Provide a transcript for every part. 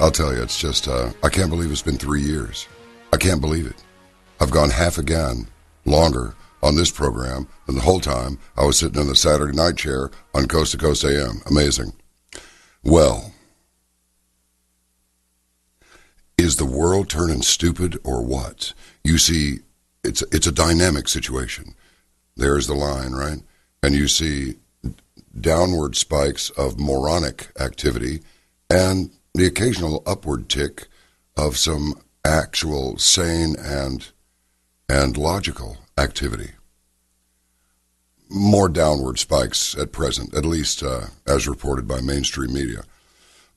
I'll tell you, it's just, I can't believe it's been 3 years. I can't believe it. I've gone half again, longer, on this program than the whole time I was sitting in the Saturday night chair on Coast to Coast AM. Amazing. Well, is the world turning stupid or what? You see, it's a dynamic situation. There's the line, right? And you see downward spikes of moronic activity and the occasional upward tick of some actual sane and logical activity. More downward spikes at present, at least as reported by mainstream media.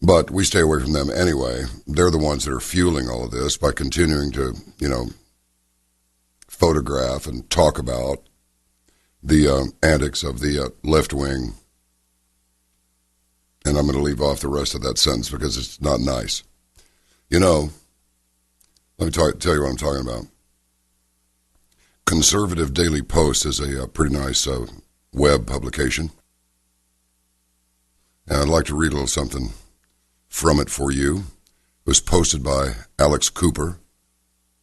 But we stay away from them anyway. They're the ones that are fueling all of this by continuing to, photograph and talk about the antics of the left wing. And I'm going to leave off the rest of that sentence because it's not nice. Let me tell you what I'm talking about. Conservative Daily Post is a pretty nice web publication. And I'd like to read a little something from it for you. It was posted by Alex Cooper.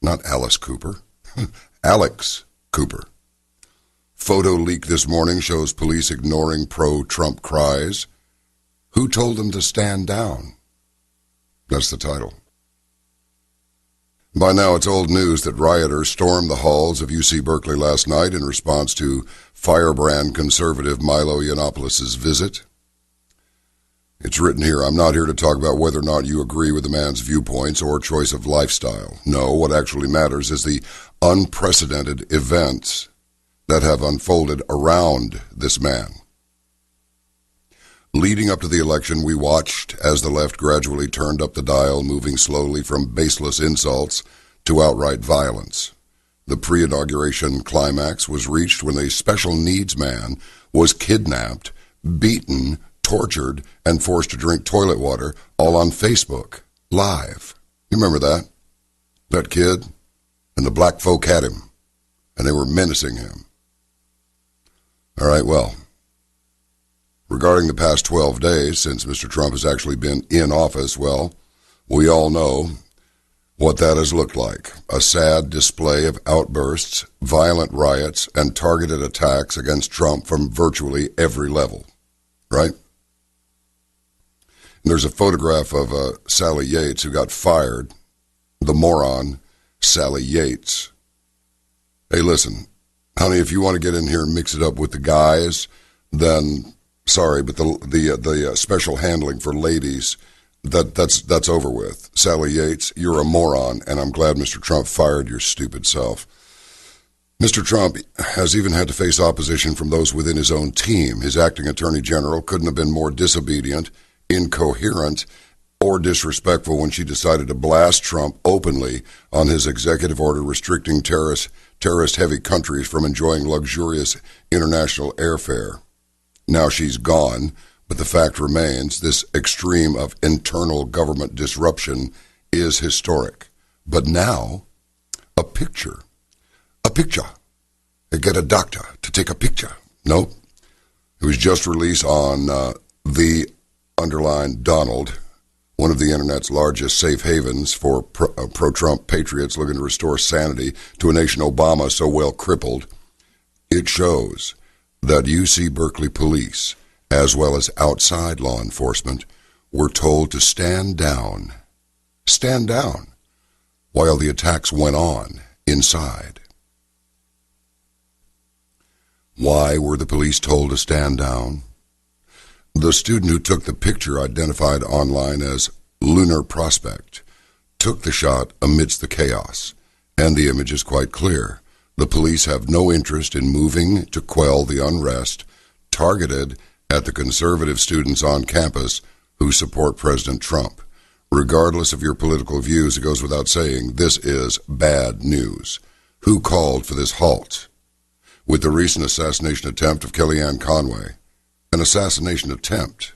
Not Alice Cooper. Alex Cooper. Photo leak this morning shows police ignoring pro-Trump cries. Who told them to stand down? That's the title. By now, it's old news that rioters stormed the halls of UC Berkeley last night in response to firebrand conservative Milo Yiannopoulos' visit. It's written here, I'm not here to talk about whether or not you agree with the man's viewpoints or choice of lifestyle. No, what actually matters is the unprecedented events that have unfolded around this man. Leading up to the election, we watched as the left gradually turned up the dial, moving slowly from baseless insults to outright violence. The pre-inauguration climax was reached when a special needs man was kidnapped, beaten, tortured, and forced to drink toilet water, all on Facebook, live. You remember that? That kid? And the black folk had him, and they were menacing him. All right, well, regarding the past 12 days since Mr. Trump has actually been in office, well, we all know what that has looked like. A sad display of outbursts, violent riots, and targeted attacks against Trump from virtually every level, right? And there's a photograph of Sally Yates who got fired, the moron Sally Yates. Hey, listen, honey, if you want to get in here and mix it up with the guys, then sorry, but the special handling for ladies, that's over with. Sally Yates, you're a moron, and I'm glad Mr. Trump fired your stupid self. Mr. Trump has even had to face opposition from those within his own team. His acting attorney general couldn't have been more disobedient, incoherent, or disrespectful when she decided to blast Trump openly on his executive order restricting terrorist-heavy countries from enjoying luxurious international airfare. Now she's gone, but the fact remains this extreme of internal government disruption is historic. But now, a picture. They get a doctor to take a picture. Nope. It was just released on the underlined Donald, one of the internet's largest safe havens for pro-Trump patriots looking to restore sanity to a nation Obama so well crippled. It shows that UC Berkeley police, as well as outside law enforcement, were told to stand down, while the attacks went on inside. Why were the police told to stand down? The student who took the picture, identified online as Lunar Prospect, took the shot amidst the chaos, and the image is quite clear. The police have no interest in moving to quell the unrest targeted at the conservative students on campus who support President Trump. Regardless of your political views, it goes without saying, this is bad news. Who called for this halt? With the recent assassination attempt of Kellyanne Conway, an assassination attempt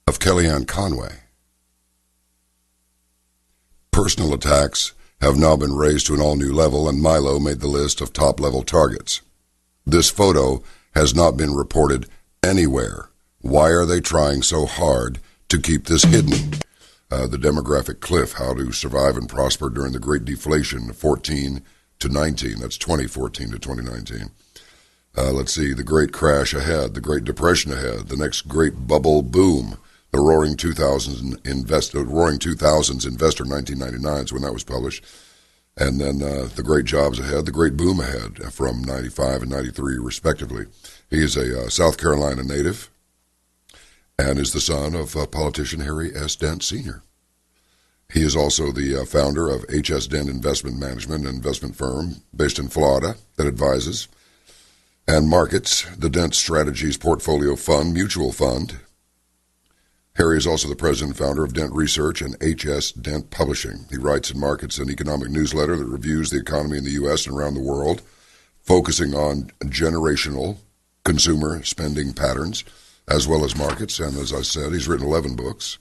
of Kellyanne Conway. Personal attacks have now been raised to an all-new level, and Milo made the list of top-level targets. This photo has not been reported anywhere. Why are they trying so hard to keep this hidden? The Demographic Cliff, How to Survive and Prosper During the Great Deflation, 14 to 19. That's 2014 to 2019. Let's see, The Great Crash Ahead, The Great Depression Ahead, The Next Great Bubble Boom, The Roaring 2000s Investor 1999 is when that was published. And then The Great Jobs Ahead, The Great Boom Ahead from 95 and 93, respectively. He is a South Carolina native and is the son of politician Harry S. Dent Sr. He is also the founder of H.S. Dent Investment Management, an investment firm based in Florida that advises and markets the Dent Strategies Portfolio Fund Mutual Fund. Harry is also the president and founder of Dent Research and H.S. Dent Publishing. He writes and markets an economic newsletter that reviews the economy in the U.S. and around the world, focusing on generational consumer spending patterns as well as markets. And as I said, he's written 11 books.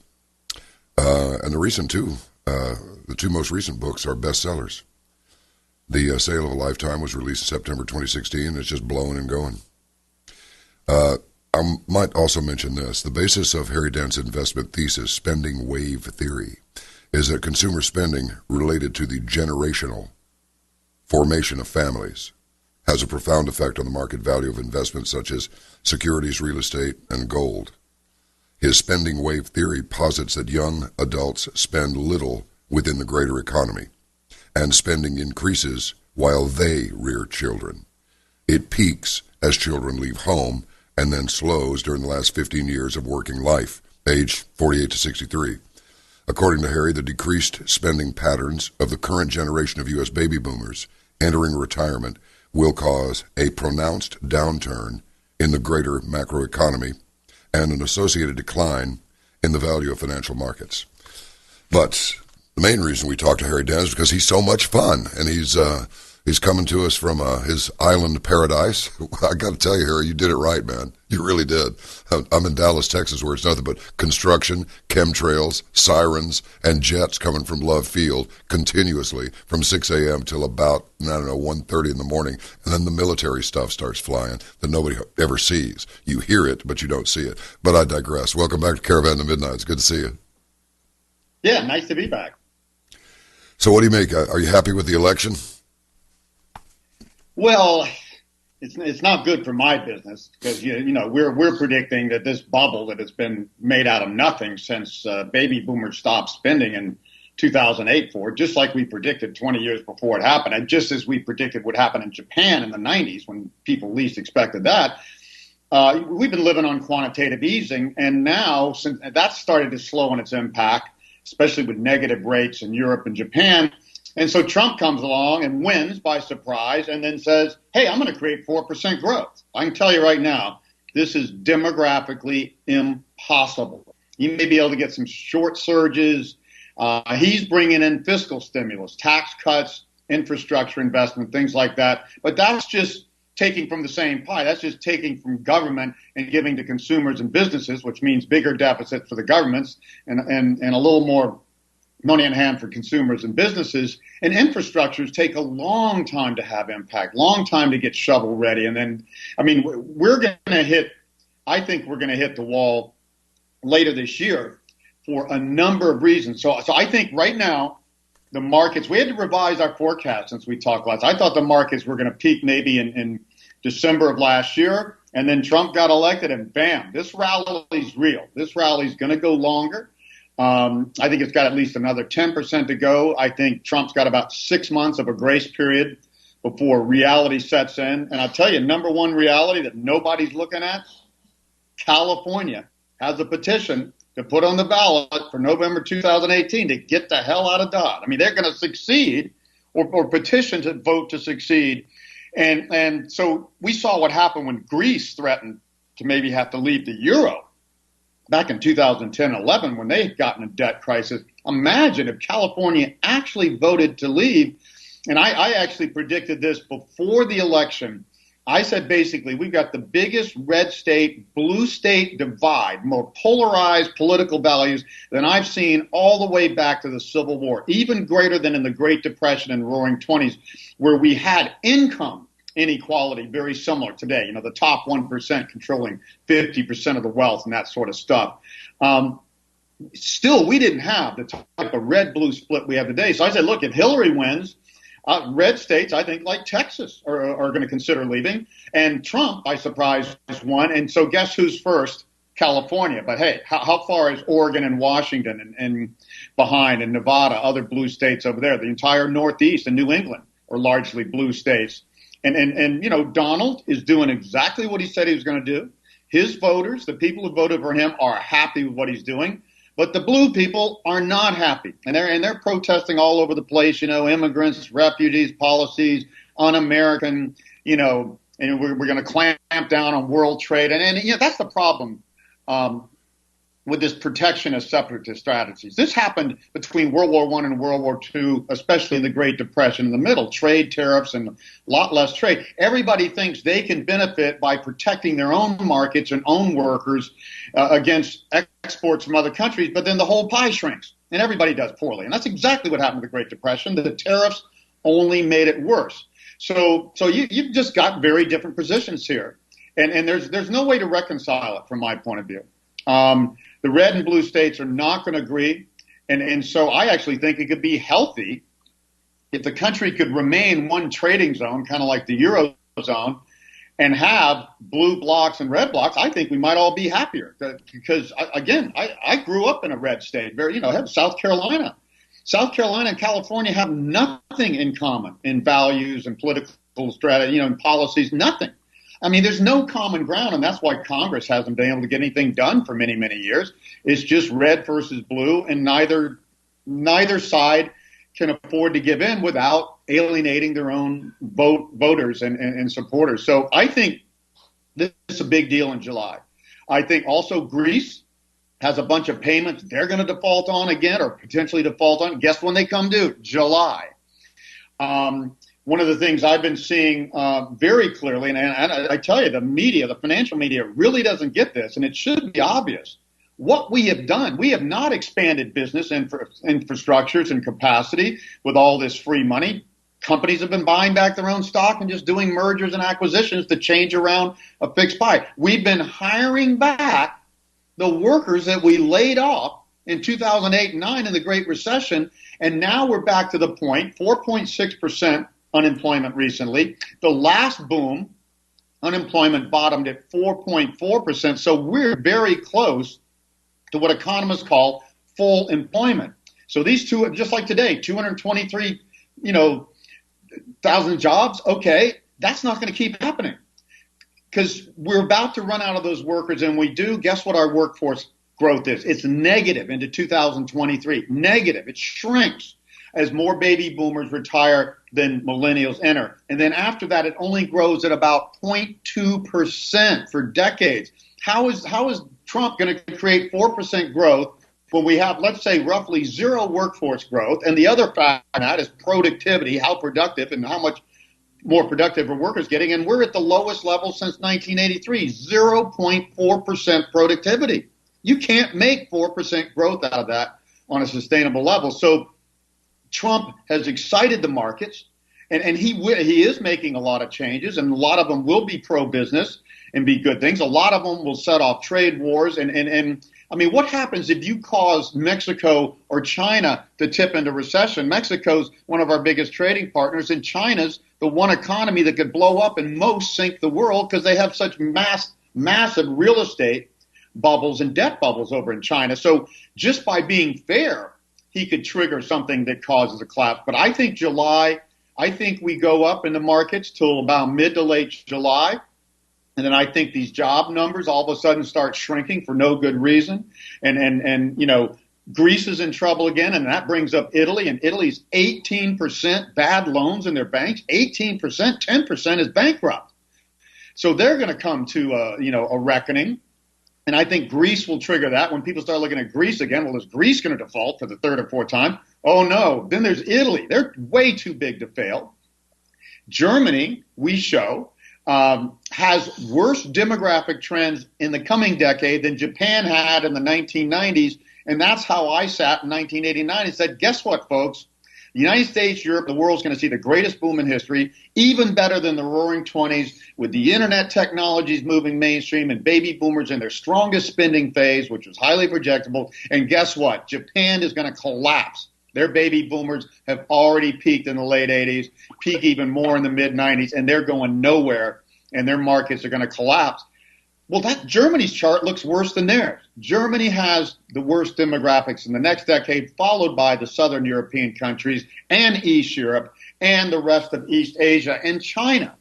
And the two most recent books are bestsellers. The Sale of a Lifetime was released in September 2016. It's just blowing and going. I might also mention this. The basis of Harry Dent's investment thesis, spending wave theory, is that consumer spending related to the generational formation of families has a profound effect on the market value of investments such as securities, real estate, and gold. His spending wave theory posits that young adults spend little within the greater economy, and spending increases while they rear children. It peaks as children leave home and then slows during the last 15 years of working life, age 48 to 63. According to Harry, the decreased spending patterns of the current generation of U.S. baby boomers entering retirement will cause a pronounced downturn in the greater macroeconomy and an associated decline in the value of financial markets. But the main reason we talk to Harry Dent is because he's so much fun, and he's coming to us from his island paradise. I got to tell you, Harry, you did it right, man. You really did. I'm in Dallas, Texas, where it's nothing but construction, chemtrails, sirens, and jets coming from Love Field continuously from 6 a.m. till about, 1:30 in the morning, and then the military stuff starts flying that nobody ever sees. You hear it, but you don't see it. But I digress. Welcome back to Caravan to Midnight. It's good to see you. Yeah, nice to be back. So what do you make? Are you happy with the election? Well, it's not good for my business because we're predicting that this bubble that has been made out of nothing since baby boomers stopped spending in 2008 just like we predicted 20 years before it happened, and just as we predicted would happen in Japan in the 90s when people least expected that. We've been living on quantitative easing, and now since that's started to slow in its impact, especially with negative rates in Europe and Japan. And so Trump comes along and wins by surprise and then says, hey, I'm going to create 4% growth. I can tell you right now, this is demographically impossible. You may be able to get some short surges. He's bringing in fiscal stimulus, tax cuts, infrastructure investment, things like that. But that's just taking from the same pie. That's just taking from government and giving to consumers and businesses, which means bigger deficit for the governments and a little more money in hand for consumers and businesses. And infrastructures take a long time to have impact, long time to get shovel ready. And then, I think we're going to hit the wall later this year for a number of reasons. So I think right now, the markets, we had to revise our forecast since we talked last. I thought the markets were going to peak maybe in December of last year, and then Trump got elected, and bam, this rally's real. This rally's going to go longer. I think it's got at least another 10% to go. I think Trump's got about 6 months of a grace period before reality sets in. And I'll tell you, number one reality that nobody's looking at, California has a petition to put on the ballot for November 2018 to get the hell out of Dodge. I mean, they're going to succeed or petition to vote to succeed. And so we saw what happened when Greece threatened to maybe have to leave the euro back in 2010-11 when they got in a debt crisis. Imagine if California actually voted to leave. And I actually predicted this before the election. I said basically we've got the biggest red state, blue state divide, more polarized political values than I've seen all the way back to the Civil War, even greater than in the Great Depression and Roaring 20s, where we had income inequality very similar today. The top 1% controlling 50% of the wealth and that sort of stuff. still we didn't have the type of red-blue split we have today. So I said, look, if Hillary wins, red states, I think, like Texas, are going to consider leaving. And Trump, by surprise, won. And so guess who's first? California. But hey, how far is Oregon and Washington and behind, and Nevada, other blue states over there? The entire Northeast and New England are largely blue states. And you know, Donald is doing exactly what he said he was going to do. His voters, the people who voted for him, are happy with what he's doing. But the blue people are not happy, and they're protesting all over the place. You know, immigrants, refugees, policies, un-American. You know, and we're going to clamp down on world trade, and you know that's the problem with this protectionist separatist strategies. This happened between World War I and World War II, especially in the Great Depression in the middle. Trade, tariffs, and a lot less trade. Everybody thinks they can benefit by protecting their own markets and own workers against exports from other countries, but then the whole pie shrinks, and everybody does poorly. And that's exactly what happened with the Great Depression. The tariffs only made it worse. So you've just got very different positions here. And there's no way to reconcile it from my point of view. The red and blue states are not going to agree. And so I actually think it could be healthy if the country could remain one trading zone, kind of like the Eurozone, and have blue blocks and red blocks. I think we might all be happier because, again, I grew up in a red state. I have South Carolina. South Carolina and California have nothing in common in values and political strategy, and policies, nothing. I mean, there's no common ground, and that's why Congress hasn't been able to get anything done for many, many years. It's just red versus blue, and neither side can afford to give in without alienating their own voters and supporters. So I think this is a big deal in July. I think also Greece has a bunch of payments they're going to default on again, or potentially default on. Guess when they come due? July. One of the things I've been seeing very clearly, and I tell you, the media, the financial media, really doesn't get this, and it should be obvious. What we have done, we have not expanded business infrastructures and capacity with all this free money. Companies have been buying back their own stock and just doing mergers and acquisitions to change around a fixed pie. We've been hiring back the workers that we laid off in 2008 and 9 in the Great Recession, and now we're back to the point, 4.6% unemployment recently. The last boom, unemployment bottomed at 4.4%. So we're very close to what economists call full employment. So these two, just like today, 223, thousand jobs. Okay, that's not going to keep happening because we're about to run out of those workers. And we do. Guess what our workforce growth is? It's negative into 2023. Negative. It shrinks as more baby boomers retire than millennials enter. And then after that, it only grows at about 0.2% for decades. How is Trump going to create 4% growth when we have, let's say, roughly zero workforce growth? And the other factor in that is productivity, how productive and how much more productive are workers getting. And we're at the lowest level since 1983, 0.4% productivity. You can't make 4% growth out of that on a sustainable level. So Trump has excited the markets, and he is making a lot of changes, and a lot of them will be pro-business and be good things. A lot of them will set off trade wars. And I mean, what happens if you cause Mexico or China to tip into recession? Mexico's one of our biggest trading partners, and China's the one economy that could blow up and most sink the world because they have such massive real estate bubbles and debt bubbles over in China. So just by being fair, he could trigger something that causes a collapse. But I think July, we go up in the markets till about mid to late July. And then I think these job numbers all of a sudden start shrinking for no good reason. And Greece is in trouble again, and that brings up Italy. And Italy's 18% bad loans in their banks. 18%, 10% is bankrupt. So they're going to come to a reckoning. And I think Greece will trigger that. When people start looking at Greece again, well, is Greece going to default for the third or fourth time? Oh, no. Then there's Italy. They're way too big to fail. Germany, we show, has worse demographic trends in the coming decade than Japan had in the 1990s. And that's how I sat in 1989 and said, guess what, folks? The United States, Europe, the world's going to see the greatest boom in history, even better than the roaring 20s, with the internet technologies moving mainstream and baby boomers in their strongest spending phase, which was highly projectable. And guess what? Japan is going to collapse. Their baby boomers have already peaked in the late 80s, peak even more in the mid 90s, and they're going nowhere, and their markets are going to collapse. Well, that Germany's chart looks worse than theirs. Germany has the worst demographics in the next decade, followed by the southern European countries and East Europe and the rest of East Asia. And China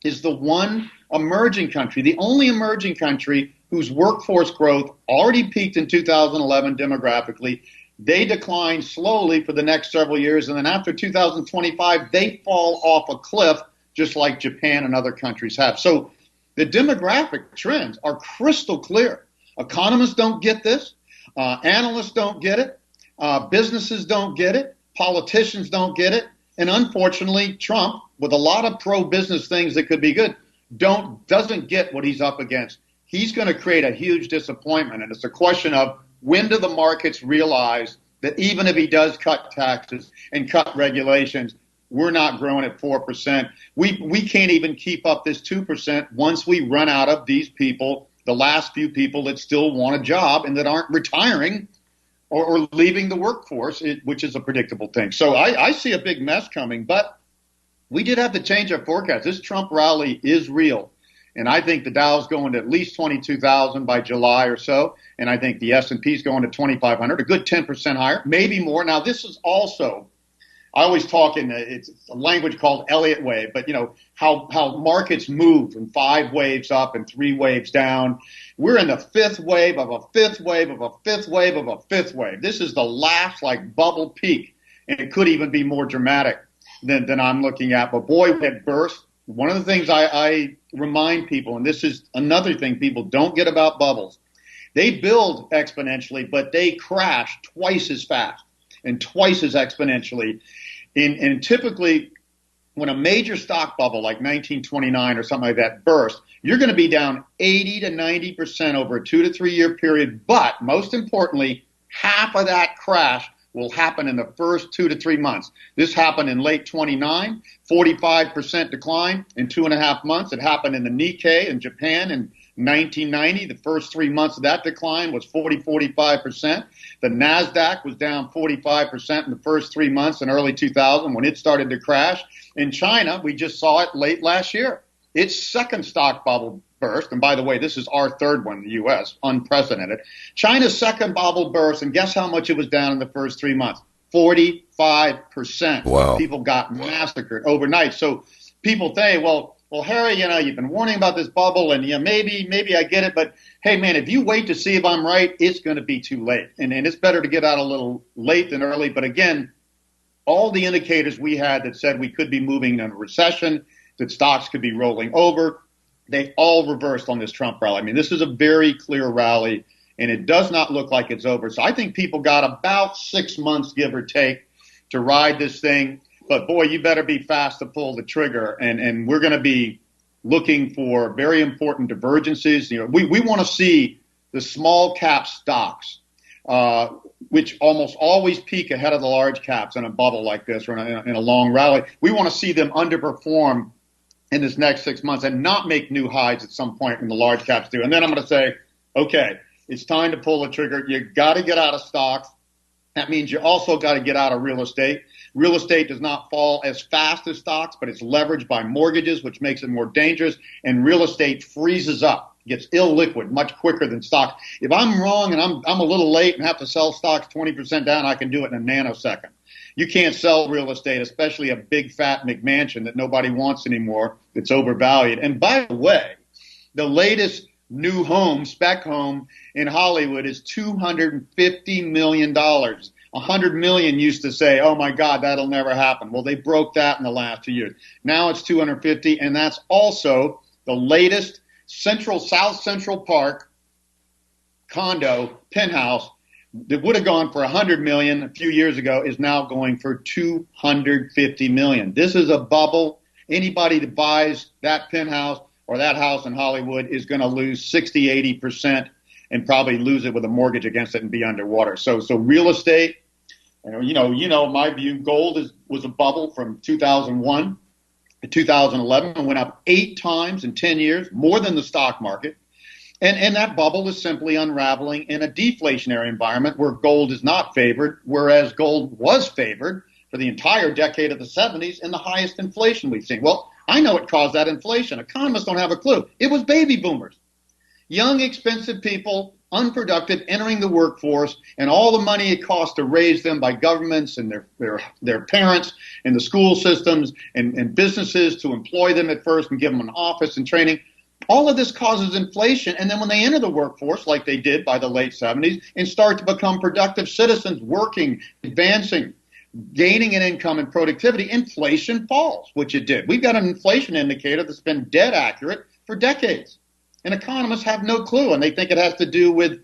is the one emerging country, the only emerging country whose workforce growth already peaked in 2011 demographically. They decline slowly for the next several years, and then after 2025, they fall off a cliff, just like Japan and other countries have. So the demographic trends are crystal clear. Economists don't get this. Analysts don't get it. Businesses don't get it. Politicians don't get it. And unfortunately, Trump, with a lot of pro-business things that could be good, doesn't get what he's up against. He's going to create a huge disappointment. And it's a question of, when do the markets realize that even if he does cut taxes and cut regulations, we're not growing at 4%. We can't even keep up this 2% once we run out of these people, the last few people that still want a job and that aren't retiring or leaving the workforce, which is a predictable thing. So I see a big mess coming, but we did have to change our forecast. This Trump rally is real. And I think the Dow's going to at least 22,000 by July or so. And I think the S&P's going to 2,500, a good 10% higher, maybe more. Now, this is also, I always talk it's a language called Elliott wave, but you know, how markets move from 5 waves up and 3 waves down. We're in the 5th wave of a 5th wave of a 5th wave of a 5th wave. This is the last like bubble peak, and it could even be more dramatic than I'm looking at. But boy, it burst. One of the things I remind people, and this is another thing people don't get about bubbles, they build exponentially, but they crash twice as fast and twice as exponentially. And typically, when a major stock bubble like 1929 or something like that bursts, you're going to be down 80 to 90% over a 2 to 3 year period. But most importantly, half of that crash will happen in the first 2 to 3 months. This happened in late 29, 45% decline in 2.5 months. It happened in the Nikkei in Japan in 1990. The first 3 months of that decline was 45%. The NASDAQ was down 45% in the first 3 months in early 2000 when it started to crash. In China, we just saw it late last year. Its second stock bubble burst, and by the way, this is our third one in the U.S., unprecedented. China's second bubble burst, and guess how much it was down in the first 3 months? 45%. Wow. People got massacred overnight. So people say, well, Harry, you know, you've been warning about this bubble, and maybe I get it, but hey, man, if you wait to see if I'm right, it's going to be too late. And it's better to get out a little late than early. But again, all the indicators we had that said we could be moving in a recession, that stocks could be rolling over, they all reversed on this Trump rally. I mean, this is a very clear rally, and it does not look like it's over. So I think people got about 6 months, give or take, to ride this thing. But, boy, you better be fast to pull the trigger, and we're going to be looking for very important divergences. You know, we want to see the small cap stocks, which almost always peak ahead of the large caps in a bubble like this or in a long rally. We want to see them underperform in this next 6 months and not make new highs at some point when the large caps do. And then I'm going to say, okay, it's time to pull the trigger. You got to get out of stocks. That means you also got to get out of real estate. Real estate does not fall as fast as stocks, but it's leveraged by mortgages, which makes it more dangerous. And real estate freezes up, gets illiquid much quicker than stocks. If I'm wrong and I'm a little late and have to sell stocks 20% down, I can do it in a nanosecond. You can't sell real estate, especially a big fat McMansion that nobody wants anymore, that's overvalued. And by the way, the latest new home, spec home in Hollywood is $250 million. $100 million used to say, oh my God, that'll never happen. Well, they broke that in the last 2 years. Now it's 250, and that's also the latest South Central Park condo penthouse that would have gone for $100 million a few years ago is now going for $250 million. This is a bubble. Anybody that buys that penthouse or that house in Hollywood is going to lose 60, 80% and probably lose it with a mortgage against it and be underwater. So real estate, And my view, gold was a bubble from 2001 to 2011 and went up 8 times in 10 years, more than the stock market. And that bubble is simply unraveling in a deflationary environment where gold is not favored, whereas gold was favored for the entire decade of the 70s and the highest inflation we've seen. Well, I know what caused that inflation. Economists don't have a clue. It was baby boomers. Young, expensive people, unproductive, entering the workforce, and all the money it costs to raise them by governments and their parents and the school systems and businesses to employ them at first and give them an office and training. All of this causes inflation, and then when they enter the workforce, like they did by the late 70s, and start to become productive citizens, working, advancing, gaining an income and productivity, inflation falls, which it did. We've got an inflation indicator that's been dead accurate for decades. And economists have no clue, and they think it has to do with,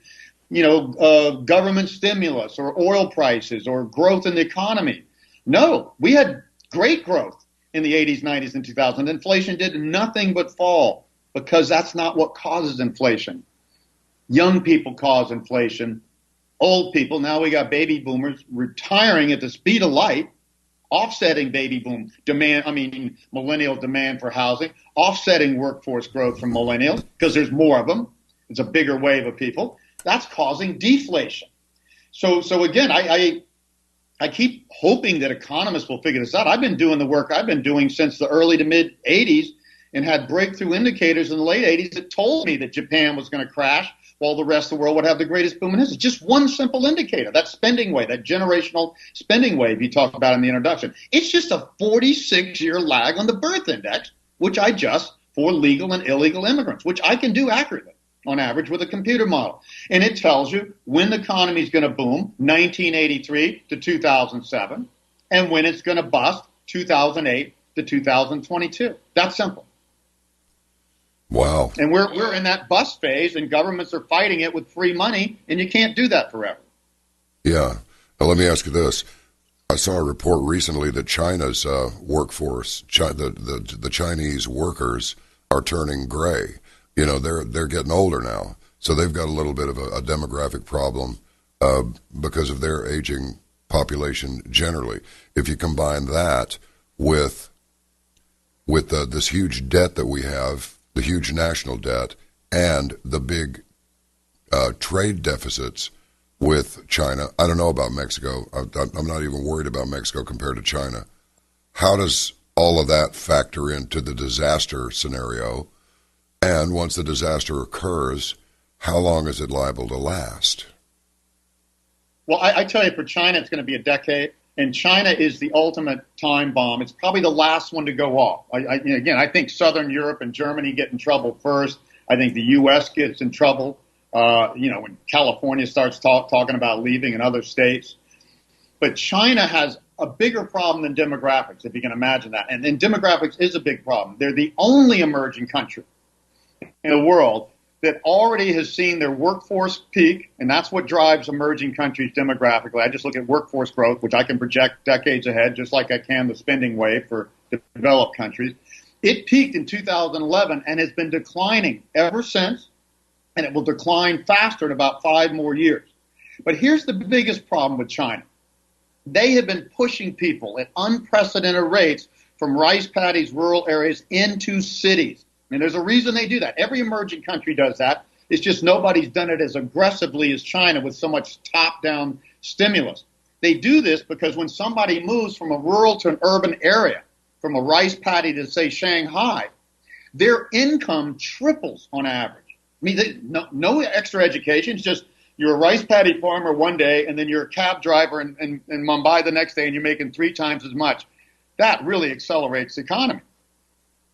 government stimulus or oil prices or growth in the economy. No, we had great growth in the 80s, 90s, and 2000s. Inflation did nothing but fall because that's not what causes inflation. Young people cause inflation. Old people, now we got baby boomers retiring at the speed of light, offsetting millennial demand for housing, offsetting workforce growth from millennials because there's more of them. It's a bigger wave of people. That's causing deflation. So again, I keep hoping that economists will figure this out. I've been doing the work I've been doing since the early to mid 80s and had breakthrough indicators in the late 80s that told me that Japan was going to crash while the rest of the world would have the greatest boom in history. Just one simple indicator, that spending wave, that generational spending wave you talked about in the introduction. It's just a 46-year lag on the birth index, which I adjust for legal and illegal immigrants, which I can do accurately on average with a computer model. And it tells you when the economy is going to boom, 1983 to 2007, and when it's going to bust, 2008 to 2022. That's simple. Wow. And we're in that bust phase, and governments are fighting it with free money, and you can't do that forever. Yeah. Now, let me ask you this. I saw a report recently that China's workforce, the Chinese workers, are turning gray. They're getting older now, so they've got a little bit of a demographic problem because of their aging population generally. If you combine that with this huge debt that we have, the huge national debt, and the big trade deficits with China. I don't know about Mexico. I'm not even worried about Mexico compared to China. How does all of that factor into the disaster scenario? And once the disaster occurs, how long is it liable to last? Well, I tell you, for China, it's going to be a decade. And China is the ultimate time bomb. It's probably the last one to go off. I think Southern Europe and Germany get in trouble first. I think the U.S. gets in trouble, when California starts talking about leaving and other states. But China has a bigger problem than demographics, if you can imagine that. And demographics is a big problem. They're the only emerging country in the world that already has seen their workforce peak, and that's what drives emerging countries demographically. I just look at workforce growth, which I can project decades ahead, just like I can the spending wave for developed countries. It peaked in 2011 and has been declining ever since, and it will decline faster in about 5 more years. But here's the biggest problem with China. They have been pushing people at unprecedented rates from rice paddies, rural areas, into cities. And there's a reason they do that. Every emerging country does that. It's just nobody's done it as aggressively as China with so much top-down stimulus. They do this because when somebody moves from a rural to an urban area, from a rice paddy to, say, Shanghai, their income triples on average. No extra education. It's just you're a rice paddy farmer one day, and then you're a cab driver in Mumbai the next day, and you're making 3 times as much. That really accelerates the economy.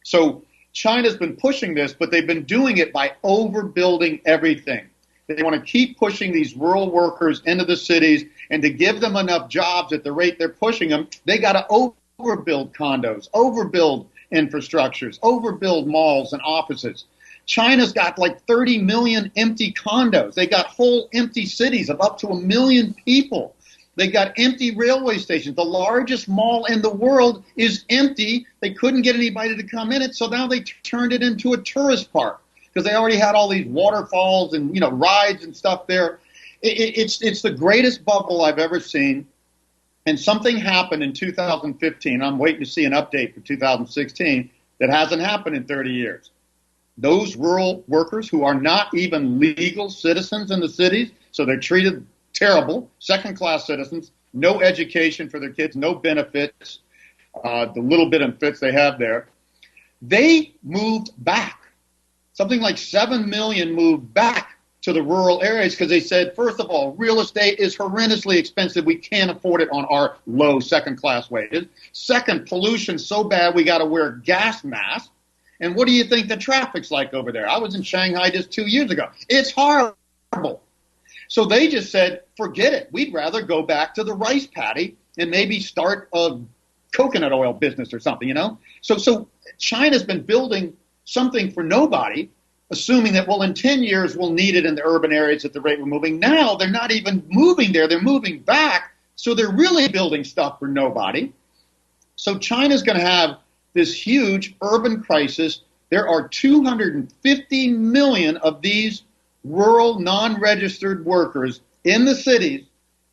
So China's been pushing this, but they've been doing it by overbuilding everything. They want to keep pushing these rural workers into the cities, and to give them enough jobs at the rate they're pushing them, they got to overbuild condos, overbuild infrastructures, overbuild malls and offices. China's got like 30 million empty condos. They got whole empty cities of up to 1 million people. They got empty railway stations. The largest mall in the world is empty. They couldn't get anybody to come in it, so now they turned it into a tourist park because they already had all these waterfalls and rides and stuff there. It's the greatest bubble I've ever seen. And something happened in 2015. I'm waiting to see an update for 2016 that hasn't happened in 30 years. Those rural workers who are not even legal citizens in the cities, so they're treated terrible, second-class citizens, no education for their kids, no benefits, the little bit of benefits they have there, they moved back. Something like 7 million moved back to the rural areas because they said, first of all, real estate is horrendously expensive. We can't afford it on our low second-class wages. Second, pollution's so bad we got to wear gas masks. And what do you think the traffic's like over there? I was in Shanghai just 2 years ago. It's horrible. So they just said, forget it. We'd rather go back to the rice paddy and maybe start a coconut oil business or something, you know? So China's been building something for nobody, assuming that, well, in 10 years we'll need it in the urban areas at the rate we're moving. Now they're not even moving there. They're moving back. So they're really building stuff for nobody. So China's going to have this huge urban crisis. There are 250 million of these rural non-registered workers in the cities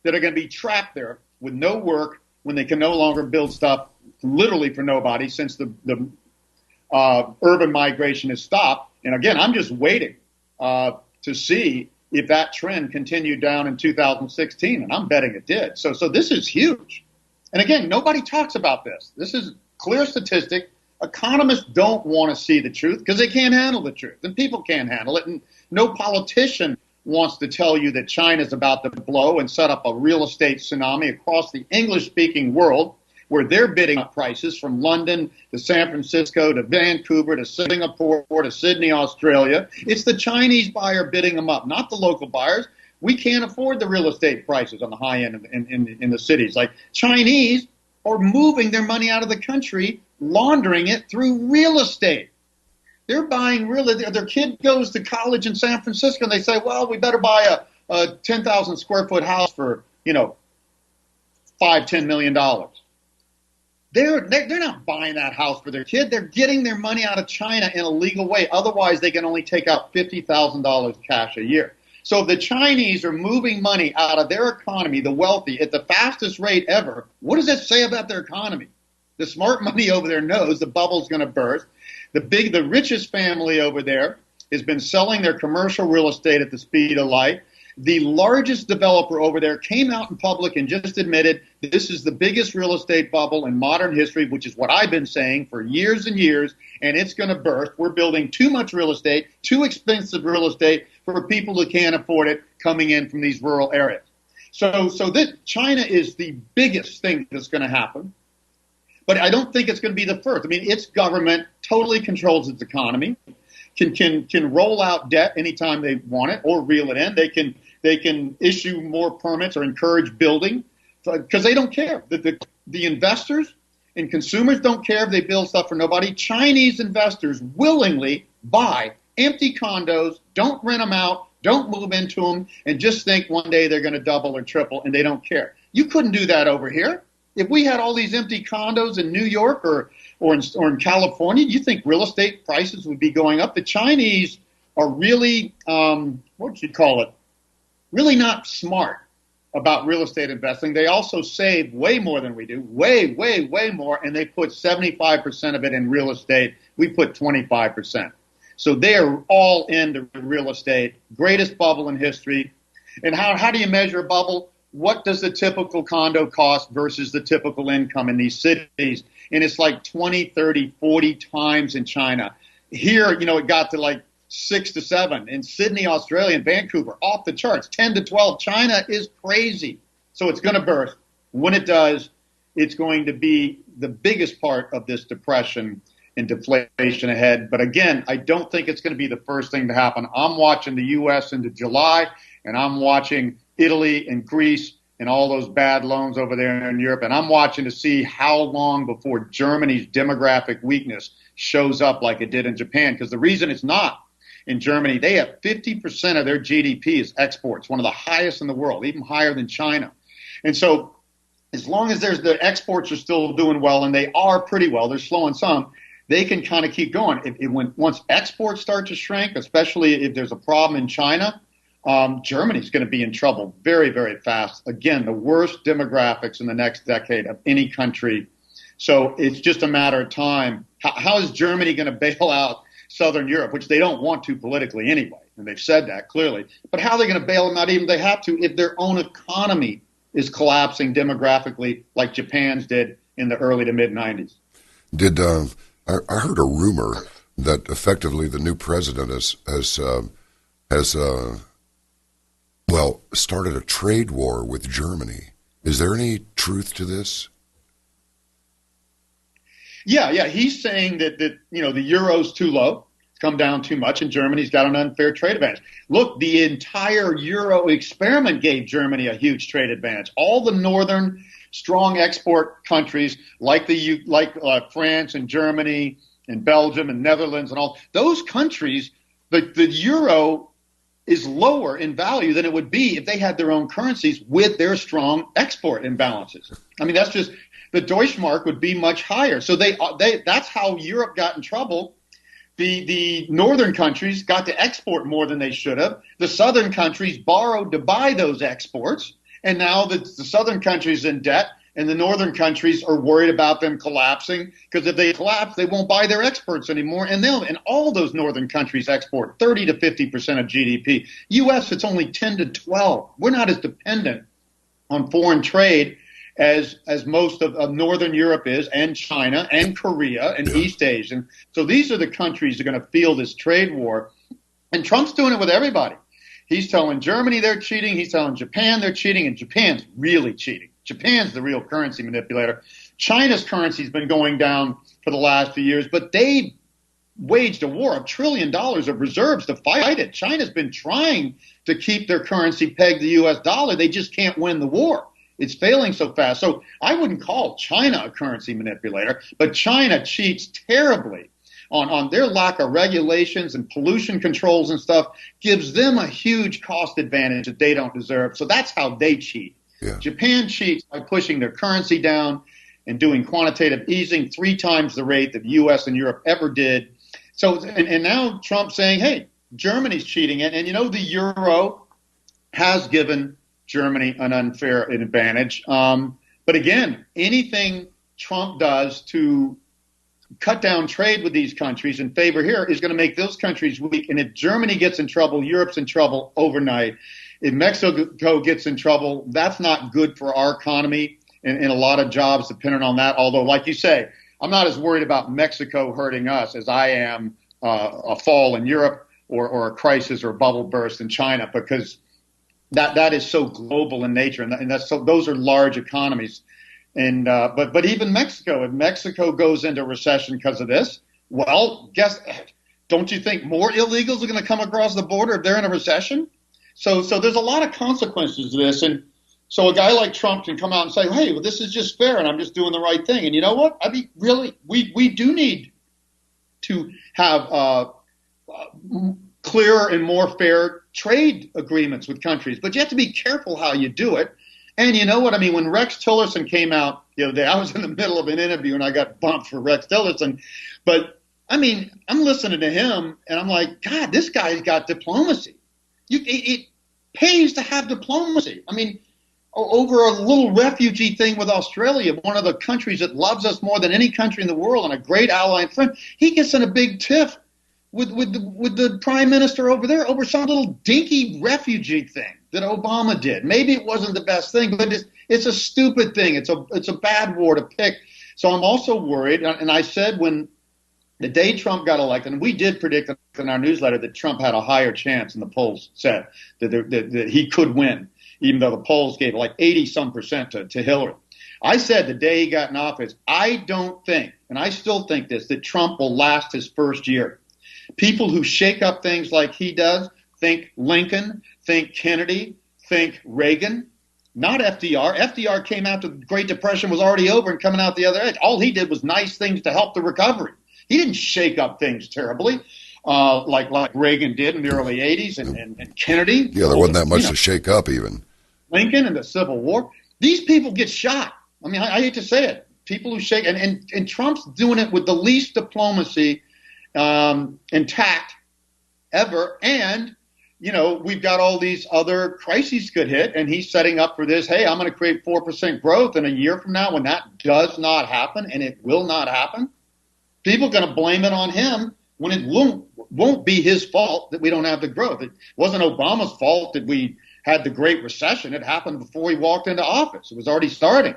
that are going to be trapped there with no work when they can no longer build stuff literally for nobody since the urban migration has stopped. And again, I'm just waiting to see if that trend continued down in 2016, and I'm betting it did. So this is huge. And again, nobody talks about this. This is clear statistic. Economists don't want to see the truth because they can't handle the truth, and people can't handle it. And no politician wants to tell you that China's about to blow and set up a real estate tsunami across the English-speaking world, where they're bidding up prices from London to San Francisco to Vancouver to Singapore to Sydney, Australia. It's the Chinese buyer bidding them up, not the local buyers. We can't afford the real estate prices on the high end in the cities. Like, Chinese are moving their money out of the country, laundering it through real estate. They're buying their kid goes to college in San Francisco and they say, well, we better buy a 10,000 square foot house for, $5-10 million. They're not buying that house for their kid. They're getting their money out of China in a legal way. Otherwise, they can only take out $50,000 cash a year. So if the Chinese are moving money out of their economy, the wealthy, at the fastest rate ever, what does that say about their economy? The smart money over there knows the bubble's going to burst. The richest family over there has been selling their commercial real estate at the speed of light. The largest developer over there came out in public and just admitted this is the biggest real estate bubble in modern history, which is what I've been saying for years and years, and it's going to burst. We're building too much real estate, too expensive real estate for people who can't afford it coming in from these rural areas. So China is the biggest thing that's going to happen, but I don't think it's going to be the first. I mean, its government totally controls its economy, can roll out debt anytime they want it or reel it in. They can issue more permits or encourage building because they don't care. The investors and consumers don't care if they build stuff for nobody. Chinese investors willingly buy empty condos, don't rent them out, don't move into them, and just think one day they're going to double or triple, and they don't care. You couldn't do that over here. If we had all these empty condos in New York or in California, you think real estate prices would be going up? The Chinese are really, what would you call it, really not smart about real estate investing. They also save way more than we do, way, way, way more, and they put 75% of it in real estate. We put 25%. So they are all into real estate, greatest bubble in history. And how do you measure a bubble? What does the typical condo cost versus the typical income in these cities? And it's like 20, 30, 40 times in China. Here, it got to like 6 to 7. In Sydney, Australia, and Vancouver, off the charts, 10 to 12. China is crazy. So it's going to burst. When it does, it's going to be the biggest part of this depression and deflation ahead. But again, I don't think it's going to be the first thing to happen. I'm watching the U.S. into July, and I'm watching Italy and Greece and all those bad loans over there in Europe. And I'm watching to see how long before Germany's demographic weakness shows up like it did in Japan. Because the reason it's not in Germany, they have 50% of their GDP is exports, one of the highest in the world, even higher than China. And so as long as the exports are still doing well, and they are pretty well, they're slowing some, they can kind of keep going. Once exports start to shrink, especially if there's a problem in China, Germany's going to be in trouble very, very fast. Again, the worst demographics in the next decade of any country. So it's just a matter of time. How is Germany going to bail out Southern Europe, which they don't want to politically anyway, and they've said that clearly. But how are they going to bail them out even if they have to if their own economy is collapsing demographically like Japan's did in the early to mid-'90s? I heard a rumor that effectively the new president has started a trade war with Germany. Is there any truth to this? Yeah. He's saying that the euro's too low. It's come down too much, and Germany's got an unfair trade advantage. Look, the entire euro experiment gave Germany a huge trade advantage. All the northern strong export countries like France and Germany and Belgium and Netherlands and all those countries, the euro is lower in value than it would be if they had their own currencies with their strong export imbalances. I mean, that's just the Deutschmark would be much higher. So that's how Europe got in trouble. The northern countries got to export more than they should have. The southern countries borrowed to buy those exports, and now the southern countries in debt, and the northern countries are worried about them collapsing because if they collapse, they won't buy their exports anymore. And all those northern countries export 30 to 50% of GDP. U.S., it's only 10 to 12. We're not as dependent on foreign trade as most of Northern Europe is, and China and Korea and East Asia. And so these are the countries that are going to feel this trade war. And Trump's doing it with everybody. He's telling Germany they're cheating. He's telling Japan they're cheating. And Japan's really cheating. Japan's the real currency manipulator. China's currency's been going down for the last few years, but they waged a war, $1 trillion of reserves to fight it. China's been trying to keep their currency pegged to the U.S. dollar. They just can't win the war. It's failing so fast. So I wouldn't call China a currency manipulator, but China cheats terribly on their lack of regulations and pollution controls and stuff, gives them a huge cost advantage that they don't deserve. So that's how they cheat. Yeah. Japan cheats by pushing their currency down and doing quantitative easing 3 times the rate that the U.S. and Europe ever did. So, and now Trump's saying, hey, Germany's cheating. And the euro has given Germany an unfair advantage. But again, anything Trump does to cut down trade with these countries in favor here is going to make those countries weak. And if Germany gets in trouble, Europe's in trouble overnight. If Mexico gets in trouble, that's not good for our economy and a lot of jobs dependent on that. Although, like you say, I'm not as worried about Mexico hurting us as I am a fall in Europe or a crisis or a bubble burst in China, because that is so global in nature, and those are large economies. And but even Mexico, if Mexico goes into recession because of this, well, don't you think more illegals are going to come across the border if they're in a recession? So there's a lot of consequences to this. And so a guy like Trump can come out and say, hey, well, this is just fair and I'm just doing the right thing. And you know what? I mean, really, we do need to have clearer and more fair trade agreements with countries. But you have to be careful how you do it. And you know what I mean? When Rex Tillerson came out the other day, I was in the middle of an interview and I got bumped for Rex Tillerson. But, I mean, I'm listening to him and I'm like, God, this guy's got diplomacy. It pays to have diplomacy. I mean, over a little refugee thing with Australia, one of the countries that loves us more than any country in the world and a great ally and friend, he gets in a big tiff with the prime minister over there over some little dinky refugee thing that Obama did. Maybe it wasn't the best thing, but it's a stupid thing. It's a bad war to pick. So I'm also worried, and I said when the day Trump got elected, and we did predict in our newsletter that Trump had a higher chance than the polls said, that he could win, even though the polls gave like 80% to Hillary. I said the day he got in office, I don't think, and I still think this, that Trump will last his first year. People who shake up things like he does, think Lincoln, think Kennedy, think Reagan, not FDR. FDR came out, the Great Depression was already over and coming out the other edge. All he did was nice things to help the recovery. He didn't shake up things terribly like Reagan did in the early 80s and Kennedy. Yeah, there wasn't that much to shake up even. Lincoln and the Civil War. These people get shot. I mean, I hate to say it. People who shake, and Trump's doing it with the least diplomacy and tact ever, and we've got all these other crises could hit, and he's setting up for this. Hey, I'm going to create 4% growth in a year from now. When that does not happen, and it will not happen, people are going to blame it on him when it won't be his fault that we don't have the growth. It wasn't Obama's fault that we had the Great Recession. It happened before he walked into office. It was already starting.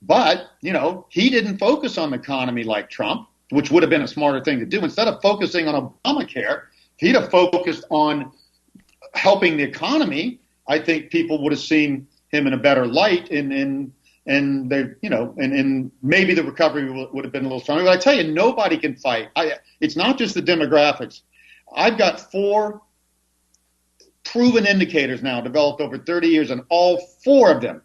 But, he didn't focus on the economy like Trump, which would have been a smarter thing to do. Instead of focusing on Obamacare, if he'd have focused on helping the economy, I think people would have seen him in a better light, and maybe the recovery would have been a little stronger. But I tell you, nobody can fight. It's not just the demographics. I've got 4 proven indicators now developed over 30 years, and all 4 of them,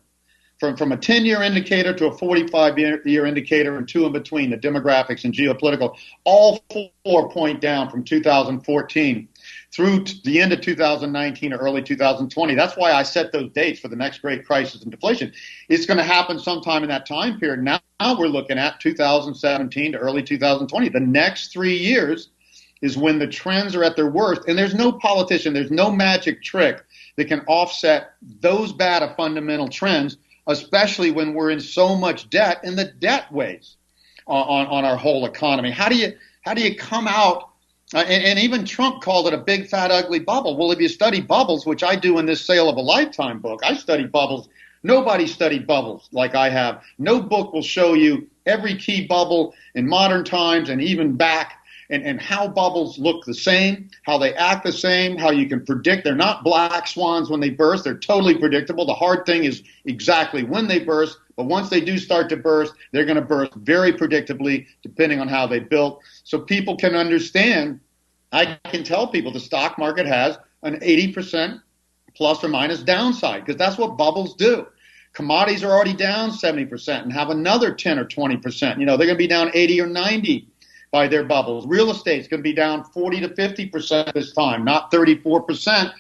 from a 10-year indicator to a 45-year indicator and 2 in between, the demographics and geopolitical, all 4 point down from 2014 through the end of 2019 or early 2020. That's why I set those dates for the next great crisis and deflation. It's going to happen sometime in that time period. Now we're looking at 2017 to early 2020. The next 3 years is when the trends are at their worst, and there's no politician, there's no magic trick that can offset those bad of fundamental trends, especially when we're in so much debt, and the debt weighs on our whole economy. How do you come out? And even Trump called it a big, fat, ugly bubble. Well, if you study bubbles, which I do in this Sale of a Lifetime book, I study bubbles. Nobody studied bubbles like I have. No book will show you every key bubble in modern times and even back, and how bubbles look the same, how they act the same, how you can predict. They're not black swans when they burst. They're totally predictable. The hard thing is exactly when they burst. But once they do start to burst, they're going to burst very predictably, depending on how they built. So people can understand. I can tell people the stock market has an 80% plus or minus downside, because that's what bubbles do. Commodities are already down 70% and have another 10 or 20%. They're going to be down 80 or 90 by their bubbles. Real estate's going to be down 40 to 50% this time, not 34%,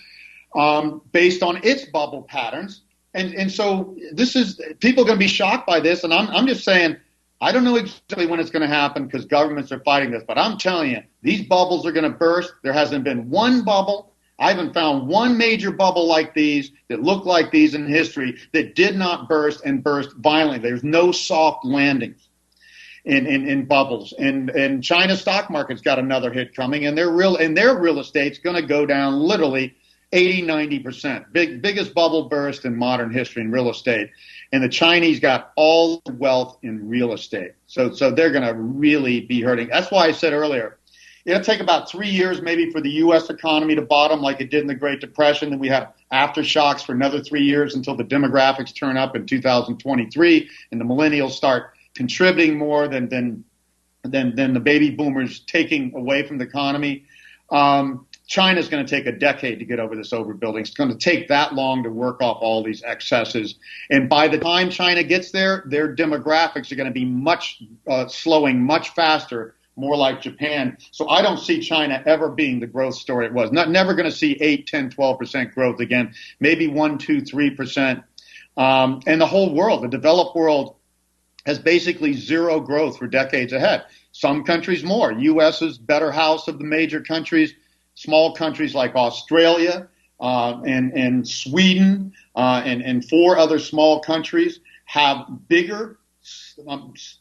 based on its bubble patterns. And so people are going to be shocked by this. And I'm just saying, I don't know exactly when it's going to happen because governments are fighting this, but I'm telling you, these bubbles are going to burst. There hasn't been one bubble. I haven't found one major bubble like these that looked like these in history that did not burst and burst violently. There's no soft landings in bubbles. And China's stock market's got another hit coming, and their real estate's going to go down literally 80, 90%. Biggest bubble burst in modern history in real estate. And the Chinese got all the wealth in real estate. So they're going to really be hurting. That's why I said earlier, it'll take about 3 years maybe for the U.S. economy to bottom like it did in the Great Depression. Then we have aftershocks for another 3 years until the demographics turn up in 2023 and the millennials start contributing more than the baby boomers taking away from the economy. China's going to take a decade to get over this overbuilding. It's going to take that long to work off all these excesses. And by the time China gets there, their demographics are going to be slowing much faster, more like Japan. So I don't see China ever being the growth story it was. Never going to see 8, 10, 12% growth again, maybe 1, 2, 3%. And the whole world, the developed world, has basically zero growth for decades ahead. Some countries more. U.S. is better house of the major countries. Small countries like Australia and Sweden and 4 other small countries have bigger,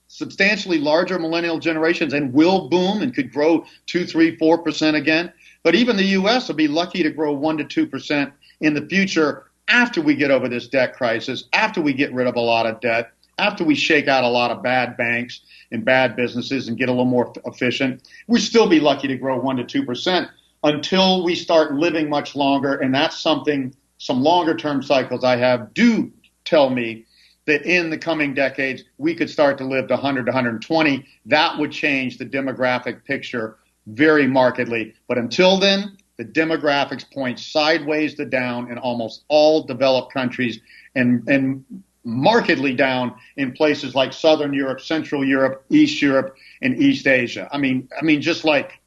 substantially larger millennial generations and will boom and could grow 2, 3, 4% again. But even the U.S. will be lucky to grow 1 to 2% in the future after we get over this debt crisis, after we get rid of a lot of debt, after we shake out a lot of bad banks and bad businesses and get a little more efficient. We'll still be lucky to grow 1 to 2%. Until we start living much longer, and that's something some longer-term cycles I have do tell me that in the coming decades, we could start to live to 100 to 120. That would change the demographic picture very markedly. But until then, the demographics point sideways to down in almost all developed countries and markedly down in places like Southern Europe, Central Europe, East Europe, and East Asia. I mean, just like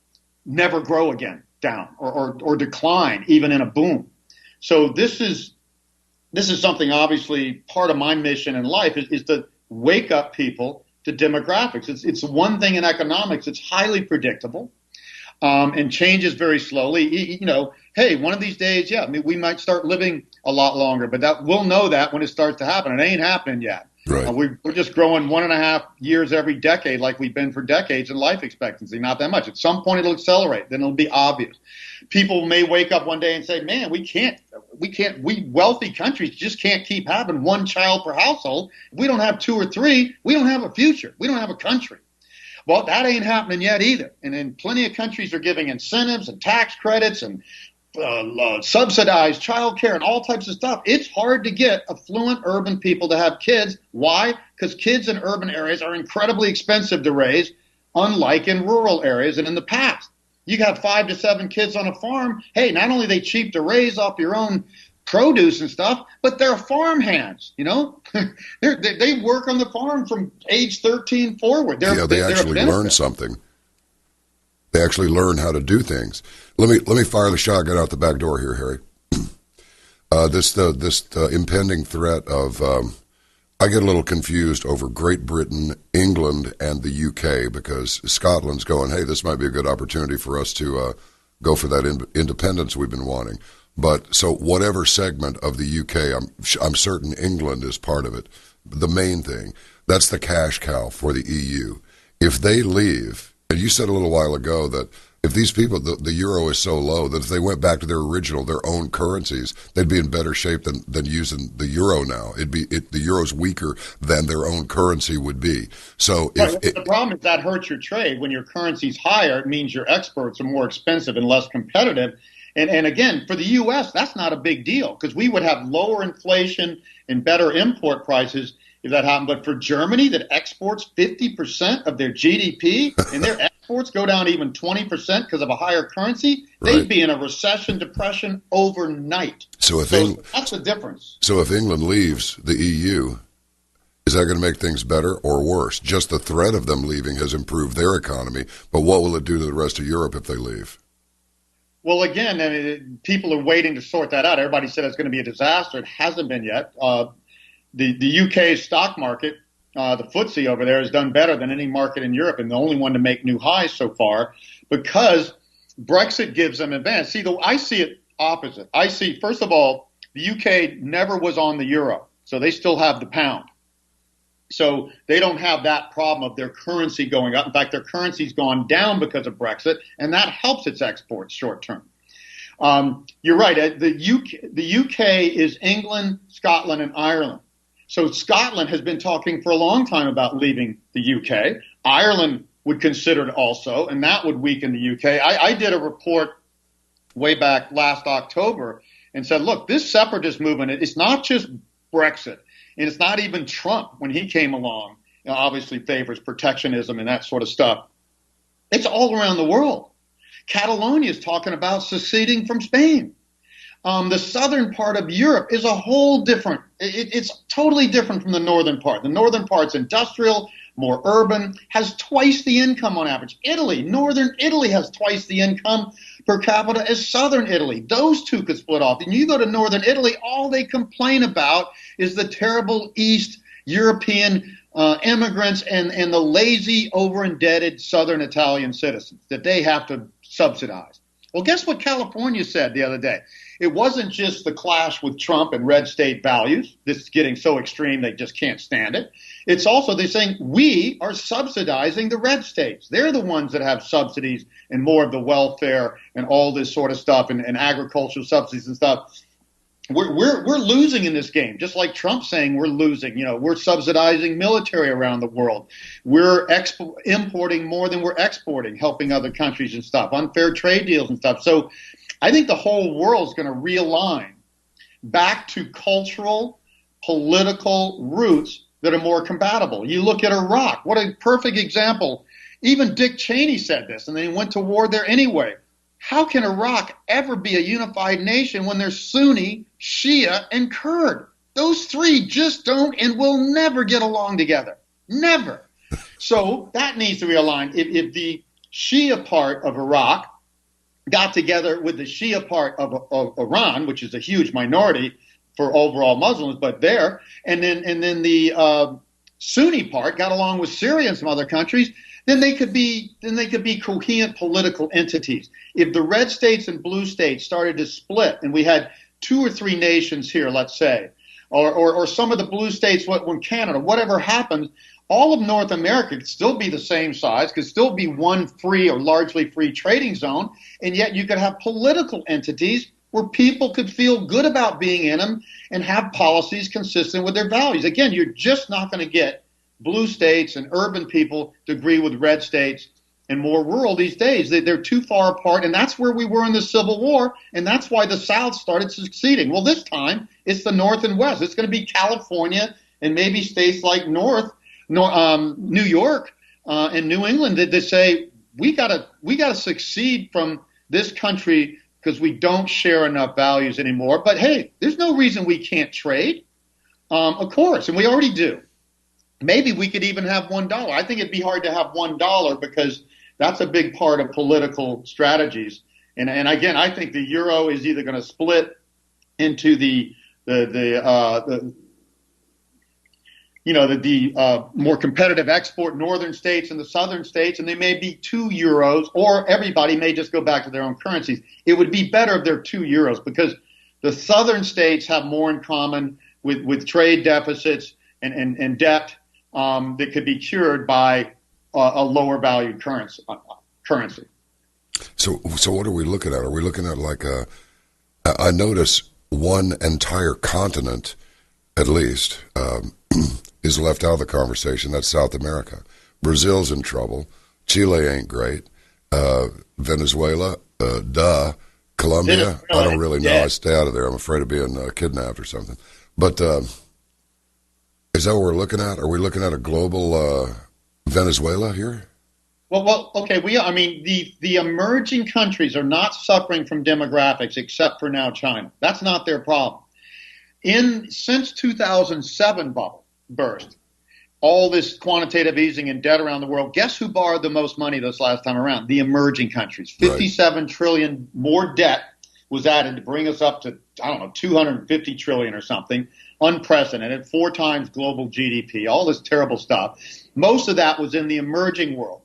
never grow again. Down or decline even in a boom. So this is something obviously part of my mission in life is to wake up people to demographics. It's one thing in economics. It's highly predictable. and changes very slowly. Hey, one of these days, yeah, I mean, we might start living a lot longer, but we'll know that when it starts to happen. It ain't happening yet. Right. We're just growing 1.5 years every decade like we've been for decades in life expectancy, not that much. At some point it'll accelerate, then it'll be obvious. People may wake up one day and say, man, we wealthy countries just can't keep having one child per household. If we don't have 2 or 3, we don't have a future. We don't have a country. Well, that ain't happening yet either. And then plenty of countries are giving incentives and tax credits and subsidized child care and all types of stuff. It's hard to get affluent urban people to have kids. Why? Because kids in urban areas are incredibly expensive to raise, unlike in rural areas and in the past. You got 5 to 7 kids on a farm. Hey, not only are they cheap to raise off your own produce and stuff, but they're farm hands, they work on the farm from age 13 forward. They actually learn something. They actually learn how to do things. Let me fire the shotgun out the back door here, Harry. This impending threat of I get a little confused over Great Britain, England, and the UK, because Scotland's going, hey, this might be a good opportunity for us to go for that independence we've been wanting. But so whatever segment of the UK, I'm certain England is part of it. The main thing, that's the cash cow for the EU. If they leave, and you said a little while ago that if these people, the euro is so low that if they went back to their own currencies, they'd be in better shape than using the euro now. The euro's weaker than their own currency would be. So the problem is that hurts your trade. When your currency's higher, it means your exports are more expensive and less competitive. And again, for the U.S., that's not a big deal because we would have lower inflation and better import prices if that happened. But for Germany, that exports 50% of their GDP and their exports go down even 20% because of a higher currency, they'd be in a recession, depression overnight. So that's the difference. So if England leaves the EU, is that going to make things better or worse? Just the threat of them leaving has improved their economy, but what will it do to the rest of Europe if they leave? Well, again, people are waiting to sort that out. Everybody said it's going to be a disaster. It hasn't been yet. The UK stock market, the FTSE over there, has done better than any market in Europe, and the only one to make new highs so far because Brexit gives them advantage. See, I see it opposite. I see, first of all, the UK never was on the euro, so they still have the pound. So they don't have that problem of their currency going up. In fact, their currency's gone down because of Brexit, and that helps its exports short term. You're right. The UK is England, Scotland, and Ireland. So Scotland has been talking for a long time about leaving the UK. Ireland would consider it also, and that would weaken the UK. I did a report way back last October and said, look, this separatist movement, it's not just Brexit. And it's not even Trump when he came along, obviously favors protectionism and that sort of stuff. It's all around the world. Catalonia is talking about seceding from Spain. The southern part of Europe is a whole different, it's totally different from the northern part. The northern part's industrial, more urban, has twice the income on average. Northern Italy has twice the income per capita as southern Italy. Those two could split off. And you go to northern Italy, all they complain about is the terrible East European immigrants and the lazy, over-indebted southern Italian citizens that they have to subsidize. Well, guess what California said the other day? It wasn't just the clash with Trump and red state values. This is getting so extreme they just can't stand it. It's also they're saying we are subsidizing the red states. They're the ones that have subsidies and more of the welfare and all this sort of stuff and agricultural subsidies and stuff. We're losing in this game, just like Trump saying we're losing. We're subsidizing military around the world. We're importing more than we're exporting, helping other countries and stuff, unfair trade deals and stuff. So I think the whole world is going to realign back to cultural, political roots that are more compatible. You look at Iraq, what a perfect example. Even Dick Cheney said this, and then he went to war there anyway. How can Iraq ever be a unified nation when there's Sunni, Shia, and Kurd? Those three just don't and will never get along together. Never. So that needs to realign. If the Shia part of Iraq got together with the Shia part of Iran, which is a huge minority for overall Muslims, but and then the Sunni part got along with Syria and some other countries, then they could be coherent political entities. If the red states and blue states started to split, and we had 2 or 3 nations here, let's say, or some of the blue states, when Canada, whatever happened, all of North America could still be the same size, could still be one free or largely free trading zone, and yet you could have political entities where people could feel good about being in them and have policies consistent with their values. Again, you're just not going to get blue states and urban people to agree with red states and more rural these days. They're too far apart, and that's where we were in the Civil War, and that's why the South started succeeding. Well, this time, it's the North and West. It's going to be California and maybe states like New York and New England that say, we gotta succeed from this country because we don't share enough values anymore. But hey, there's no reason we can't trade, of course, and we already do. Maybe we could even have $1. I think it'd be hard to have $1 because that's a big part of political strategies. And again, I think the euro is either going to split into the more competitive export northern states and the southern states, and they may be 2 euros, or everybody may just go back to their own currencies. It would be better if they're 2 euros because the southern states have more in common with trade deficits and debt that could be cured by a lower valued currency. So what are we looking at? Are we looking at like I notice one entire continent, at least, is left out of the conversation. That's South America. Brazil's in trouble. Chile ain't great. Venezuela, Colombia, I don't really know. I stay out of there. I'm afraid of being kidnapped or something. But is that what we're looking at? Are we looking at a global Venezuela here? Well, okay. The emerging countries are not suffering from demographics except for now China. That's not their problem. Since 2007 bubble burst, all this quantitative easing and debt around the world, guess who borrowed the most money this last time around? The emerging countries. 57 trillion more debt was added to bring us up to, 250 trillion or something. Unprecedented, 4 times global GDP, all this terrible stuff. Most of that was in the emerging world.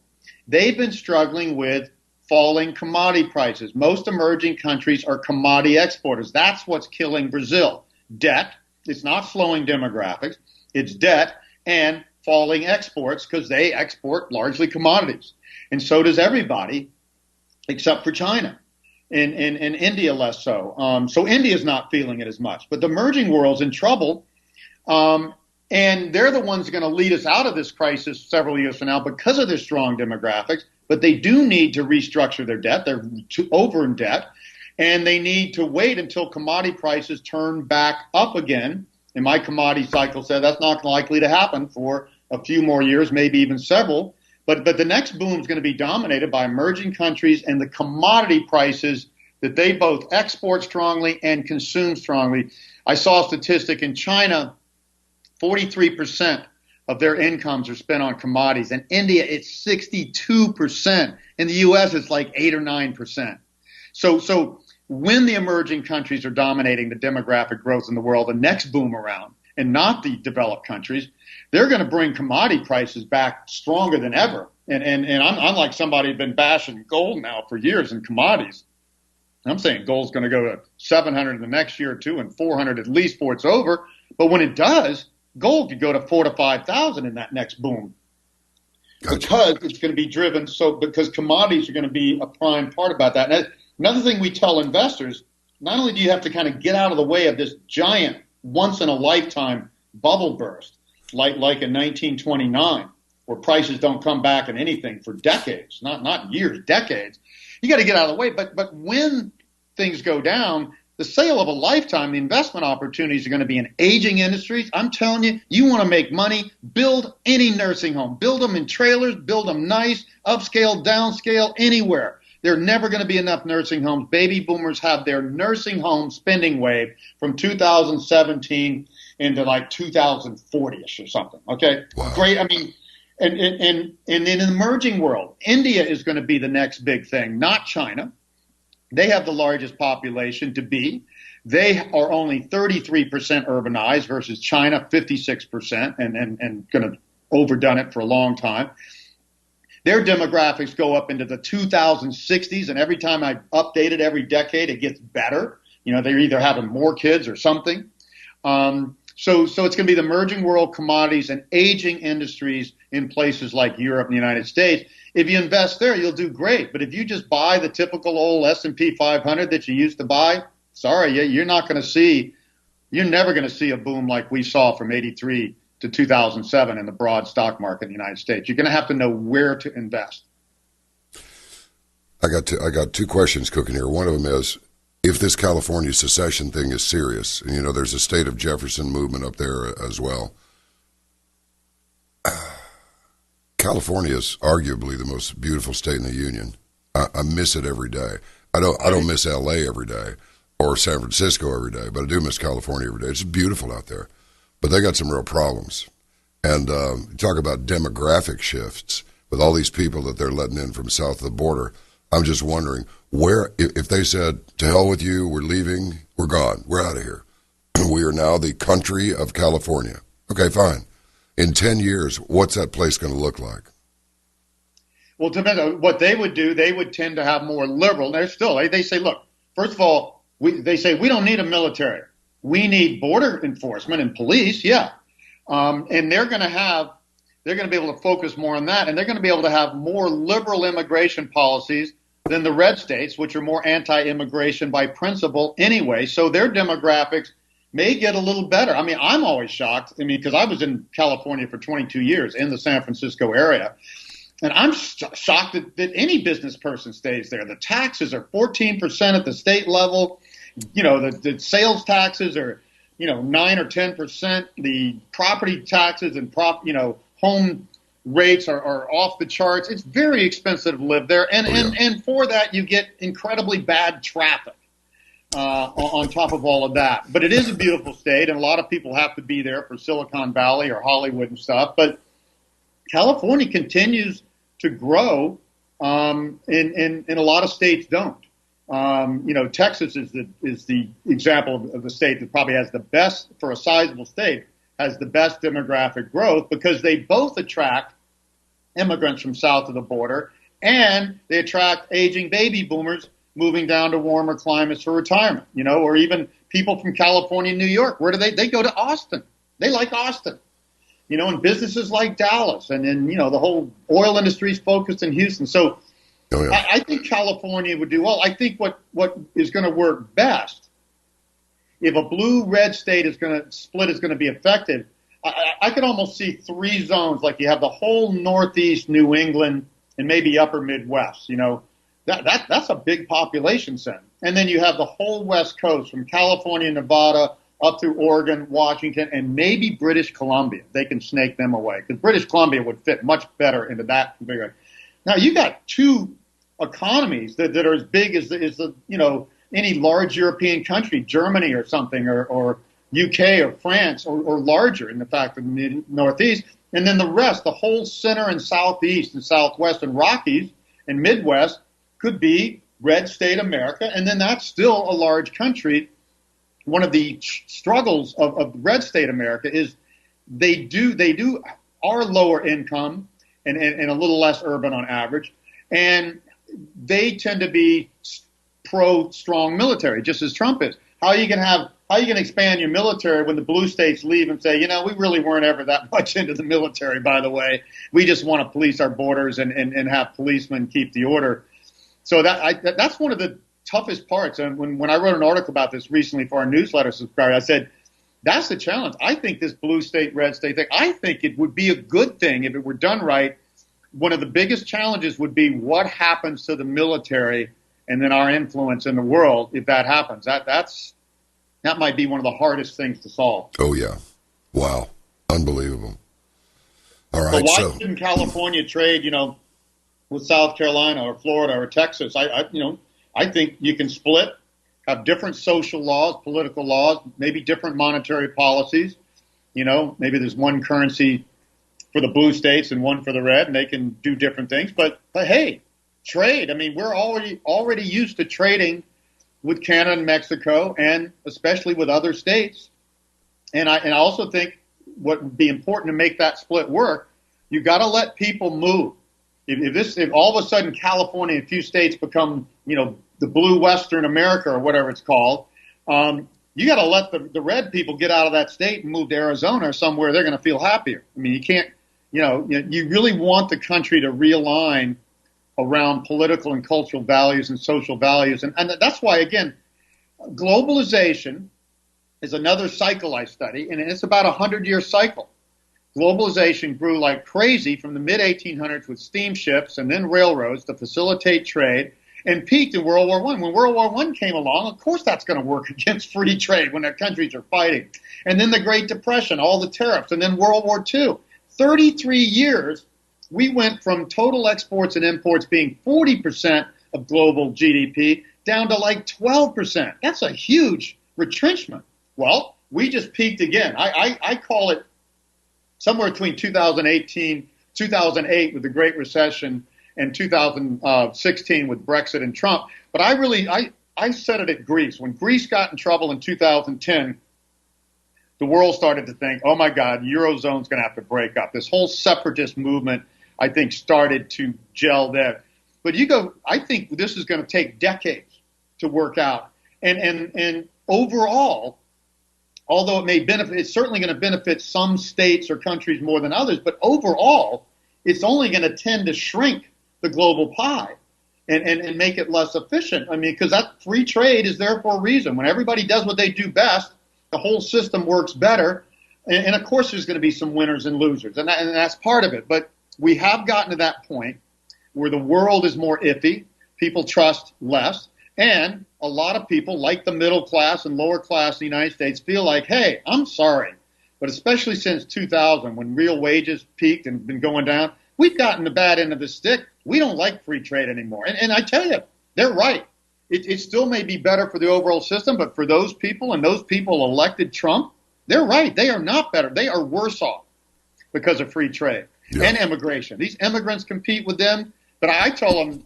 They've been struggling with falling commodity prices. Most emerging countries are commodity exporters. That's what's killing Brazil. Debt. It's not slowing demographics. It's debt and falling exports because they export largely commodities. And so does everybody except for China and India less so. So India's not feeling it as much. But the emerging world's in trouble. And they're the ones going to lead us out of this crisis several years from now because of their strong demographics. But they do need to restructure their debt. They're over in debt. And they need to wait until commodity prices turn back up again. And my commodity cycle said that's not likely to happen for a few more years, maybe even several. But the next boom is going to be dominated by emerging countries and the commodity prices that they both export strongly and consume strongly. I saw a statistic in China, 43% of their incomes are spent on commodities. In India, it's 62%. In the U.S., it's like 8 or 9%. So when the emerging countries are dominating the demographic growth in the world, the next boom around, and not the developed countries, they're going to bring commodity prices back stronger than ever. And I'm like somebody who's been bashing gold now for years in commodities. I'm saying gold's going to go to 700 the next year or two and 400 at least before it's over. But when it does, gold could go to 4,000 to 5,000 in that next boom. Gotcha. Because it's going to be driven because commodities are going to be a prime part about that. And another thing we tell investors, not only do you have to kind of get out of the way of this giant once in a lifetime bubble burst, like in 1929, where prices don't come back in anything for decades, not years, decades. You got to get out of the way. But when things go down, the sale of a lifetime, the investment opportunities are going to be in aging industries. I'm telling you, you want to make money, build any nursing home. Build them in trailers, build them nice, upscale, downscale, anywhere. There are never going to be enough nursing homes. Baby boomers have their nursing home spending wave from 2017 into like 2040-ish or something. Okay? Wow. Great. I mean, and in the emerging world, India is going to be the next big thing, not China. They have the largest population to be. They are only 33% urbanized versus China, 56%, and going to overdone it for a long time. Their demographics go up into the 2060s, and every time I update it every decade, it gets better. They're either having more kids or something. So it's going to be the emerging world commodities and aging industries in places like Europe and the United States. If you invest there, you'll do great. But if you just buy the typical old S&P 500 that you used to buy, sorry, you're never going to see a boom like we saw from 83 to 2007 in the broad stock market in the United States. You're going to have to know where to invest. I got two questions cooking here. One of them is, if this California secession thing is serious, and there's a state of Jefferson movement up there as well. California is arguably the most beautiful state in the union. I miss it every day. I don't miss LA every day or San Francisco every day, but I do miss California every day. It's beautiful out there, but they got some real problems. And talk about demographic shifts with all these people that they're letting in from south of the border. I'm just wondering where, if they said, to hell with you, we're leaving, we're gone, we're out of here. We are now the country of California. Okay, fine. In 10 years, what's that place going to look like? Well, depends on what they would do. They would tend to have more liberal. They say, look, first of all, they say we don't need a military. We need border enforcement and police. Yeah. And they're going to be able to focus more on that. And they're going to be able to have more liberal immigration policies than the red states, which are more anti-immigration by principle anyway. So their demographics may get a little better. I mean, I'm always shocked. Because I was in California for 22 years in the San Francisco area. And I'm shocked that any business person stays there. The taxes are 14% at the state level. The sales taxes are, 9 or 10%. The property taxes and home rates are off the charts. It's very expensive to live there. And for that, you get incredibly bad traffic on top of all of that. But it is a beautiful state, and a lot of people have to be there for Silicon Valley or Hollywood and stuff. But California continues to grow, and a lot of states don't. Texas is the example of the state that probably has the best, for a sizable state, has the best demographic growth, because they both attract immigrants from south of the border, and they attract aging baby boomers moving down to warmer climates for retirement, or even people from California and New York. Where do they go? To Austin. They like Austin. And businesses like Dallas, and then, the whole oil industry is focused in Houston. So I think California would do well. I think what is going to work best, if a blue-red state is going to be effective, I could almost see three zones. Like you have the whole Northeast New England and maybe upper Midwest, that's a big population center. And then you have the whole West Coast from California, Nevada, up through Oregon, Washington, and maybe British Columbia. They can snake them away, because British Columbia would fit much better into that configuration. Now, you got two economies that are as big as any large European country, Germany or something, or UK or France, or larger in the fact of the Northeast. And then the rest, the whole center and Southeast and Southwest and Rockies and Midwest could be red state America. And then that's still a large country. One of the struggles of red state America is they are lower income and a little less urban on average, and they tend to be pro strong military, just as Trump is. How are you going to expand your military when the blue states leave and say, we really weren't ever that much into the military, by the way. We just want to police our borders and have policemen keep the order. So that's one of the toughest parts. And when I wrote an article about this recently for our newsletter subscriber, I said, that's the challenge. I think this blue state, red state thing, I think it would be a good thing if it were done right. One of the biggest challenges would be what happens to the military and then our influence in the world if that happens. That might be one of the hardest things to solve. Oh, yeah. Wow. Unbelievable. All right. But why shouldn't California trade, with South Carolina or Florida or Texas? I think you can split, have different social laws, political laws, maybe different monetary policies. Maybe there's one currency for the blue states and one for the red, and they can do different things. But hey, trade. We're already used to trading with Canada and Mexico, and especially with other states. And I also think what would be important to make that split work You got to let people move. If all of a sudden California and a few states become, the blue Western America or whatever it's called, you got to let the red people get out of that state and move to Arizona or somewhere they're going to feel happier. I mean, you can't, you really want the country to realign around political and cultural values and social values. And that's why, again, globalization is another cycle I study, and it's about a 100-year cycle. Globalization grew like crazy from the mid-1800s with steamships and then railroads to facilitate trade, and peaked in World War I. When World War I came along, of course that's going to work against free trade when their countries are fighting. And then the Great Depression, all the tariffs, and then World War II. 33 years, we went from total exports and imports being 40% of global GDP down to like 12%. That's a huge retrenchment. Well, we just peaked again. I call it somewhere between 2008 with the Great Recession and 2016 with Brexit and Trump. But I said it at Greece. When Greece got in trouble in 2010, the world started to think, oh my God, Eurozone's going to have to break up. This whole separatist movement, I think, started to gel there. But I think this is going to take decades to work out. And overall, although it's certainly going to benefit some states or countries more than others, but overall, it's only going to tend to shrink the global pie and make it less efficient. I mean, because that free trade is there for a reason. When everybody does what they do best, the whole system works better. And of course, there's going to be some winners and losers, and that's part of it. But we have gotten to that point where the world is more iffy, people trust less, and a lot of people, like the middle class and lower class in the United States, feel like, hey, I'm sorry, but especially since 2000, when real wages peaked and been going down, we've gotten the bad end of the stick. We don't like free trade anymore. And I tell you, they're right. It still may be better for the overall system, but for those people and those people elected Trump, they're right. They are not better. They are worse off because of free trade and immigration. These immigrants compete with them, but I tell them,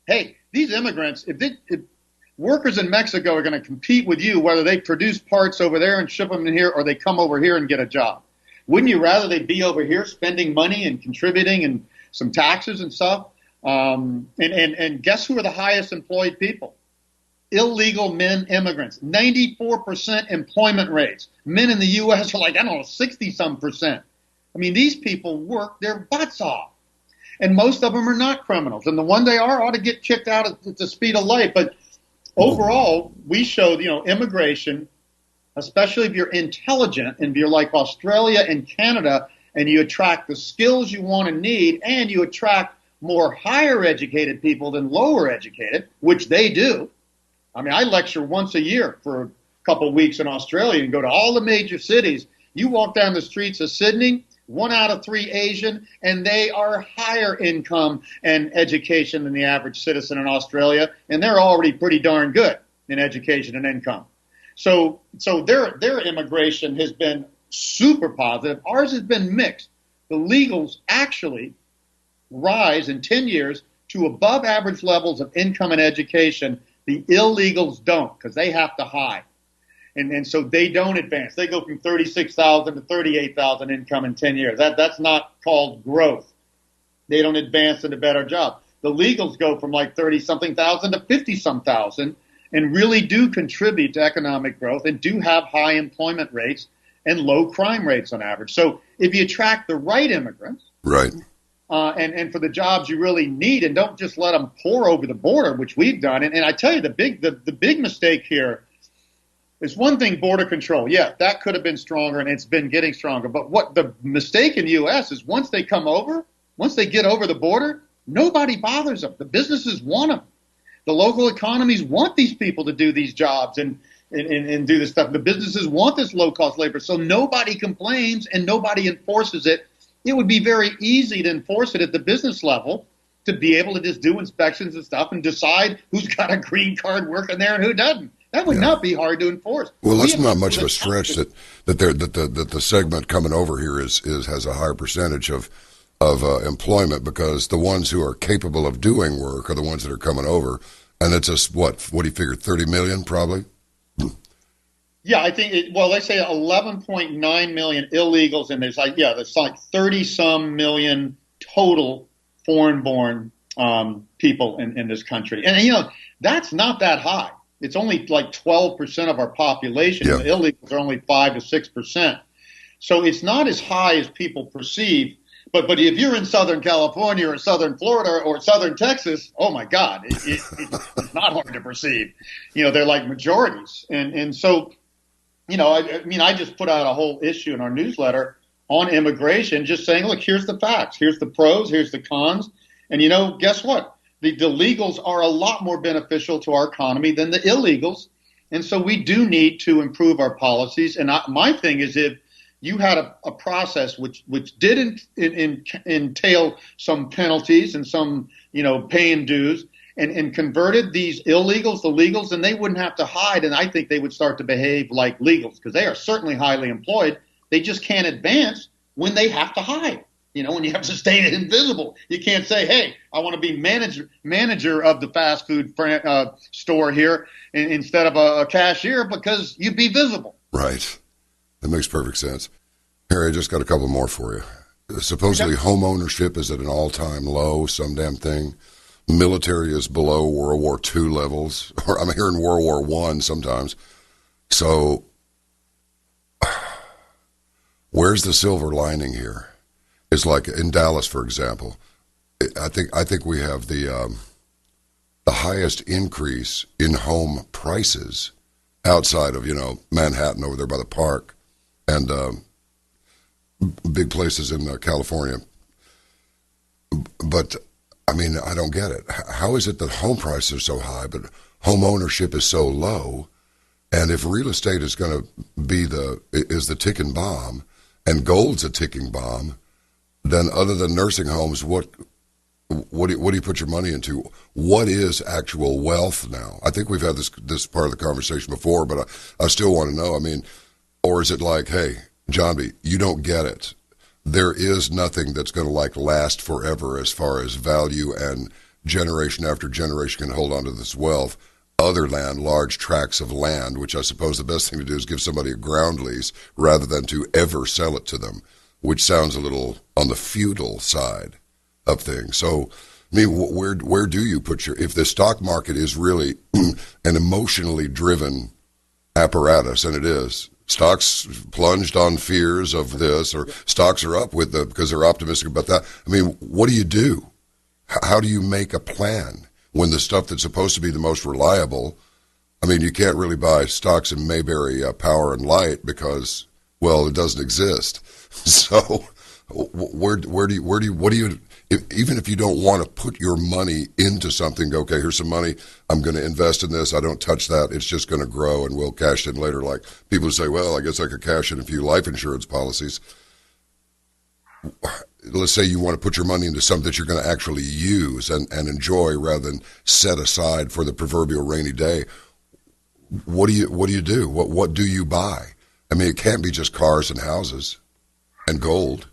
hey, these immigrants, if workers in Mexico are going to compete with you, whether they produce parts over there and ship them in here or they come over here and get a job, wouldn't you rather they be over here spending money and contributing and some taxes and stuff? And guess who are the highest employed people? Illegal men immigrants. 94% employment rates. Men in the U.S. are like, 60-some%. I mean, these people work their butts off. And most of them are not criminals. And the one they are ought to get kicked out at the speed of light. But overall, we showed, immigration, especially if you're intelligent and if you're like Australia and Canada and you attract the skills you want and need and you attract more higher educated people than lower educated, which they do. I mean, I lecture once a year for a couple of weeks in Australia and go to all the major cities. You walk down the streets of Sydney, 1 out of 3 Asian, and they are higher income and education than the average citizen in Australia, and they're already pretty darn good in education and income. So their immigration has been super positive. Ours has been mixed. The legals actually rise in 10 years to above average levels of income and education. The illegals don't, because they have to hide. And so they don't advance. They go from 36,000 to 38,000 income in 10 years. That's not called growth. They don't advance into better job. The legals go from like 30-something thousand to 50-some thousand and really do contribute to economic growth and do have high employment rates and low crime rates on average. So if you attract the right immigrants, right, and for the jobs you really need, and don't just let them pour over the border, which we've done. And I tell you, the big mistake here is one thing, border control. Yeah, that could have been stronger, and it's been getting stronger. But what the mistake in the U.S. is once they get over the border, nobody bothers them. The businesses want them. The local economies want these people to do these jobs and do this stuff. The businesses want this low-cost labor, so nobody complains and nobody enforces it. It would be very easy to enforce it at the business level, to be able to just do inspections and stuff and decide who's got a green card working there and who doesn't. That would not be hard to enforce. Well, that's not much of a stretch that the segment coming over here has a higher percentage of employment, because the ones who are capable of doing work are the ones that are coming over, and it's what do you figure, 30 million probably? Yeah, I think well, they say 11.9 million illegals, and there's like 30 some million total foreign-born people in this country, and that's not that high. It's only like 12% of our population, and Yeah, the illegals are only 5 to 6%. So it's not as high as people perceive. But if you're in Southern California or Southern Florida or Southern Texas, oh my God, it's not hard to perceive. They're like majorities, and so I mean, I just put out a whole issue in our newsletter on immigration, just saying, look, here's the facts, here's the pros, here's the cons, and guess what? The legals are a lot more beneficial to our economy than the illegals, and so we do need to improve our policies. And my thing is, if you had a process which did entail some penalties and some paying dues, and converted these illegals to legals, and they wouldn't have to hide. And I think they would start to behave like legals because they are certainly highly employed. They just can't advance when they have to hide. When you have to stay invisible, you can't say, "Hey, I want to be manager of the fast food store here instead of a cashier," because you'd be visible. right. That makes perfect sense. Harry, I just got a couple more for you. Supposedly, Okay. home ownership is at an all-time low, some damn thing. Military is below World War II levels, or I'm hearing World War I sometimes. So, where's the silver lining here? It's like in Dallas, for example. I think we have the highest increase in home prices outside of Manhattan over there by the park and big places in California. But I mean, I don't get it. How is it that home prices are so high, but home ownership is so low? And if real estate is going to be the ticking bomb, and gold's a ticking bomb, then other than nursing homes, what do you put your money into? What is actual wealth now? I think we've had this part of the conversation before, but I still want to know. I mean, or is it like, hey, John B., you don't get it. There is nothing that's going to last forever as far as value, and generation after generation can hold on to this wealth other than large tracts of land, which I suppose the best thing to do is give somebody a ground lease rather than to ever sell it to them, which sounds a little on the feudal side of things. So, I mean, where do you put if the stock market is really an emotionally driven apparatus, and it is. Stocks plunged on fears of this, or stocks are up because they're optimistic about that. I mean, what do you do? How do you make a plan when the stuff that's supposed to be the most reliable? I mean, you can't really buy stocks in Mayberry Power and Light because, well, it doesn't exist. So, what do you? Even if you don't want to put your money into something, go, okay, here's some money, I'm going to invest in this, I don't touch that, it's just going to grow and we'll cash it in later. Like people say, well, I guess I could cash in a few life insurance policies. Let's say you want to put your money into something that you're going to actually use and enjoy rather than set aside for the proverbial rainy day. What do you do? What do you buy? I mean, it can't be just cars and houses and gold.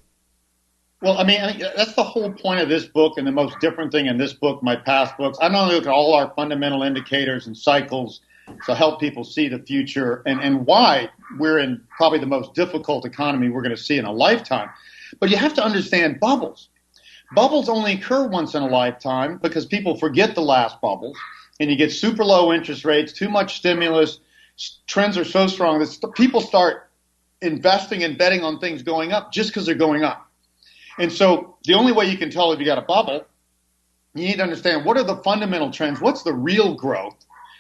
Well, I mean, that's the whole point of this book, and the most different thing in this book, my past books. I not only look at all our fundamental indicators and cycles to help people see the future and why we're in probably the most difficult economy we're going to see in a lifetime. But you have to understand bubbles. Bubbles only occur once in a lifetime because people forget the last bubbles, and you get super low interest rates, too much stimulus. Trends are so strong that people start investing and betting on things going up just because they're going up. And so the only way you can tell if you got a bubble, you need to understand what are the fundamental trends, what's the real growth,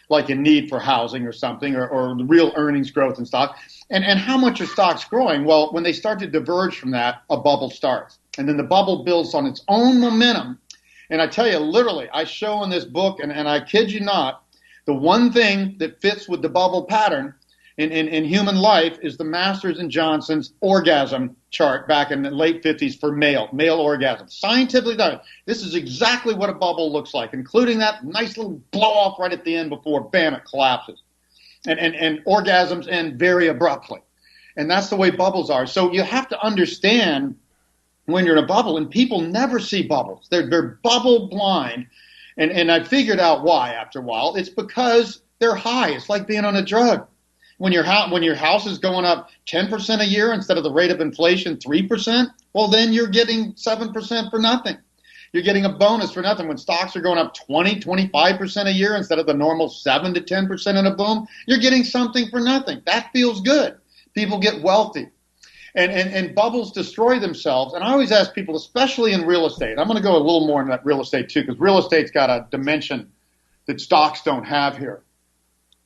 like a need for housing or something, or the real earnings growth in stock, and how much are stocks growing? Well, when they start to diverge from that, a bubble starts. And then the bubble builds on its own momentum. And I tell you, literally, I show in this book, and I kid you not, the one thing that fits with the bubble pattern in human life is the Masters and Johnson's orgasm chart back in the late 50s for male orgasm. Scientifically done. This is exactly what a bubble looks like, including that nice little blow off right at the end before, bam, it collapses. And orgasms end very abruptly. And that's the way bubbles are. So you have to understand when you're in a bubble, and people never see bubbles. They're bubble blind. And I figured out why after a while. It's because they're high. It's like being on a drug. When your house is going up 10% a year instead of the rate of inflation 3%, well, then you're getting 7% for nothing. You're getting a bonus for nothing. When stocks are going up 25% a year instead of the normal 7 to 10% in a boom, you're getting something for nothing. That feels good. People get wealthy. And bubbles destroy themselves. And I always ask people, especially in real estate, I'm going to go a little more into that real estate too, because real estate's got a dimension that stocks don't have here.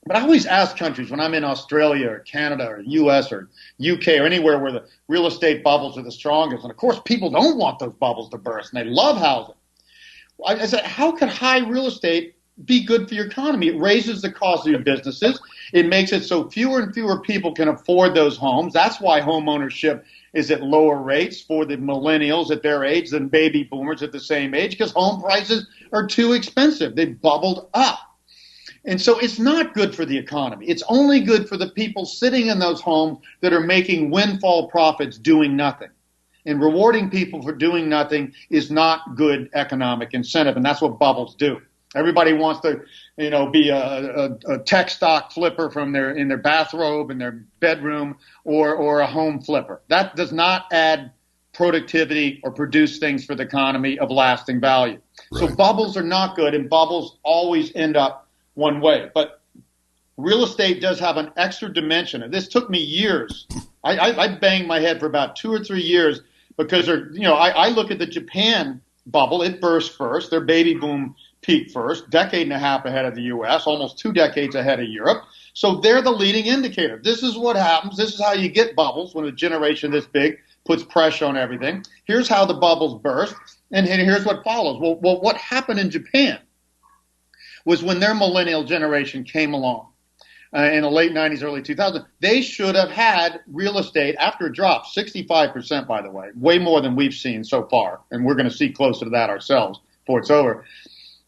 But I always ask countries when I'm in Australia or Canada or US or UK or anywhere where the real estate bubbles are the strongest. And of course, people don't want those bubbles to burst and they love housing. I said, how could high real estate be good for your economy? It raises the cost of your businesses. It makes it so fewer and fewer people can afford those homes. That's why home ownership is at lower rates for the millennials at their age than baby boomers at the same age, because home prices are too expensive. They've bubbled up. And so it's not good for the economy. It's only good for the people sitting in those homes that are making windfall profits doing nothing. And rewarding people for doing nothing is not good economic incentive, and that's what bubbles do. Everybody wants to, be a tech stock flipper in their bathrobe, in their bedroom, or a home flipper. That does not add productivity or produce things for the economy of lasting value. Right. So bubbles are not good, and bubbles always end up one way. But real estate does have an extra dimension. And this took me years. I banged my head for about 2 or 3 years because I look at the Japan bubble. It burst first. Their baby boom peaked first, decade and a half ahead of the U.S., almost 2 decades ahead of Europe. So they're the leading indicator. This is what happens. This is how you get bubbles when a generation this big puts pressure on everything. Here's how the bubbles burst, and here's what follows. Well, what happened in Japan was when their millennial generation came along in the late 90s, early 2000s, they should have had real estate after it dropped 65%, by the way, way more than we've seen so far. And we're going to see closer to that ourselves before it's over.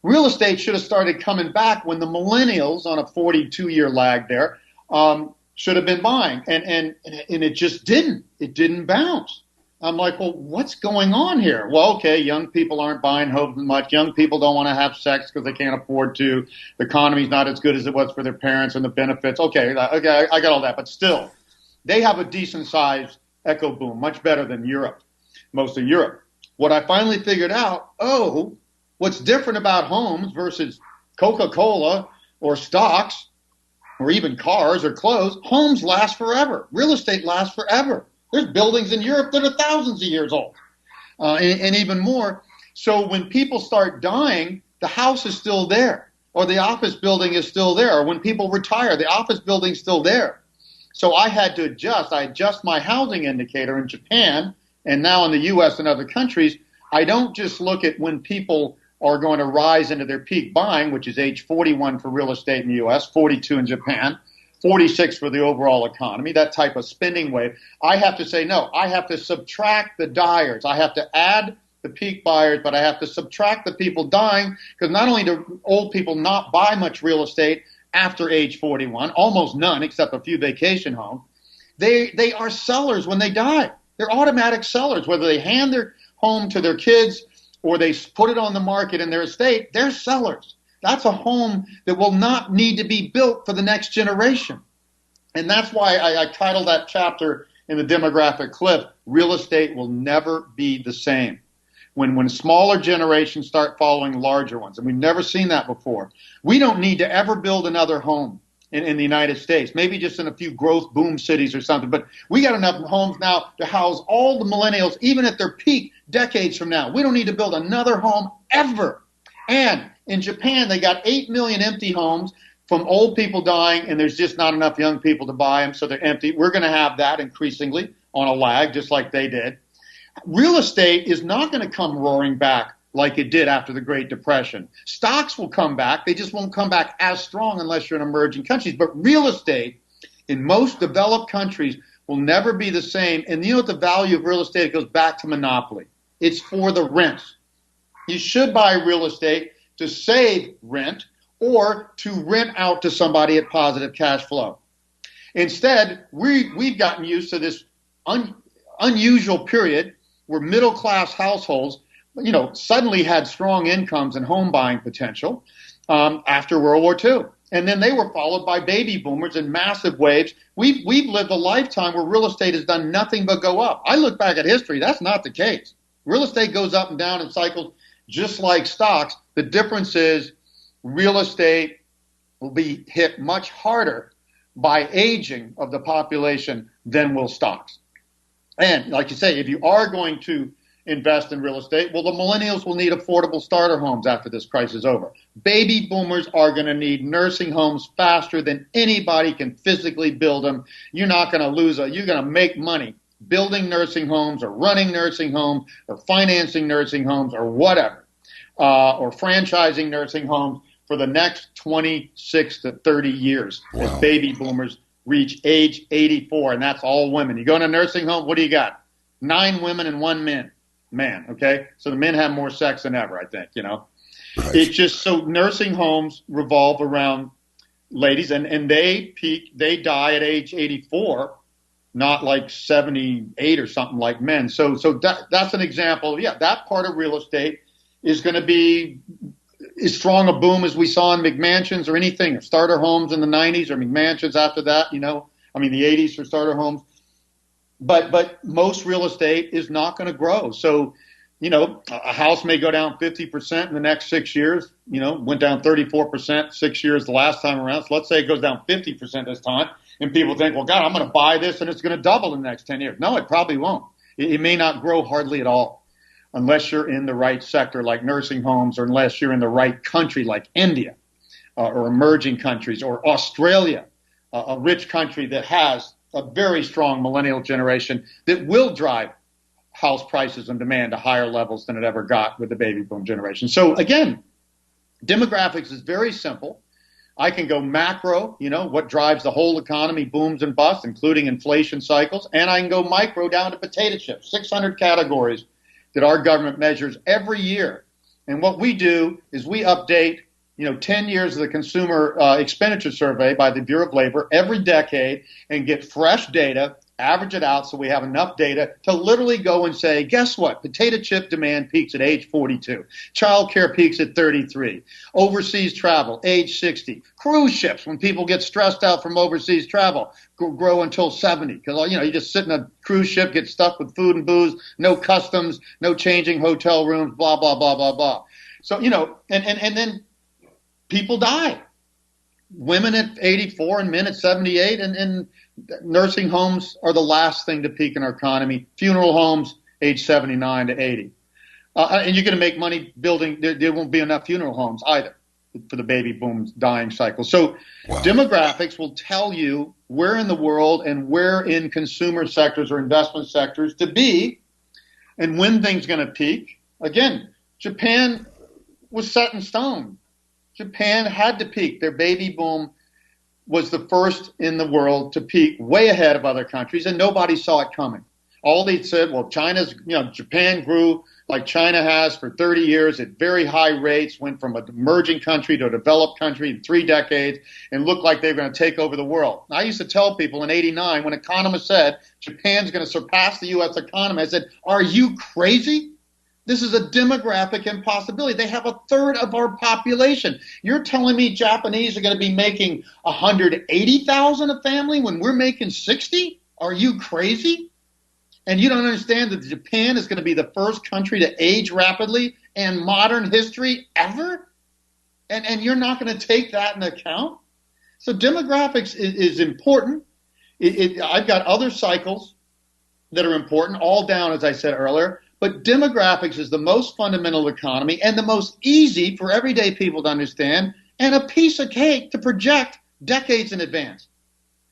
Real estate should have started coming back when the millennials, on a 42-year lag there, should have been buying. And it just didn't. It didn't bounce. I'm like, well, what's going on here? Well, okay, young people aren't buying homes much. Young people don't want to have sex because they can't afford to. The economy's not as good as it was for their parents and the benefits. Okay, I got all that. But still, they have a decent-sized echo boom, much better than Europe, most of Europe. What I finally figured out, what's different about homes versus Coca-Cola or stocks or even cars or clothes, homes last forever. Real estate lasts forever. There's buildings in Europe that are thousands of years old, and even more. So when people start dying, the house is still there, or the office building is still there. Or when people retire, the office building's still there. So I had to adjust. I adjust my housing indicator in Japan, and now in the U.S. and other countries. I don't just look at when people are going to rise into their peak buying, which is age 41 for real estate in the U.S., 42 in Japan, 46 for the overall economy, that type of spending wave. I have to say, no, I have to subtract the dyers. I have to add the peak buyers, but I have to subtract the people dying, because not only do old people not buy much real estate after age 41, almost none except a few vacation homes, they are sellers when they die. They're automatic sellers, whether they hand their home to their kids or they put it on the market in their estate, they're sellers. That's a home that will not need to be built for the next generation. And that's why I titled that chapter in the demographic cliff, Real Estate Will Never Be the Same. When smaller generations start following larger ones, and we've never seen that before, we don't need to ever build another home in the United States, maybe just in a few growth boom cities or something. But we got enough homes now to house all the millennials, even at their peak decades from now. We don't need to build another home ever. And in Japan, they got 8 million empty homes from old people dying, and there's just not enough young people to buy them, so they're empty. We're going to have that increasingly on a lag, just like they did. Real estate is not going to come roaring back like it did after the Great Depression. Stocks will come back. They just won't come back as strong unless you're in emerging countries. But real estate in most developed countries will never be the same. And you know what the value of real estate? It goes back to monopoly. It's for the rents. You should buy real estate to save rent or to rent out to somebody at positive cash flow. Instead, we've gotten used to this unusual period where middle-class households, suddenly had strong incomes and home buying potential after World War II. And then they were followed by baby boomers in massive waves. We've lived a lifetime where real estate has done nothing but go up. I look back at history, that's not the case. Real estate goes up and down in cycles just like stocks. The difference is real estate will be hit much harder by aging of the population than will stocks. And like you say, if you are going to invest in real estate, well, the millennials will need affordable starter homes after this crisis is over. Baby boomers are going to need nursing homes faster than anybody can physically build them. You're not going to you're going to make money building nursing homes or running nursing homes or financing nursing homes or whatever, or franchising nursing homes for the next 26 to 30 years as baby boomers reach age 84, and that's all women. You go in a nursing home, what do you got? 9 women and 1 man, okay? So the men have more sex than ever, I think, Right. It's just so nursing homes revolve around ladies, and they die at age 84, not like 78 or something like men. So that's an example. Yeah, that part of real estate is going to be as strong a boom as we saw in McMansions or anything, or starter homes in the 90s or McMansions after that, the 80s for starter homes. But most real estate is not going to grow. So, a house may go down 50% in the next 6 years, went down 34% 6 years the last time around. So let's say it goes down 50% this time. And people think, well, God, I'm going to buy this and it's going to double in the next 10 years. No, it probably won't. It may not grow hardly at all unless you're in the right sector like nursing homes, or unless you're in the right country like India or emerging countries, or Australia, a rich country that has a very strong millennial generation that will drive house prices and demand to higher levels than it ever got with the baby boom generation. So again, demographics is very simple. I can go macro, what drives the whole economy, booms and busts, including inflation cycles, and I can go micro down to potato chips, 600 categories that our government measures every year. And what we do is we update, 10 years of the Consumer Expenditure Survey by the Bureau of Labor every decade and get fresh data, average it out so we have enough data to literally go and say, guess what? Potato chip demand peaks at age 42. Child care peaks at 33. Overseas travel, age 60. Cruise ships, when people get stressed out from overseas travel, grow until 70. Because, you just sit in a cruise ship, get stuck with food and booze, no customs, no changing hotel rooms, blah, blah, blah, blah, blah. So, and then people die. Women at 84 and men at 78, and nursing homes are the last thing to peak in our economy. Funeral homes, age 79 to 80. And you're going to make money building. There won't be enough funeral homes either for the baby boom dying cycle. So demographics will tell you where in the world and where in consumer sectors or investment sectors to be and when things are going to peak. Again, Japan was set in stone. Japan had to peak. Their baby boom was the first in the world to peak way ahead of other countries, and nobody saw it coming. All they said, well, Japan grew like China has for 30 years at very high rates, went from an emerging country to a developed country in 3 decades, and looked like they were going to take over the world. I used to tell people in '89 when economists said Japan's going to surpass the U.S. economy, I said, are you crazy? This is a demographic impossibility. They have a third of our population. You're telling me Japanese are going to be making $180,000 a family when we're making 60? Are you crazy? And you don't understand that Japan is going to be the first country to age rapidly in modern history ever? And you're not going to take that into account? So demographics is important. I've got other cycles that are important, all down, as I said earlier. But demographics is the most fundamental economy and the most easy for everyday people to understand, and a piece of cake to project decades in advance.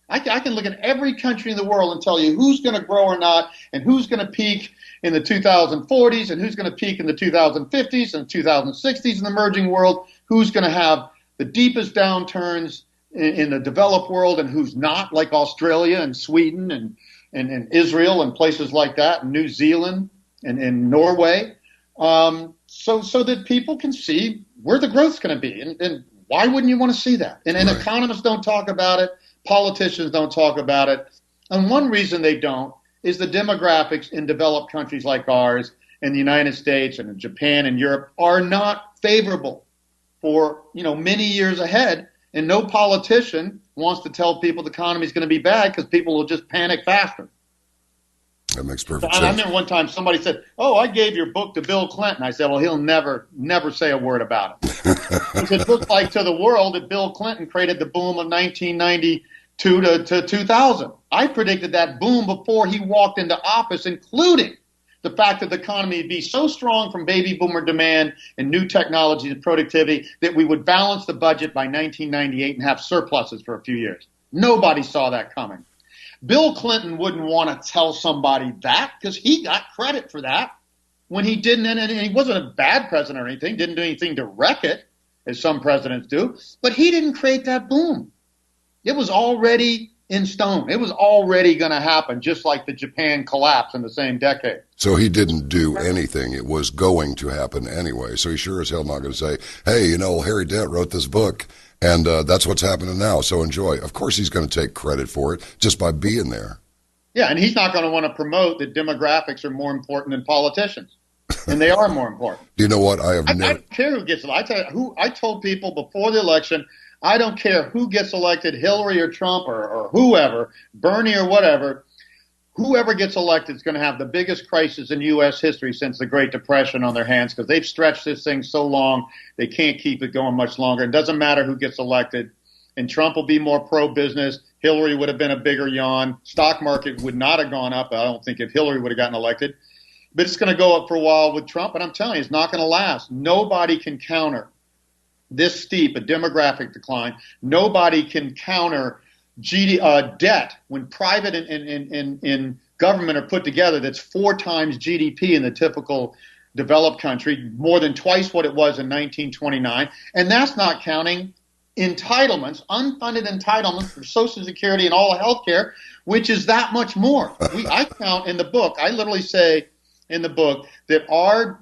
I can look at every country in the world and tell you who's going to grow or not, and who's going to peak in the 2040s, and who's going to peak in the 2050s and 2060s in the emerging world, who's going to have the deepest downturns in the developed world and who's not, like Australia and Sweden and Israel and places like that, and New Zealand and in Norway, so that people can see where the growth's going to be. And why wouldn't you want to see that? And Right. Economists don't talk about it. Politicians don't talk about it. And one reason they don't is the demographics in developed countries like ours, in the United States and in Japan and Europe, are not favorable for many years ahead. And no politician wants to tell people the economy is going to be bad because people will just panic faster. That makes perfect sense. I sense. remember one time somebody said, "Oh, I gave your book to Bill Clinton." I said, "Well, he'll never say a word about it." Because it looks like to the world that Bill Clinton created the boom of 1992 to 2000. I predicted that boom before he walked into office, including the fact that the economy would be so strong from baby boomer demand and new technologies and productivity that we would balance the budget by 1998 and have surpluses for a few years. Nobody saw that coming. Bill Clinton wouldn't want to tell somebody that because he got credit for that when he didn't, and he wasn't a bad president or anything, didn't do anything to wreck it, as some presidents do, but he didn't create that boom. It was already in stone. It was already going to happen, just like the Japan collapse in the same decade. So he didn't do anything. It was going to happen anyway. So he sure as hell not going to say, hey, Harry Dent wrote this book, and that's what's happening now, so enjoy. Of course he's going to take credit for it just by being there. Yeah, and he's not going to want to promote that demographics are more important than politicians. And they are more important. Do you know what? I don't care who gets elected. I told people before the election, I don't care who gets elected, Hillary or Trump or whoever, Bernie or whatever. Whoever gets elected is going to have the biggest crisis in U.S. history since the Great Depression on their hands because they've stretched this thing so long they can't keep it going much longer. It doesn't matter who gets elected. And Trump will be more pro-business. Hillary would have been a bigger yawn. Stock market would not have gone up, I don't think, if Hillary would have gotten elected. But it's going to go up for a while with Trump, and I'm telling you, it's not going to last. Nobody can counter this steep a demographic decline. Nobody can counter debt when private and government are put together. That's 4 times GDP in the typical developed country, more than twice what it was in 1929. And that's not counting entitlements, unfunded entitlements for Social Security and all the health care, which is that much more. I count in the book, I literally say in the book that our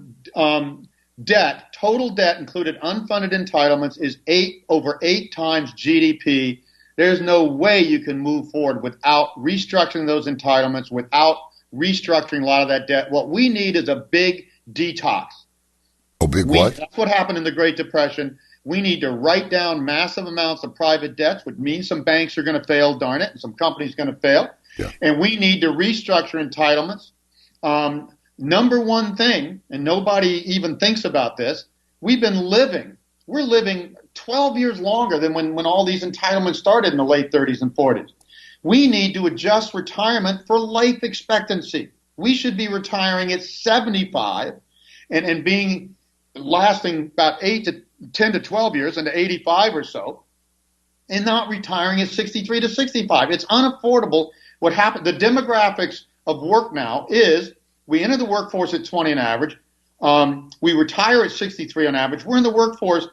debt, total debt included unfunded entitlements, is over 8 times GDP. There's no way you can move forward without restructuring those entitlements, without restructuring a lot of that debt. What we need is a big detox. Oh, big what? That's what happened in the Great Depression. We need to write down massive amounts of private debts, which means some banks are going to fail, darn it, and some companies are going to fail. Yeah. And we need to restructure entitlements. Number one thing, and nobody even thinks about this, we're living 12 years longer than when all these entitlements started in the late 30s and 40s. We need to adjust retirement for life expectancy. We should be retiring at 75 and lasting about 10 to 12 years into 85 or so, and not retiring at 63 to 65. It's unaffordable. What happened, the demographics of work now is we enter the workforce at 20 on average. We retire at 63 on average. We're in the workforce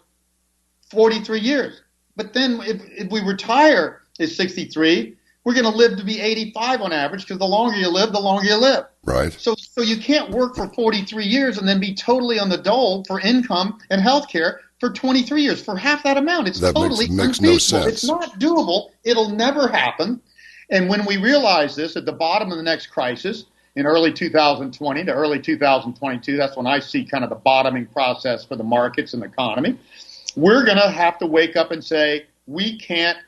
43 years. But then if we retire at 63, we're going to live to be 85 on average because the longer you live, the longer you live. Right. So you can't work for 43 years and then be totally on the dole for income and health care for 23 years for half that amount. It's totally makes unfeasible. No sense. It's not doable. It'll never happen. And when we realize this at the bottom of the next crisis, in early 2020 to early 2022, that's when I see kind of the bottoming process for the markets and the economy. We're going to have to wake up and say, we can't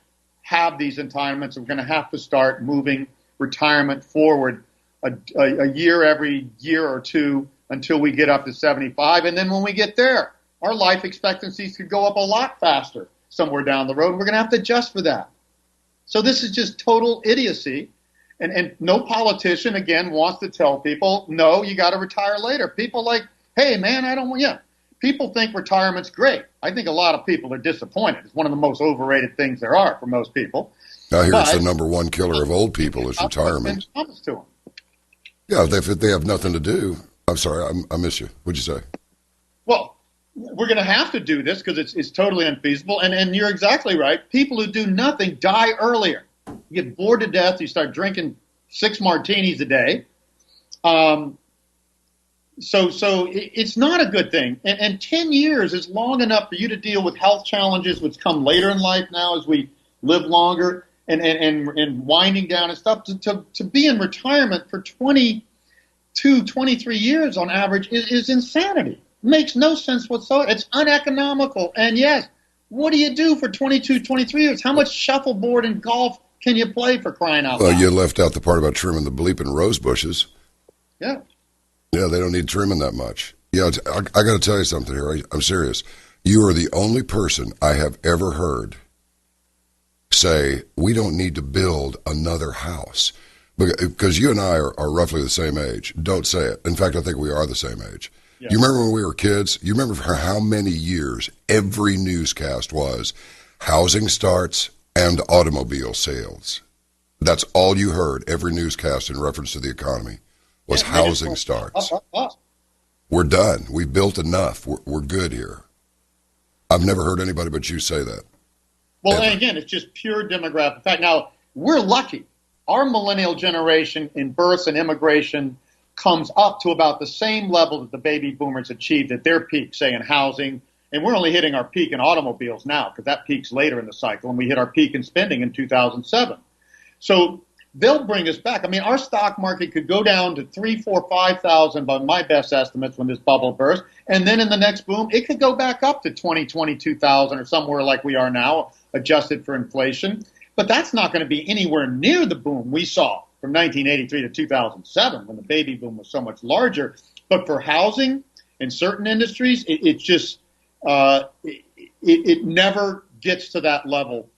have these entitlements. We're going to have to start moving retirement forward a year every year or two until we get up to 75. And then when we get there, our life expectancies could go up a lot faster somewhere down the road. We're going to have to adjust for that. So this is just total idiocy. And no politician, again, wants to tell people, no, you got to retire later. People like, hey, man, I don't want, yeah. People think retirement's great. I think a lot of people are disappointed. It's one of the most overrated things there are for most people. I hear it's the number one killer of old people is retirement. Comes to them. Yeah, if they have nothing to do. I'm sorry, I miss you. What'd you say? Well, we're going to have to do this because it's totally unfeasible. And you're exactly right. People who do nothing die earlier. You get bored to death. You start drinking 6 martinis a day. So it's not a good thing. And 10 years is long enough for you to deal with health challenges which come later in life now as we live longer and winding down and stuff. To be in retirement for 22, 23 years on average is insanity. It makes no sense whatsoever. It's uneconomical. And yes, What do you do for 22, 23 years? How much shuffleboard and golf can you play, for crying out Well, loud? you left out the part about trimming the bleeping rose bushes. Yeah. Yeah, they don't need trimming that much. Yeah, I got to tell you something here. I'm serious. You are the only person I have ever heard say, we don't need to build another house. Because you and I are roughly the same age. Don't say it. In fact, I think we are the same age. Yeah. You remember when we were kids? You remember for how many years every newscast was housing starts and automobile sales. That's all you heard, every newscast in reference to the economy, was housing starts. We're done. We built enough. We're good here. I've never heard anybody but you say that. Well, and again, it's just pure demographic. In fact, now, we're lucky. Our millennial generation in births and immigration comes up to about the same level that the baby boomers achieved at their peak, say, in housing. And we're only hitting our peak in automobiles now, because that peaks later in the cycle, and we hit our peak in spending in 2007. So they'll bring us back. I mean, our stock market could go down to 3, 4, 5,000 by my best estimates when this bubble bursts. And then in the next boom, it could go back up to 20, 22,000 or somewhere like we are now, adjusted for inflation. But that's not going to be anywhere near the boom we saw from 1983 to 2007, when the baby boom was so much larger. But for housing in certain industries, it never gets to that level.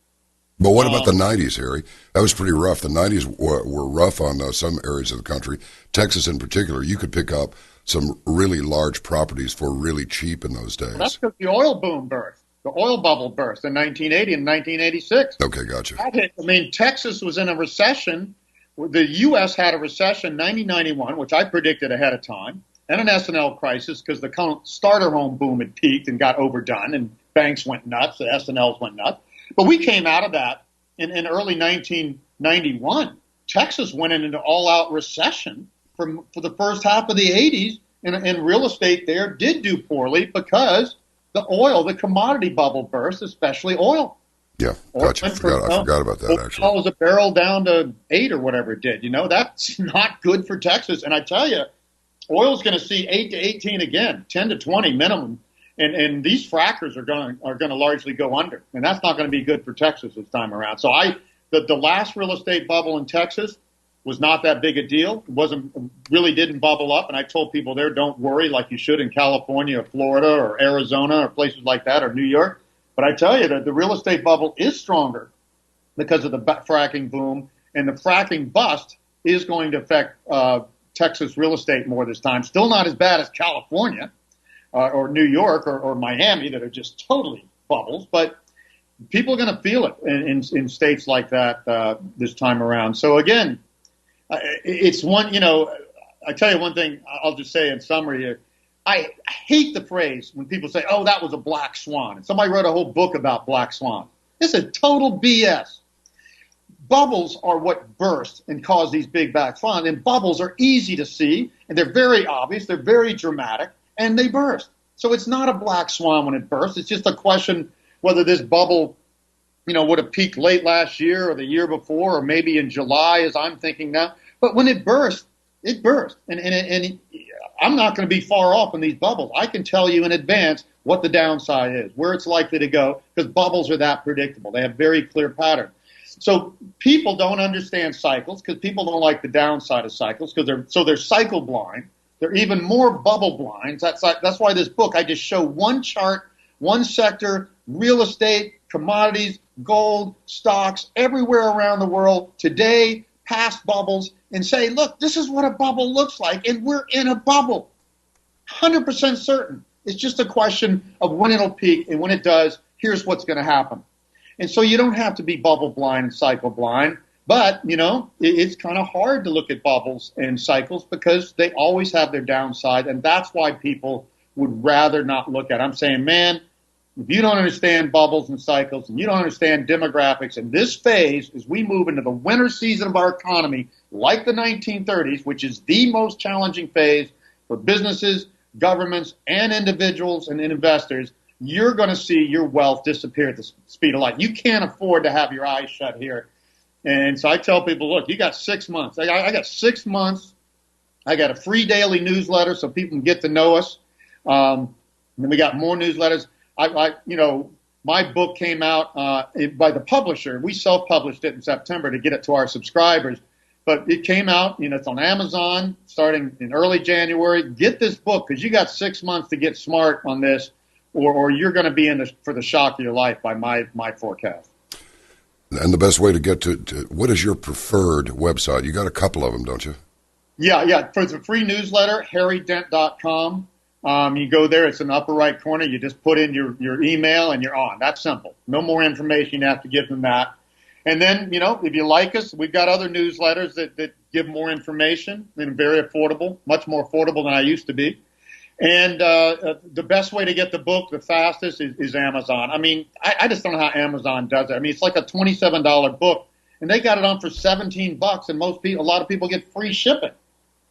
But what about the 90s, Harry? That was pretty rough. The 90s were rough on some areas of the country. Texas in particular, you could pick up some really large properties for really cheap in those days. Well, that's because the oil boom burst. The oil bubble burst in 1980 and 1986. Okay, gotcha. I mean, Texas was in a recession. The U.S. had a recession 1991, which I predicted ahead of time, and an S&L crisis because the starter home boom had peaked and got overdone, and banks went nuts, the S&Ls went nuts. But we came out of that in early 1991. Texas went into all-out recession for the first half of the 80s, and real estate there did do poorly because the commodity bubble burst, especially oil. Yeah, gotcha. I forgot about that, actually. Oil was a barrel down to 8 or whatever it did. You know, that's not good for Texas. And I tell you, oil's going to see 8 to 18 again, 10 to 20 minimum. And these frackers are going to largely go under. And that's not going to be good for Texas this time around. So the last real estate bubble in Texas was not that big a deal. It really didn't bubble up. And I told people there, don't worry like you should in California or Florida or Arizona or places like that, or New York. But I tell you that the real estate bubble is stronger because of the fracking boom, and the fracking bust is going to affect Texas real estate more this time. Still not as bad as California or New York or Miami that are just totally bubbles, but people are going to feel it in states like that this time around. So again, it's one, I tell you one thing I'll just say in summary here. I hate the phrase when people say, oh, that was a black swan. And somebody wrote a whole book about black swan. This is total BS. Bubbles are what burst and cause these big black swans. And bubbles are easy to see, and they're very obvious. They're very dramatic, and they burst. So it's not a black swan when it bursts. It's just a question whether this bubble, would have peaked late last year or the year before, or maybe in July, as I'm thinking now. But when it burst, it burst. And I'm not going to be far off in these bubbles. I can tell you in advance what the downside is, where it's likely to go, because bubbles are that predictable. They have very clear patterns. So people don't understand cycles because people don't like the downside of cycles because they're cycle blind. They're even more bubble blind. That's why this book, I just show one chart, one sector, real estate, commodities, gold, stocks, everywhere around the world today, past bubbles, and say, look, this is what a bubble looks like, and we're in a bubble. 100% certain. It's just a question of when it'll peak, and when it does, here's what's going to happen. And so you don't have to be bubble blind and cycle blind, but, it's kind of hard to look at bubbles and cycles because they always have their downside, and that's why people would rather not look at it. I'm saying, man, if you don't understand bubbles and cycles and you don't understand demographics in this phase, as we move into the winter season of our economy, like the 1930s, which is the most challenging phase for businesses, governments, and individuals and investors, you're going to see your wealth disappear at the speed of light. You can't afford to have your eyes shut here. And so I tell people, look, you got 6 months. I got 6 months. I got a free daily newsletter so people can get to know us. And then we got more newsletters. my book came out by the publisher. We self-published it in September to get it to our subscribers. But it came out, it's on Amazon starting in early January. Get this book because you got 6 months to get smart on this, or you're going to be for the shock of your life by my forecast. And the best way to get to what is your preferred website? You got a couple of them, don't you? Yeah. For the free newsletter, harrydent.com. You go there. It's in the upper right corner. You just put in your email and you're on. That's simple. No more information you have to give them that. And then, if you like us, we've got other newsletters that give more information and very affordable, much more affordable than I used to be. And the best way to get the book, the fastest, is Amazon. I mean, I just don't know how Amazon does it. I mean, it's like a $27 book, and they got it on for $17, and a lot of people get free shipping.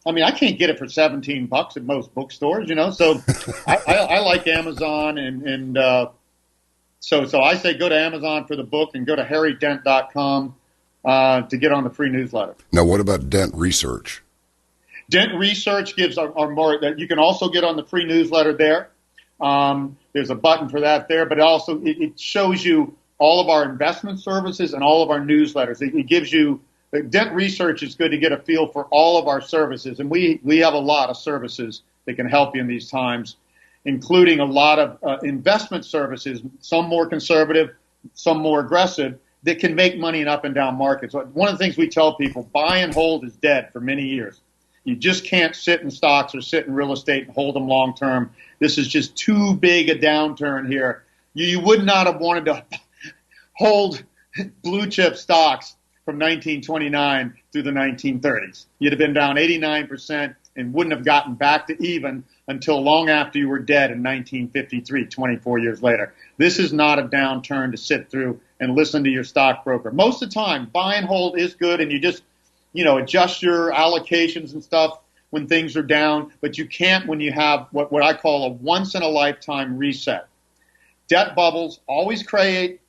I mean, I can't get it for $17 at most bookstores, So I like Amazon, and so I say go to Amazon for the book and go to harrydent.com to get on the free newsletter. Now, what about Dent Research? Dent Research gives our more that you can also get on the free newsletter there. There's a button for that there, but also it shows you all of our investment services and all of our newsletters. It gives you Dent Research is good to get a feel for all of our services, and we have a lot of services that can help you in these times, including a lot of investment services, some more conservative, some more aggressive, that can make money in up and down markets. One of the things we tell people, buy and hold is dead for many years. You just can't sit in stocks or sit in real estate and hold them long term. This is just too big a downturn here. You would not have wanted to hold blue chip stocks from 1929 through the 1930s. You'd have been down 89% and wouldn't have gotten back to even until long after you were dead in 1953, 24 years later. This is not a downturn to sit through and listen to your stockbroker. Most of the time, buy and hold is good, and you just adjust your allocations and stuff when things are down, but you can't when you have what I call a once-in-a-lifetime reset. Debt bubbles always create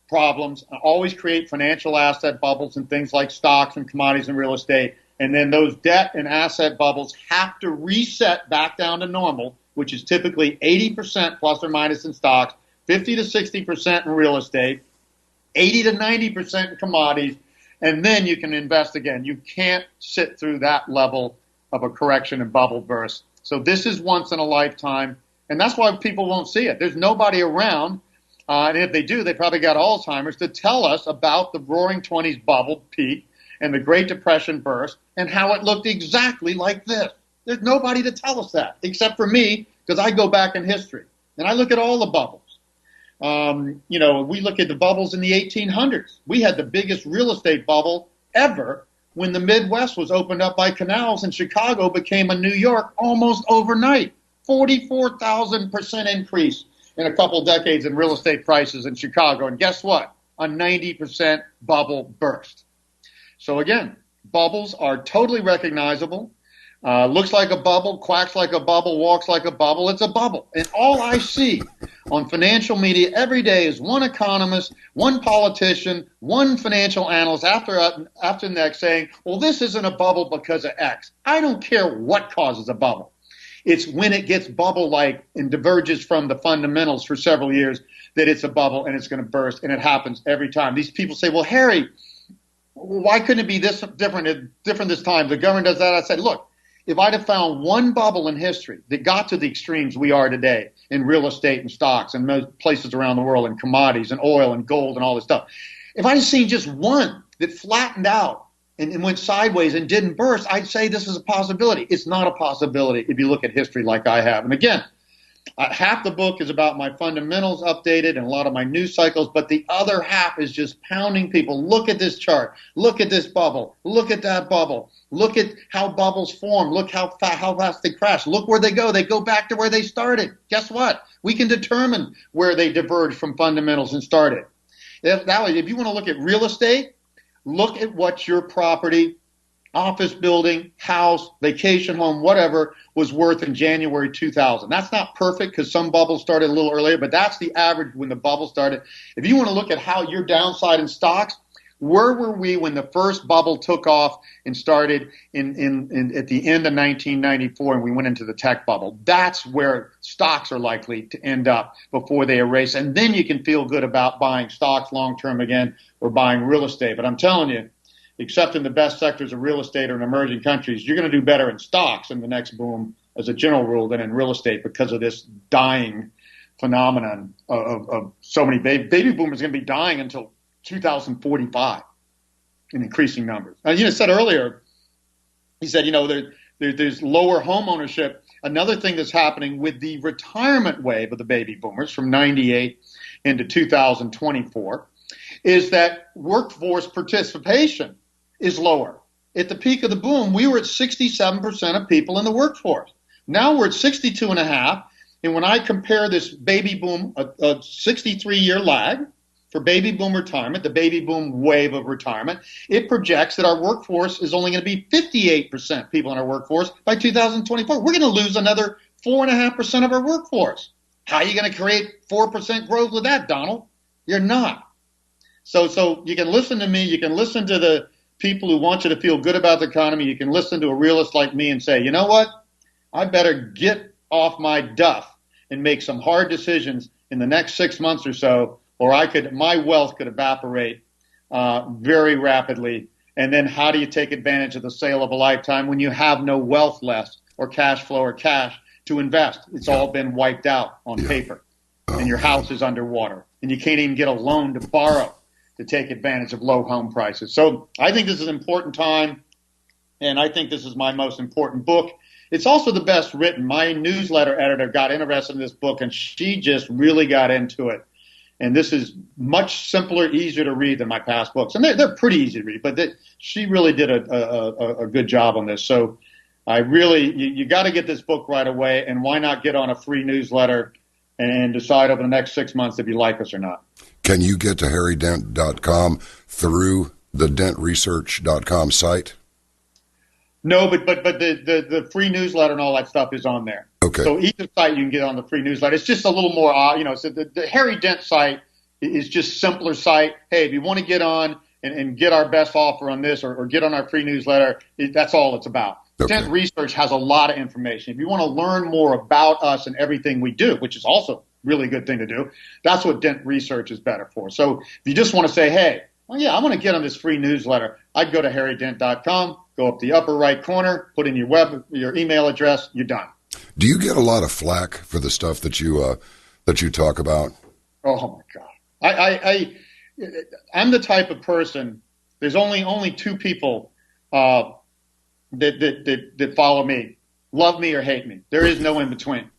problems, always create financial asset bubbles and things like stocks and commodities and real estate, and then those debt and asset bubbles have to reset back down to normal, which is typically 80% plus or minus in stocks, 50 to 60% in real estate, 80 to 90% in commodities, and then you can invest again. You can't sit through that level of a correction and bubble burst. So this is once in a lifetime, and that's why people won't see it. There's nobody around, and if they do, they probably got Alzheimer's, to tell us about the Roaring '20s bubble peak and the Great Depression burst and how it looked exactly like this. There's nobody to tell us that except for me, because I go back in history, and I look at all the bubbles. We look at the bubbles in the 1800s. We had the biggest real estate bubble ever when the Midwest was opened up by canals and Chicago became a New York almost overnight. 44,000% increase in a couple decades in real estate prices in Chicago. And guess what? A 90% bubble burst. So again, bubbles are totally recognizable. Looks like a bubble, quacks like a bubble, walks like a bubble. It's a bubble. And all I see on financial media every day is one economist, one politician, one financial analyst after the next saying, well, this isn't a bubble because of X. I don't care what causes a bubble. It's when it gets bubble-like and diverges from the fundamentals for several years that it's a bubble and it's going to burst, and it happens every time. These people say, well, Harry, why couldn't it be this different this time? The government does that. I said, look, if I'd have found one bubble in history that got to the extremes we are today in real estate and stocks and most places around the world and commodities and oil and gold and all this stuff, if I'd seen just one that flattened out and went sideways and didn't burst, I'd say this is a possibility. It's not a possibility if you look at history like I have. And again, half the book is about my fundamentals updated and a lot of my news cycles, but the other half is just pounding people. Look at this chart. Look at this bubble. Look at that bubble. Look at how bubbles form. Look how fast they crash. Look where they go. They go back to where they started. Guess what? We can determine where they diverge from fundamentals and started. If you want to look at real estate, look at what your property, office building, house, vacation home, whatever, was worth in January 2000. That's not perfect because some bubbles started a little earlier, but that's the average when the bubble started. If you want to look at how your downside in stocks, Where were we when the first bubble took off and started at the end of 1994 and we went into the tech bubble? That's where stocks are likely to end up before they erase. And then you can feel good about buying stocks long term again or buying real estate. But I'm telling you, except in the best sectors of real estate or in emerging countries, you're going to do better in stocks in the next boom as a general rule than in real estate because of this dying phenomenon of so many baby boomers going to be dying until 2045 in increasing numbers. You said earlier, he said, there's lower home ownership. Another thing that's happening with the retirement wave of the baby boomers from 98 into 2024 is that workforce participation is lower. At the peak of the boom, we were at 67% of people in the workforce. Now we're at 62.5%. And when I compare this baby boom, a 63-year lag for baby boom retirement, the baby boom wave of retirement, it projects that our workforce is only going to be 58% people in our workforce by 2024. We're going to lose another 4.5% of our workforce. How are you going to create 4% growth with that, Donald? You're not. So you can listen to me. You can listen to the people who want you to feel good about the economy. You can listen to a realist like me and say, you know what? I better get off my duff and make some hard decisions in the next 6 months or so, or my wealth could evaporate very rapidly. And then how do you take advantage of the sale of a lifetime when you have no wealth left or cash flow or cash to invest? It's all been wiped out on paper, and your house is underwater, and you can't even get a loan to borrow to take advantage of low home prices. So I think this is an important time, and I think this is my most important book. It's also the best written. My newsletter editor got interested in this book, and she just really got into it. And this is much simpler, easier to read than my past books. And they're pretty easy to read, but she really did a good job on this. So you got to get this book right away, and why not get on a free newsletter and decide over the next 6 months if you like us or not. Can you get to harrydent.com through the dentresearch.com site? No, but the free newsletter and all that stuff is on there. Okay. So each site you can get on the free newsletter. It's just a little more, so the Harry Dent site is just simpler site. Hey, if you want to get on and get our best offer on this or get on our free newsletter, that's all it's about. Okay. Dent Research has a lot of information. If you want to learn more about us and everything we do, which is also a really good thing to do, that's what Dent Research is better for. So if you just want to say, hey, well, yeah, I want to get on this free newsletter, I'd go to harrydent.com, go up the upper right corner, put in your email address, you're done. Do you get a lot of flack for the stuff that you talk about? Oh my God, I'm the type of person. There's only two people that follow me, love me or hate me. There is no in between.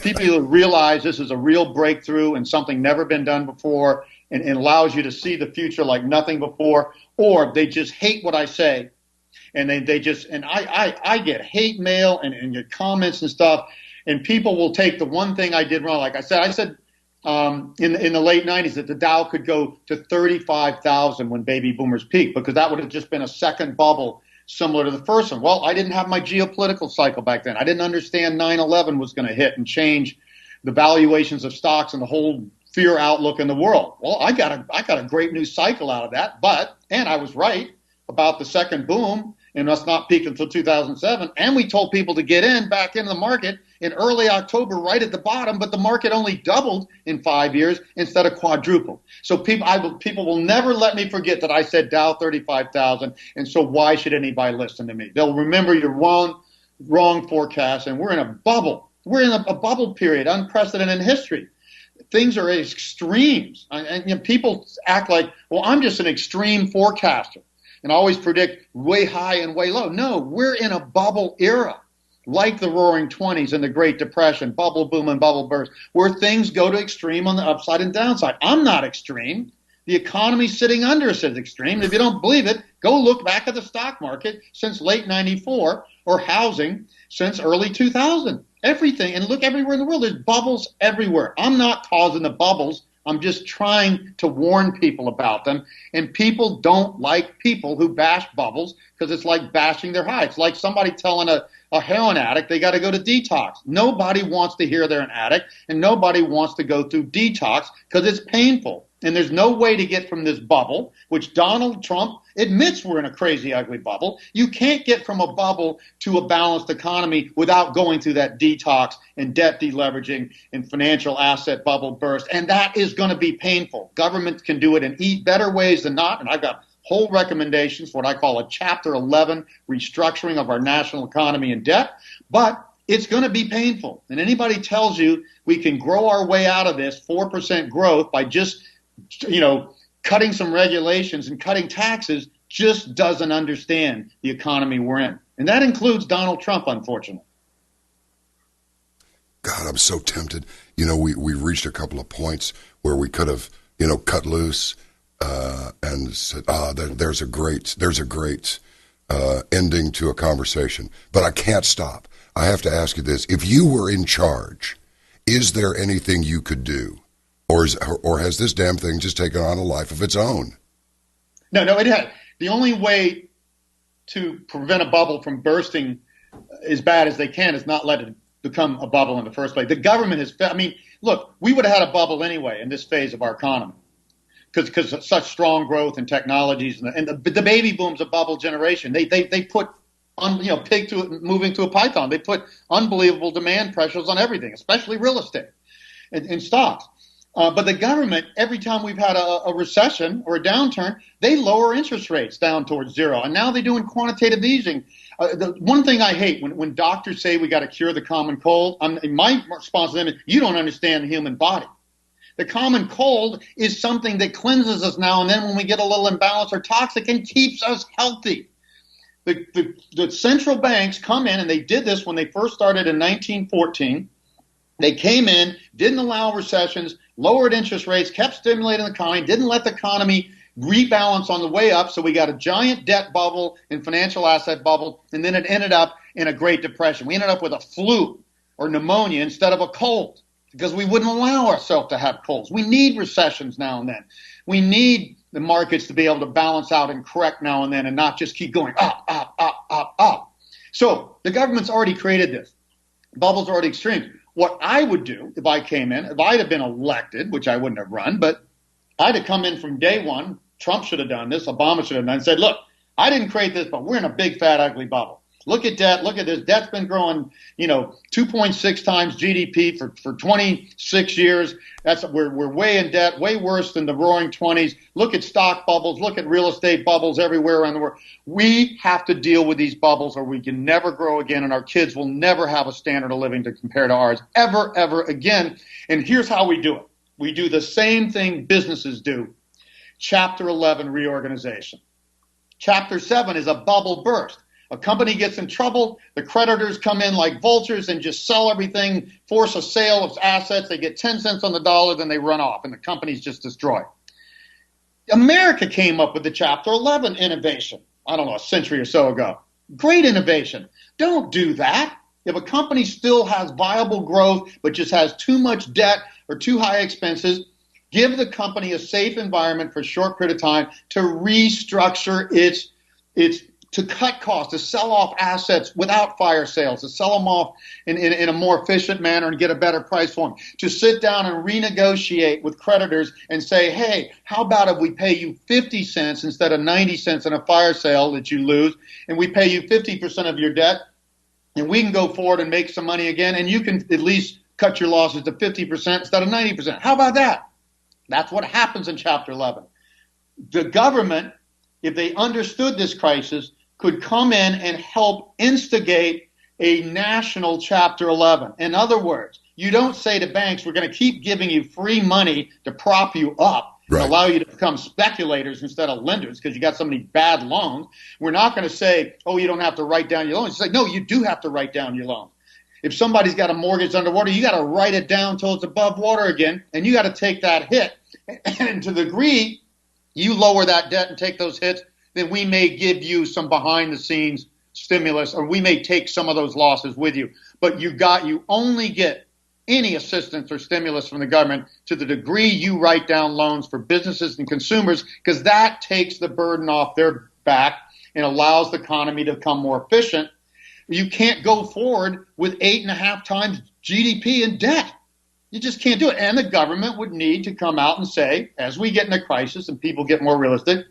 People who realize this is a real breakthrough and something never been done before, and allows you to see the future like nothing before, or they just hate what I say. And I get hate mail and your comments and stuff, and people will take the one thing I did wrong. Like I said in the late 90s that the Dow could go to 35,000 when baby boomers peaked, because that would have just been a second bubble similar to the first one. Well, I didn't have my geopolitical cycle back then. I didn't understand 9/11 was going to hit and change the valuations of stocks and the whole fear outlook in the world. Well, I got a great new cycle out of that, and I was right about the second boom and us not peak until 2007. And we told people to get back into the market in early October, right at the bottom, but the market only doubled in 5 years instead of quadrupled. So people will never let me forget that I said Dow 35,000. And so why should anybody listen to me? They'll remember your wrong forecast. And we're in a bubble. We're in a bubble period, unprecedented in history. Things are extremes. And people act like, well, I'm just an extreme forecaster and always predict way high and way low. No, we're in a bubble era, like the Roaring '20s and the Great Depression, bubble boom and bubble burst, where things go to extreme on the upside and downside. I'm not extreme. The economy sitting under us is extreme. And if you don't believe it, go look back at the stock market since late 94 or housing since early 2000. Everything, and look everywhere in the world. There's bubbles everywhere. I'm not causing the bubbles. I'm just trying to warn people about them. And people don't like people who bash bubbles because it's like bashing their high. It's like somebody telling a heroin addict they got to go to detox. Nobody wants to hear they're an addict, and nobody wants to go through detox because it's painful. And there's no way to get from this bubble, which Donald Trump admits we're in a crazy, ugly bubble. You can't get from a bubble to a balanced economy without going through that detox and debt deleveraging and financial asset bubble burst. And that is going to be painful. Governments can do it in better ways than not. And I've got whole recommendations for what I call a Chapter 11 restructuring of our national economy and debt. But it's going to be painful. And anybody tells you we can grow our way out of this 4% growth by just cutting some regulations and cutting taxes just doesn't understand the economy we're in. And that includes Donald Trump, unfortunately. God, I'm so tempted. We reached a couple of points where we could have, cut loose and said, there's a great ending to a conversation. But I can't stop. I have to ask you this. If you were in charge, is there anything you could do? Or has this damn thing just taken on a life of its own? No, it has. The only way to prevent a bubble from bursting as bad as they can is not let it become a bubble in the first place. The government has, look, we would have had a bubble anyway in this phase of our economy because of such strong growth and technologies and the baby boom's a bubble generation. They put pig to it, moving to a python. They put unbelievable demand pressures on everything, especially real estate and stocks. But the government, every time we've had a recession or a downturn, they lower interest rates down towards zero. And now they're doing quantitative easing. The one thing I hate when doctors say we got to cure the common cold, my response to them is, you don't understand the human body. The common cold is something that cleanses us now and then when we get a little imbalance or toxic and keeps us healthy. The central banks come in, and they did this when they first started in 1914. They came in, didn't allow recessions, lowered interest rates, kept stimulating the economy, didn't let the economy rebalance on the way up, so we got a giant debt bubble and financial asset bubble, and then it ended up in a Great Depression. We ended up with a flu or pneumonia instead of a cold because we wouldn't allow ourselves to have colds. We need recessions now and then. We need the markets to be able to balance out and correct now and then and not just keep going up, up, up, up, up. So the government's already created this. Bubbles are already extreme. What I would do if I came in, if I'd have been elected, which I wouldn't have run, but I'd have come in from day one. Trump should have done this. Obama should have done it. Said, look, I didn't create this, but we're in a big, fat, ugly bubble. Look at debt. Look at this. Debt's been growing, 2.6 times GDP for 26 years. We're way in debt, way worse than the roaring 20s. Look at stock bubbles. Look at real estate bubbles everywhere around the world. We have to deal with these bubbles or we can never grow again, and our kids will never have a standard of living to compare to ours ever, ever again. And here's how we do it. We do the same thing businesses do. Chapter 11 reorganization. Chapter 7 is a bubble burst. A company gets in trouble, the creditors come in like vultures and just sell everything, force a sale of assets, they get 10 cents on the dollar, then they run off, and the company's just destroyed. America came up with the Chapter 11 innovation, a century or so ago. Great innovation. Don't do that. If a company still has viable growth but just has too much debt or too high expenses, give the company a safe environment for a short period of time to restructure its to cut costs, to sell off assets without fire sales, to sell them off in a more efficient manner and get a better price for them, to sit down and renegotiate with creditors and say, hey, how about if we pay you 50 cents instead of 90 cents in a fire sale that you lose, and we pay you 50% of your debt, and we can go forward and make some money again, and you can at least cut your losses to 50% instead of 90%. How about that? That's what happens in Chapter 11. The government, if they understood this crisis, could come in and help instigate a national Chapter 11. In other words, you don't say to banks, we're going to keep giving you free money to prop you up and allow you to become speculators instead of lenders because you got so many bad loans. We're not going to say, oh, you don't have to write down your loans. It's like, no, you do have to write down your loans. If somebody's got a mortgage underwater, you got to write it down till it's above water again, and you got to take that hit. And to the degree you lower that debt and take those hits, then we may give you some behind-the-scenes stimulus, or we may take some of those losses with you. But you only get any assistance or stimulus from the government to the degree you write down loans for businesses and consumers, because that takes the burden off their back and allows the economy to become more efficient. You can't go forward with 8.5 times GDP in debt. You just can't do it. And the government would need to come out and say, as we get in a crisis and people get more realistic,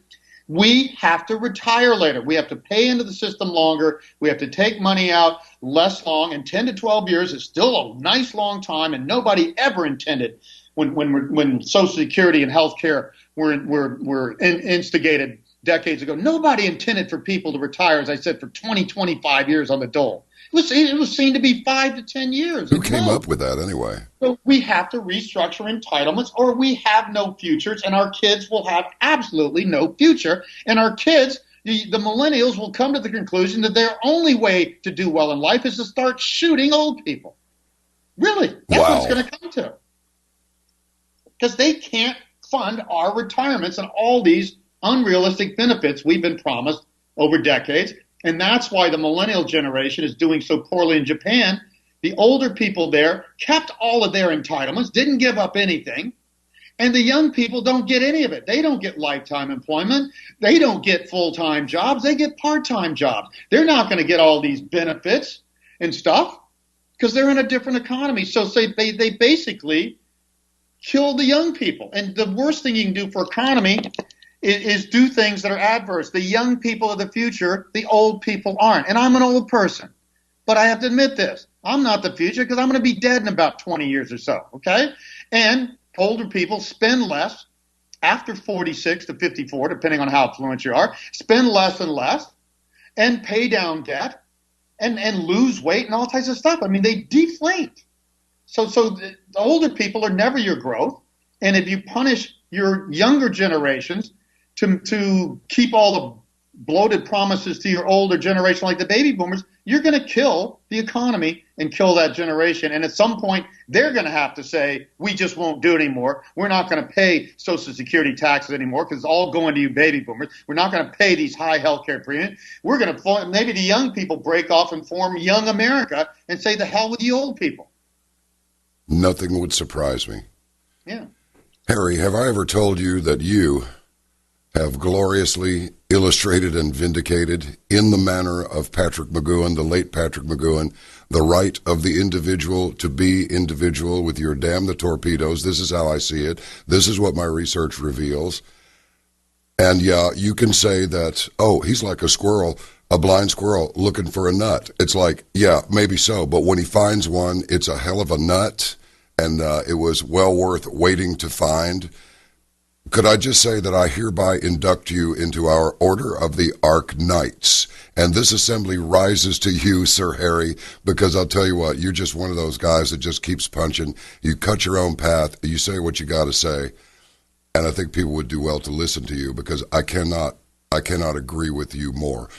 we have to retire later. We have to pay into the system longer. We have to take money out less long. And 10 to 12 years is still a nice long time. And nobody ever intended when Social Security and health care were instigated decades ago, nobody intended for people to retire, as I said, for 20, 25 years on the dole. It was seen to be 5 to 10 years. Who came up with that anyway? So we have to restructure entitlements or we have no futures, and our kids will have absolutely no future. And our kids, the millennials, will come to the conclusion that their only way to do well in life is to start shooting old people. Really, that's what it's going to come to. Because they can't fund our retirements and all these unrealistic benefits we've been promised over decades. And that's why the millennial generation is doing so poorly in Japan. The older people there kept all of their entitlements, didn't give up anything. And the young people don't get any of it. They don't get lifetime employment. They don't get full-time jobs. They get part-time jobs. They're not going to get all these benefits and stuff because they're in a different economy. So they basically kill the young people. And the worst thing you can do for economy is do things that are adverse. The young people of the future, the old people aren't. And I'm an old person, but I have to admit this. I'm not the future because I'm going to be dead in about 20 years or so, okay? And older people spend less after 46 to 54, depending on how affluent you are, spend less and less and pay down debt and lose weight and all types of stuff. I mean, they deflate. So the older people are never your growth. And if you punish your younger generations to keep all the bloated promises to your older generation like the baby boomers, you're going to kill the economy and kill that generation. And at some point, they're going to have to say, we just won't do it anymore. We're not going to pay Social Security taxes anymore because it's all going to you baby boomers. We're not going to pay these high health care premiums. We're going to maybe the young people break off and form Young America and say, the hell with you old people. Nothing would surprise me. Yeah. Harry, have I ever told you that you have gloriously illustrated and vindicated in the manner of Patrick McGoohan, the late Patrick McGoohan, the right of the individual to be individual with your damn the torpedoes? This is how I see it. This is what my research reveals. And yeah, you can say that, oh, he's like a squirrel, a blind squirrel looking for a nut. It's like, yeah, maybe so. But when he finds one, it's a hell of a nut. And it was well worth waiting to find. Could I just say that I hereby induct you into our Order of the Ark Knights? And this assembly rises to you, Sir Harry, because I'll tell you what, you're just one of those guys that just keeps punching. You cut your own path. You say what you got to say. And I think people would do well to listen to you because I cannot agree with you more.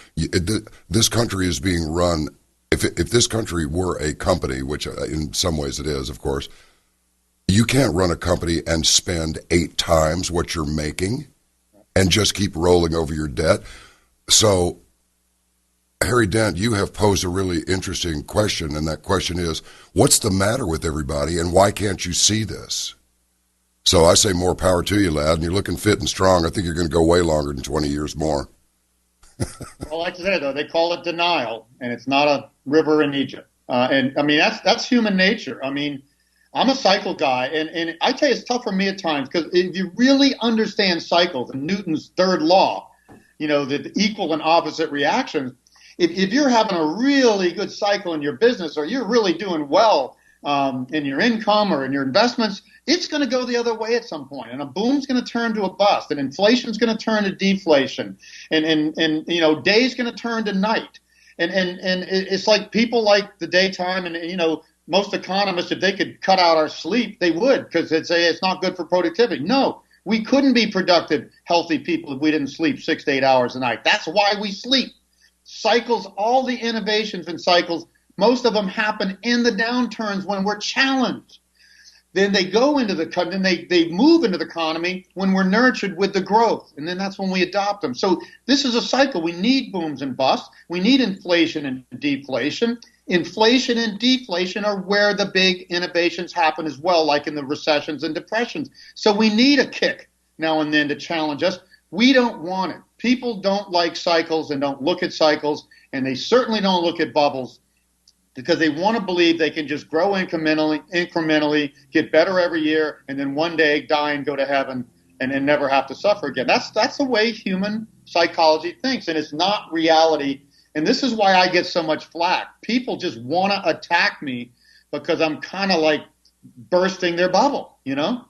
This country is being run, if this country were a company, which in some ways it is, of course, you can't run a company and spend 8 times what you're making and just keep rolling over your debt. So, Harry Dent, you have posed a really interesting question, and that question is, what's the matter with everybody, and why can't you see this? So I say more power to you, lad, and you're looking fit and strong. I think you're going to go way longer than 20 years more. Well, like I said, though, they call it denial, and it's not a river in Egypt. And, I mean, that's human nature. I mean, I'm a cycle guy, and I tell you, it's tough for me at times because if you really understand cycles and Newton's third law, you know, the equal and opposite reactions, if you're having a really good cycle in your business or you're really doing well in your income or in your investments, it's going to go the other way at some point, and a boom's going to turn to a bust, and inflation's going to turn to deflation, and you know, day's going to turn to night, and it's like people like the daytime, and you know, most economists, if they could cut out our sleep, they would, because they'd say it's not good for productivity. No, we couldn't be productive, healthy people if we didn't sleep 6 to 8 hours a night. That's why we sleep. Cycles, all the innovations in cycles, most of them happen in the downturns when we're challenged. Then they go into then they move into the economy when we're nurtured with the growth, and then that's when we adopt them. So this is a cycle. We need booms and busts. We need inflation and deflation. Inflation and deflation are where the big innovations happen as well, like in the recessions and depressions. So we need a kick now and then to challenge us. We don't want it. People don't like cycles and don't look at cycles, and they certainly don't look at bubbles. because they want to believe they can just grow incrementally, get better every year, and then one day die and go to heaven and then never have to suffer again. That's the way human psychology thinks, and it's not reality. And this is why I get so much flack. People just want to attack me because I'm kind of like bursting their bubble, you know?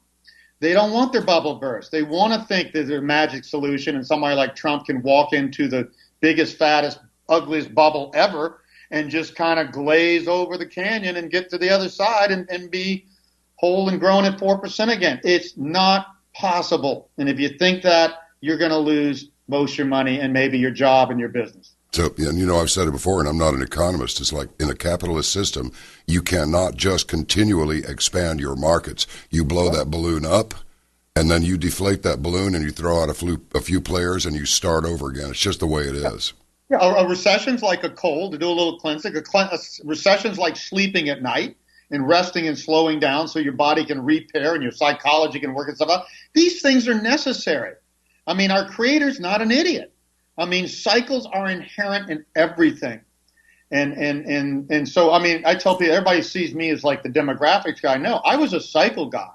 They don't want their bubble burst. They want to think that there's a magic solution and somebody like Trump can walk into the biggest, fattest, ugliest bubble ever and just kind of glaze over the canyon and get to the other side and be whole and growing at 4% again. It's not possible. And if you think that, you're going to lose most of your money and maybe your job and your business. So, and you know, I've said it before, and I'm not an economist. It's like in a capitalist system, you cannot just continually expand your markets. You blow that balloon up, and then you deflate that balloon, and you throw out a few players, and you start over again. It's just the way it is. Yeah, a recession's like a cold, to do a little cleansing. A recession's like sleeping at night and resting and slowing down so your body can repair and your psychology can work itself out. These things are necessary. I mean, our creator's not an idiot. I mean, cycles are inherent in everything. And so, I mean, I tell people, everybody sees me as like the demographics guy. No, I was a cycle guy.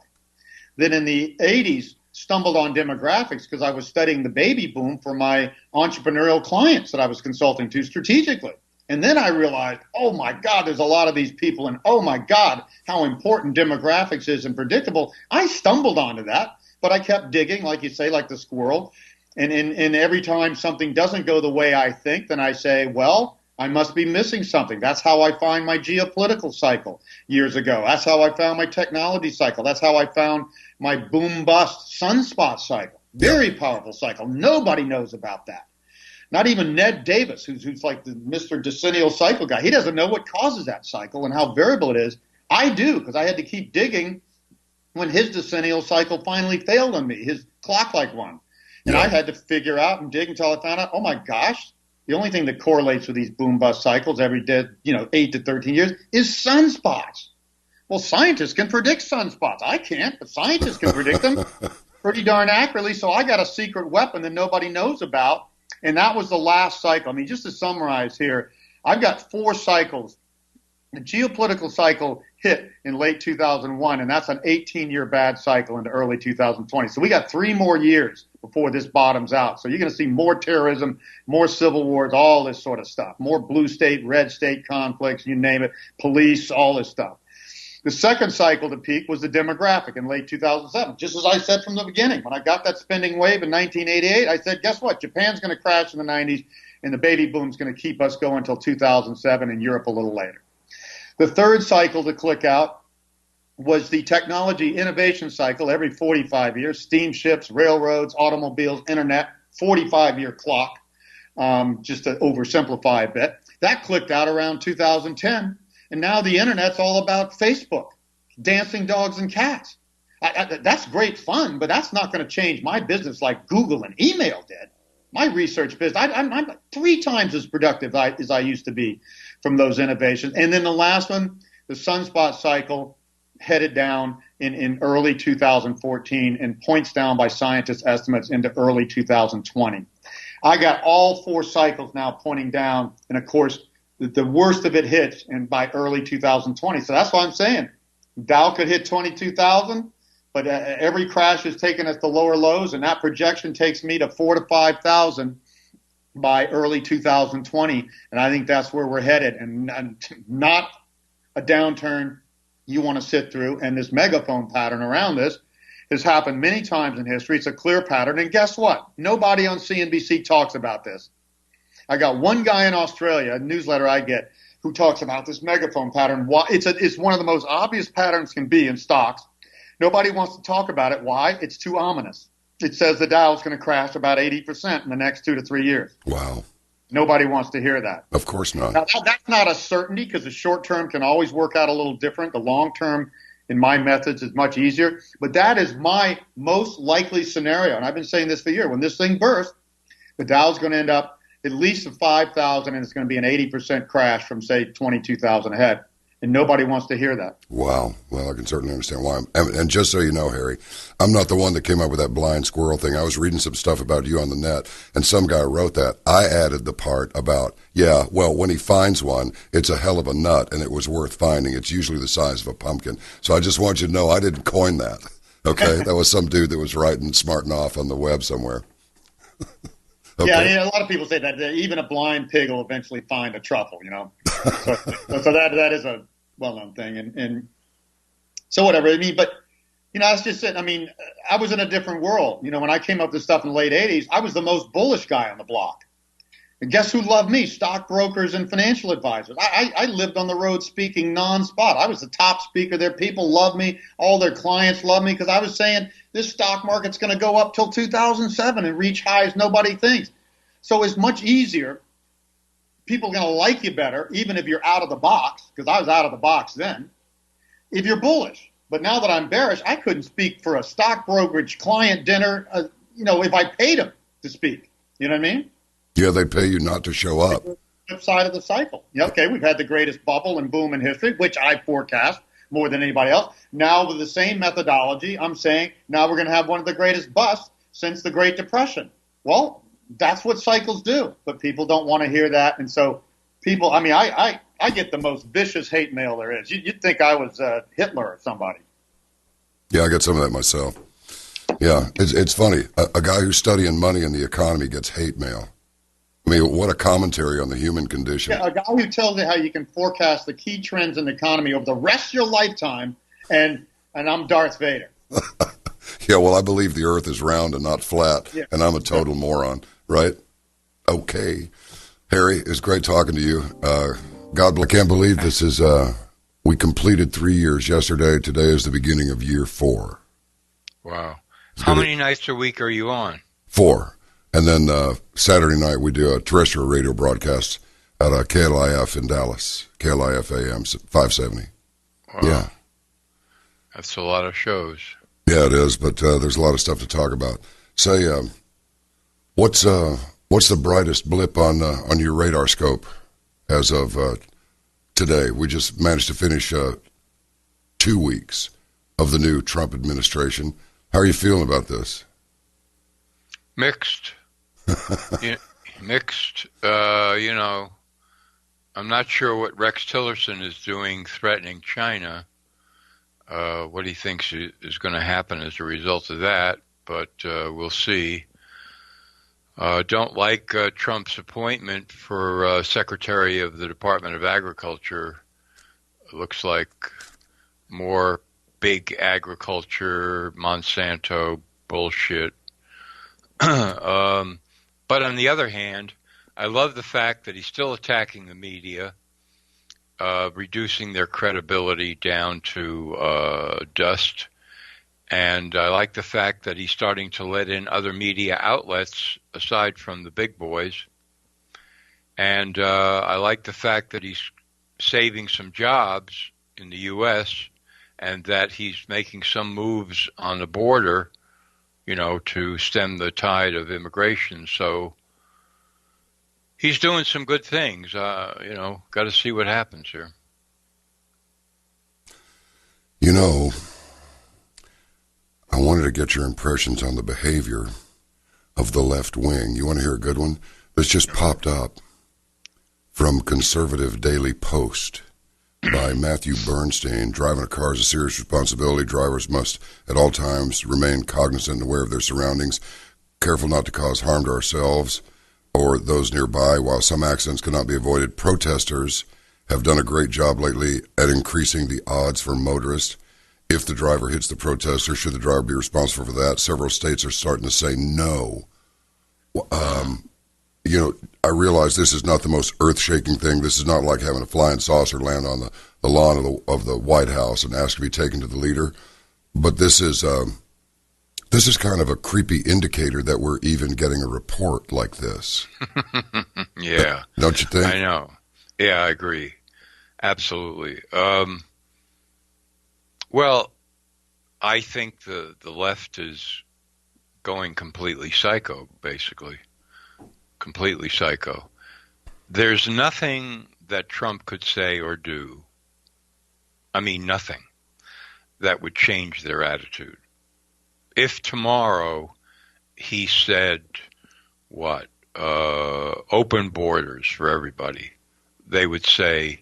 Then in the 80s, stumbled on demographics because I was studying the baby boom for my entrepreneurial clients that I was consulting to strategically. And then I realized, oh my God, there's a lot of these people, and oh my God, how important demographics is and predictable. I stumbled onto that, but I kept digging, like you say, like the squirrel. And every time something doesn't go the way I think, then I say, well, I must be missing something. That's how I find my geopolitical cycle years ago. That's how I found my technology cycle. That's how I found my boom-bust sunspot cycle. Very powerful cycle. Nobody knows about that. Not even Ned Davis, who's like the Mr. Decennial cycle guy. He doesn't know what causes that cycle and how variable it is. I do, because I had to keep digging when his decennial cycle finally failed on me, his clock-like one. And I had to figure out and dig until I found out, oh my gosh, the only thing that correlates with these boom-bust cycles every 8 to 13 years is sunspots. Well, scientists can predict sunspots. I can't, but scientists can predict them pretty darn accurately. So I got a secret weapon that nobody knows about, and that was the last cycle. I mean, just to summarize here, I've got 4 cycles. The geopolitical cycle hit in late 2001, and that's an 18-year bad cycle into early 2020. So we got 3 more years before this bottoms out. So you're going to see more terrorism, more civil wars, all this sort of stuff, more blue state, red state conflicts, you name it, police, all this stuff. The second cycle to peak was the demographic in late 2007, just as I said from the beginning. When I got that spending wave in 1988, I said, guess what? Japan's going to crash in the 90s, and the baby boom's going to keep us going until 2007, and Europe a little later. The third cycle to click out was the technology innovation cycle every 45 years, steamships, railroads, automobiles, internet, 45-year clock, just to oversimplify a bit. That clicked out around 2010, and now the internet's all about Facebook, dancing dogs and cats. That's great fun, but that's not going to change my business like Google and email did. My research business, I'm 3 times as productive as I used to be from those innovations. And then the last one, the sunspot cycle, headed down in early 2014 and points down by scientists' estimates into early 2020. I got all 4 cycles now pointing down, and of course, the worst of it hits by early 2020. So that's what I'm saying. Dow could hit 22,000, but every crash has taken us to lower lows, and that projection takes me to 4,000 to 5,000 by early 2020, and I think that's where we're headed, and not a downturn you want to sit through. And this megaphone pattern around this has happened many times in history. It's a clear pattern, and guess what? Nobody on CNBC talks about this. I got one guy in Australia, a newsletter I get, who talks about this megaphone pattern. It's one of the most obvious patterns can be in stocks. Nobody wants to talk about it. Why? It's too ominous. It says the Dow is going to crash about 80% in the next 2 to 3 years. Wow. Nobody wants to hear that. Of course not. Now, that's not a certainty, because the short term can always work out a little different. The long term, in my methods, is much easier. But that is my most likely scenario. And I've been saying this for a year. When this thing bursts, the Dow is going to end up at least at 5,000, and it's going to be an 80% crash from, say, 22,000 ahead. And nobody wants to hear that. Wow. Well, I can certainly understand why. And just so you know, Harry, I'm not the one that came up with that blind squirrel thing. I was reading some stuff about you on the net, and some guy wrote that. I added the part about, yeah, well, when he finds one, it's a hell of a nut, and it was worth finding. It's usually the size of a pumpkin. So I just want you to know I didn't coin that. Okay? That was some dude that was writing, smarting off on the web somewhere. Okay. Yeah, I mean, a lot of people say that even a blind pig will eventually find a truffle, you know. So that is a well-known thing, and so whatever. I mean, but you know, that's just it. I mean, I was in a different world. You know, when I came up with stuff in the late '80s, I was the most bullish guy on the block. And guess who loved me? Stockbrokers and financial advisors. I lived on the road speaking nonstop. I was the top speaker there. People loved me. All their clients loved me because I was saying this stock market's going to go up till 2007 and reach highs nobody thinks. So it's much easier. People are going to like you better, even if you're out of the box, because I was out of the box then, if you're bullish. But now that I'm bearish, I couldn't speak for a stock brokerage client dinner, you know, if I paid them to speak. You know what I mean? Yeah, they pay you not to show up. Flip side of the cycle. Yeah, okay, we've had the greatest bubble and boom in history, which I forecast more than anybody else. Now with the same methodology, I'm saying now we're going to have one of the greatest busts since the Great Depression. Well, that's what cycles do, but people don't want to hear that. And so people, I mean, I get the most vicious hate mail there is. You'd think I was Hitler or somebody. Yeah, I get some of that myself. Yeah, it's funny. A guy who's studying money and the economy gets hate mail. I mean, what a commentary on the human condition. Yeah, a guy who tells you how you can forecast the key trends in the economy over the rest of your lifetime, and I'm Darth Vader. Yeah, well, I believe the earth is round and not flat, yeah. And I'm a total moron, right? Okay. Harry, it's great talking to you. God bless. I can't believe this is, we completed 3 years yesterday. Today is the beginning of year 4. Wow. How many nights a week are you on? 4. And then Saturday night we do a terrestrial radio broadcast at KLIF in Dallas, KLIF AM 570. Wow. Yeah. That's a lot of shows. Yeah, it is, but there's a lot of stuff to talk about. Say, what's the brightest blip on your radar scope as of today? We just managed to finish 2 weeks of the new Trump administration. How are you feeling about this? Mixed. Mixed. You know, I'm not sure what Rex Tillerson is doing threatening China, what he thinks is going to happen as a result of that, but we'll see. Don't like Trump's appointment for Secretary of the Department of Agriculture. It looks like more big agriculture, Monsanto bullshit. But on the other hand, I love the fact that he's still attacking the media, reducing their credibility down to dust. And I like the fact that he's starting to let in other media outlets aside from the big boys. And I like the fact that he's saving some jobs in the U.S. and that he's making some moves on the border, you know, to stem the tide of immigration. So he's doing some good things. You know, got to see what happens here. You know, I wanted to get your impressions on the behavior of the left wing. You want to hear a good one? This just popped up from Conservative Daily Post by Matthew Bernstein. Driving a car is a serious responsibility. Drivers must at all times remain cognizant and aware of their surroundings, careful not to cause harm to ourselves or those nearby. While some accidents cannot be avoided, protesters have done a great job lately at increasing the odds for motorists. If the driver hits the protester, should the driver be responsible for that? Several states are starting to say no. You know, I realize this is not the most earth-shaking thing. This is not like having a flying saucer land on the lawn of the White House and ask to be taken to the leader. But this is kind of a creepy indicator that we're even getting a report like this. Yeah. Don't you think? I know. Yeah, I agree. Absolutely. Well, I think the left is going completely psycho, basically. Completely psycho. There's nothing that Trump could say or do I mean nothing, that would change their attitude. If tomorrow he said, open borders for everybody, they would say,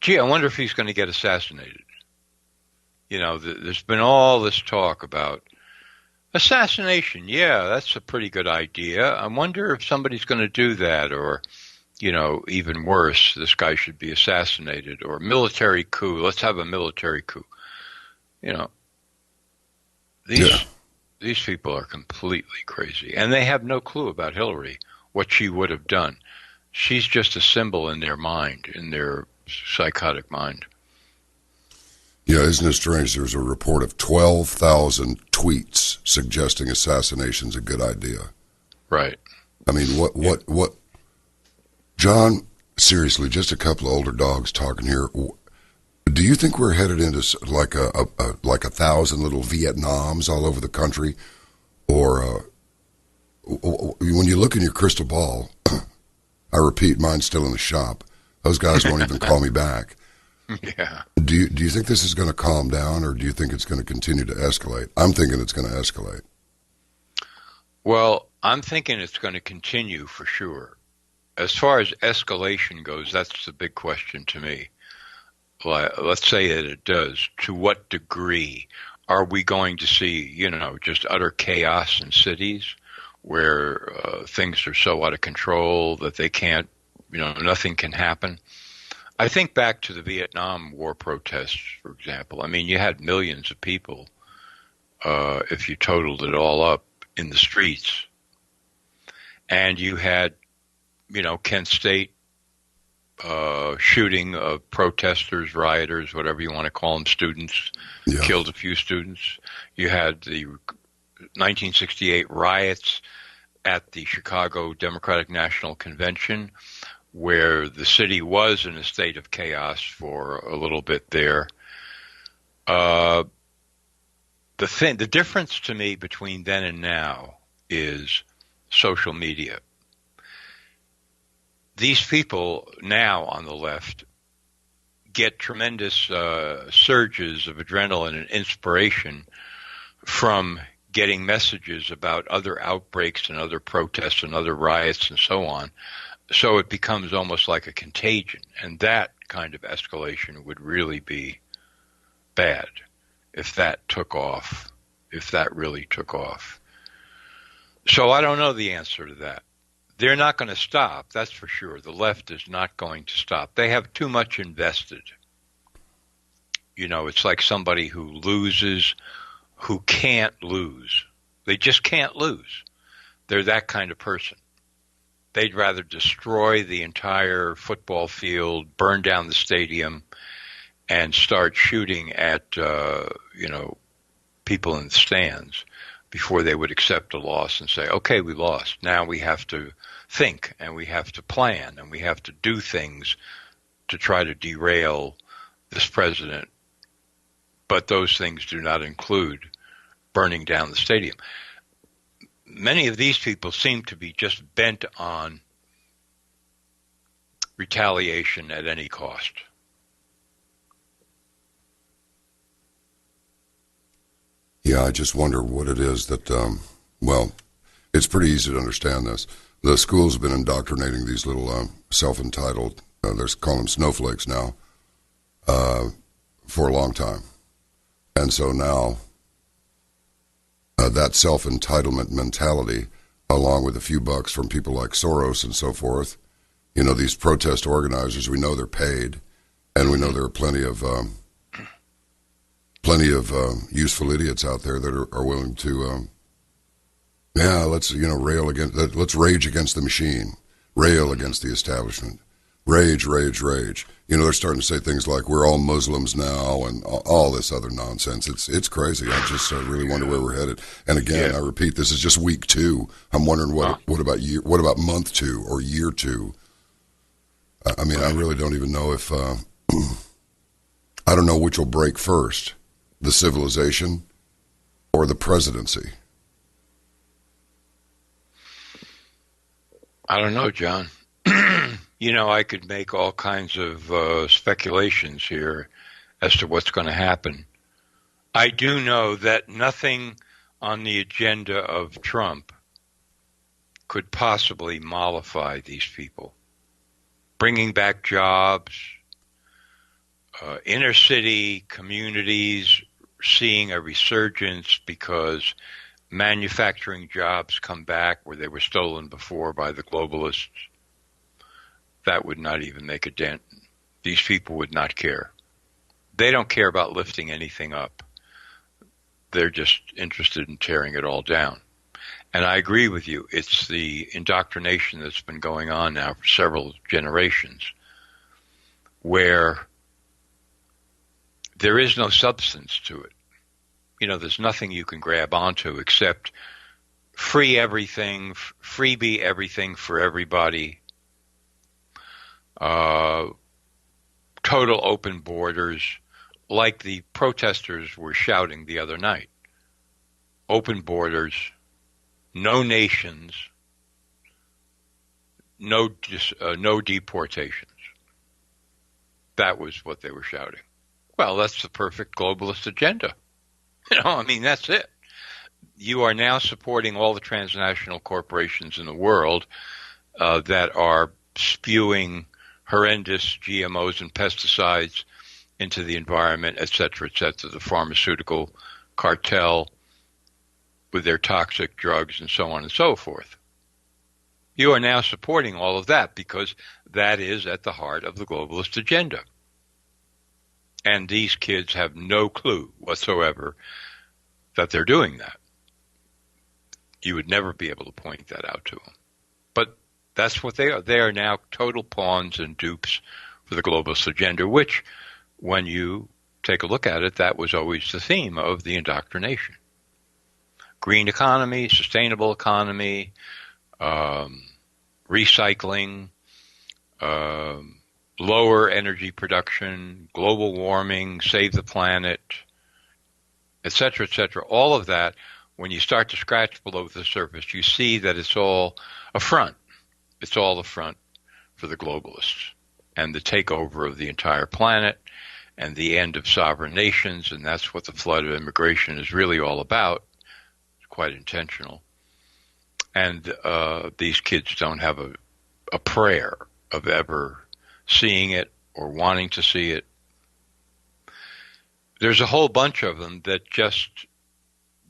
gee, I wonder if he's going to get assassinated. There's been all this talk about assassination. Yeah, that's a pretty good idea. I wonder if somebody's going to do that, or, even worse, this guy should be assassinated, or military coup. Let's have a military coup. These people are completely crazy, and they have no clue about Hillary, what she would have done. She's just a symbol in their mind, in their psychotic mind. Yeah, isn't it strange? There's a report of 12,000 tweets suggesting assassination's a good idea. Right. I mean, what? John, seriously, just a couple of older dogs talking here. Do you think we're headed into like a 1,000 little Vietnams all over the country? Or when you look in your crystal ball, I repeat, mine's still in the shop. Those guys won't even call me back. Yeah. Do you think this is going to calm down, or do you think it's going to continue to escalate? I'm thinking it's going to escalate. Well, I'm thinking it's going to continue for sure. As far as escalation goes, that's the big question to me. Let's say that it does. To what degree are we going to see, just utter chaos in cities where things are so out of control that they can't, nothing can happen? I think back to the Vietnam War protests, for example. I mean, you had millions of people, if you totaled it all up, in the streets. And you had, Kent State shooting of protesters, rioters, whatever you want to call them, students, killed a few students. You had the 1968 riots at the Chicago Democratic National Convention, where the city was in a state of chaos for a little bit there. The difference to me between then and now is social media. These people now on the left get tremendous surges of adrenaline and inspiration from getting messages about other outbreaks and other protests and other riots and so on. So it becomes almost like a contagion, and that kind of escalation would really be bad if that took off, if that really took off. So I don't know the answer to that. They're not going to stop, that's for sure. The left is not going to stop. They have too much invested. It's like somebody who loses, who can't lose. They just can't lose. They're that kind of person. They'd rather destroy the entire football field, burn down the stadium, and start shooting at, people in the stands before they would accept a loss and say, okay, we lost. Now we have to think, and we have to plan, and we have to do things to try to derail this president. But those things do not include burning down the stadium. Many of these people seem to be just bent on retaliation at any cost. Yeah, I just wonder what it is that, it's pretty easy to understand this. The schools have been indoctrinating these little self-entitled, they're calling them snowflakes now, for a long time. And so now that self-entitlement mentality, along with a few bucks from people like Soros and so forth, these protest organizers, we know they're paid, and we know there are plenty of useful idiots out there that are willing to, let's rage against the machine, rail against the establishment, rage. They're starting to say things like we're all Muslims now and all this other nonsense. It's crazy. I just really wonder where we're headed. And again, I repeat, this is just week 2. I'm wondering what about month 2 or year 2? I mean, I really don't even know if I don't know which will break first, the civilization or the presidency. I don't know, John. I could make all kinds of speculations here as to what's going to happen. I do know that nothing on the agenda of Trump could possibly mollify these people. Bringing back jobs, inner city communities seeing a resurgence because manufacturing jobs come back where they were stolen before by the globalists. That would not even make a dent. These people would not care. They don't care about lifting anything up. They're just interested in tearing it all down. And I agree with you. It's the indoctrination that's been going on now for several generations where there is no substance to it. There's nothing you can grab onto except free everything, freebie everything for everybody, total open borders, like the protesters were shouting the other night. Open borders, no nations, no deportations. That was what they were shouting. Well, that's the perfect globalist agenda. That's it. You are now supporting all the transnational corporations in the world that are spewing horrendous GMOs and pesticides into the environment, et cetera, the pharmaceutical cartel with their toxic drugs and so on and so forth. You are now supporting all of that because that is at the heart of the globalist agenda. And these kids have no clue whatsoever that they're doing that. You would never be able to point that out to them. But that's what they are. They are now total pawns and dupes for the globalist agenda, which, when you take a look at it, that was always the theme of the indoctrination. Green economy, sustainable economy, recycling, lower energy production, global warming, save the planet, et cetera, all of that. When you start to scratch below the surface, you see that it's all a front. It's all a front for the globalists and the takeover of the entire planet and the end of sovereign nations, and that's what the flood of immigration is really all about. It's quite intentional. And these kids don't have a prayer of ever seeing it or wanting to see it. There's a whole bunch of them that just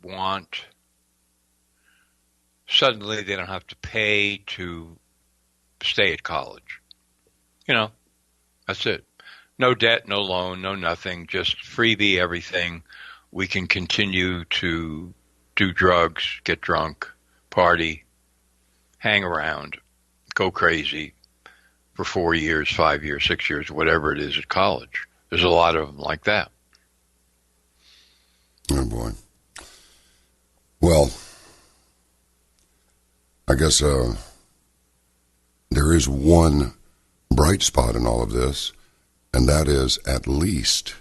want, suddenly they don't have to pay to stay at college. That's it. No debt, no loan, no nothing, just freebie everything. We can continue to do drugs, get drunk, party, hang around, go crazy for 4 years, 5 years, 6 years, whatever it is at college. There's a lot of them like that. Oh, boy. Well, I guess there is one bright spot in all of this, and that is at least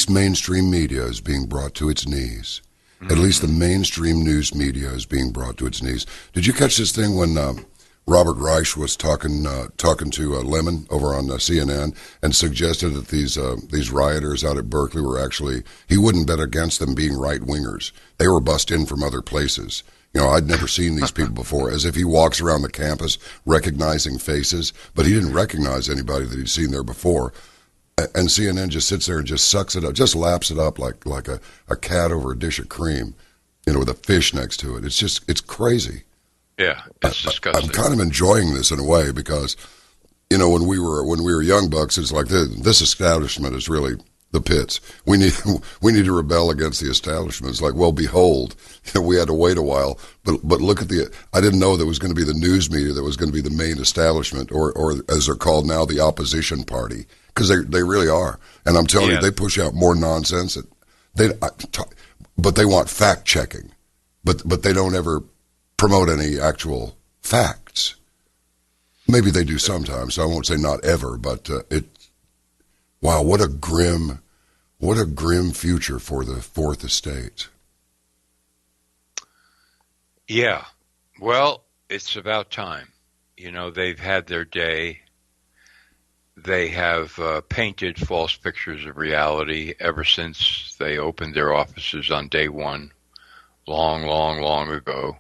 mainstream media is being brought to its knees. Mm-hmm. At least the mainstream news media is being brought to its knees. Did you catch this thing when Robert Reich was talking to Lemon over on CNN and suggested that these rioters out at Berkeley were actually, he wouldn't bet against them being right-wingers. They were bussed in from other places. I'd never seen these people before, as if he walks around the campus recognizing faces, but he didn't recognize anybody that he'd seen there before. And CNN just sits there and just sucks it up, just laps it up like a cat over a dish of cream, with a fish next to it. It's crazy. Yeah, it's disgusting. I'm kind of enjoying this in a way because, when we were young bucks, it's like this establishment is really the pits. We need to rebel against the establishment. It's like, well, behold, we had to wait a while, but look at I didn't know that was going to be the news media that was going to be the main establishment, or as they're called now, the opposition party, because they really are. And I'm telling you, they push out more nonsense. But they want fact checking, but they don't ever promote any actual facts. Maybe they do sometimes, so I won't say not ever, but wow, what a grim future for the Fourth Estate. Yeah. Well, it's about time. They've had their day. They have painted false pictures of reality ever since they opened their offices on day one, long, long, long ago.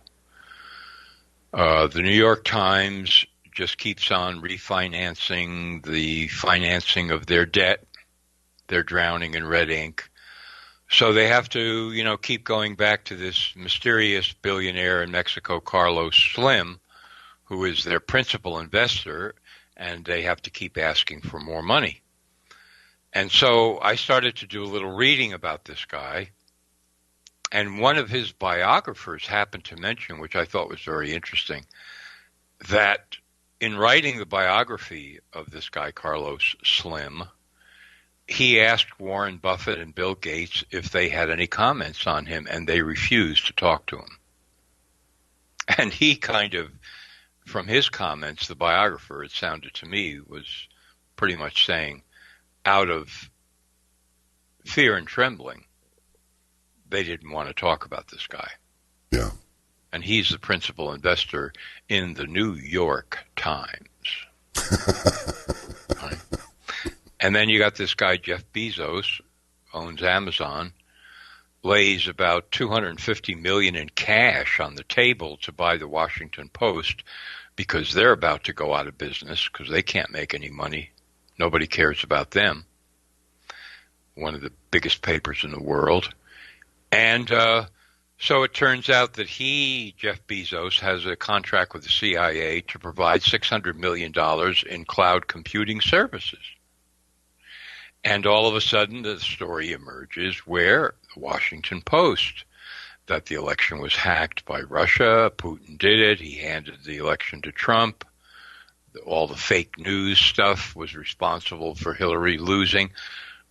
The New York Times just keeps on refinancing the financing of their debt. They're drowning in red ink. So they have to, keep going back to this mysterious billionaire in Mexico, Carlos Slim, who is their principal investor, and they have to keep asking for more money. And so I started to do a little reading about this guy, and one of his biographers happened to mention, which I thought was very interesting, that in writing the biography of this guy, Carlos Slim, he asked Warren Buffett and Bill Gates if they had any comments on him, and they refused to talk to him. And he kind of, from his comments, the biographer, it sounded to me, was pretty much saying, out of fear and trembling, they didn't want to talk about this guy. Yeah. And he's the principal investor in the New York Times. Right? And then you got this guy, Jeff Bezos, owns Amazon, lays about $250 million in cash on the table to buy the Washington Post because they're about to go out of business because they can't make any money. Nobody cares about them. One of the biggest papers in the world. And so it turns out that Jeff Bezos, has a contract with the CIA to provide $600 million in cloud computing services. And all of a sudden, the story emerges where the Washington Post, that the election was hacked by Russia, Putin did it, he handed the election to Trump, all the fake news stuff was responsible for Hillary losing.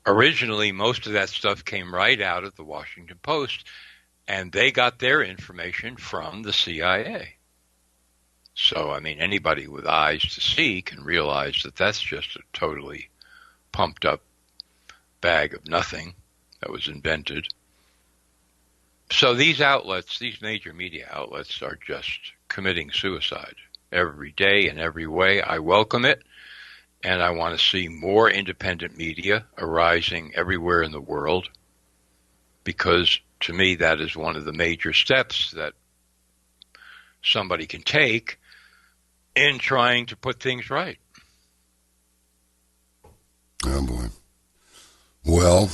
Originally, most of that stuff came right out of the Washington Post, and they got their information from the CIA. So, I mean, anybody with eyes to see can realize that that's just a totally pumped up bag of nothing that was invented. So these outlets, these major media outlets, are just committing suicide every day in every way. I welcome it, and I want to see more independent media arising everywhere in the world, because to me that is one of the major steps that somebody can take in trying to put things right. Oh, boy. Well,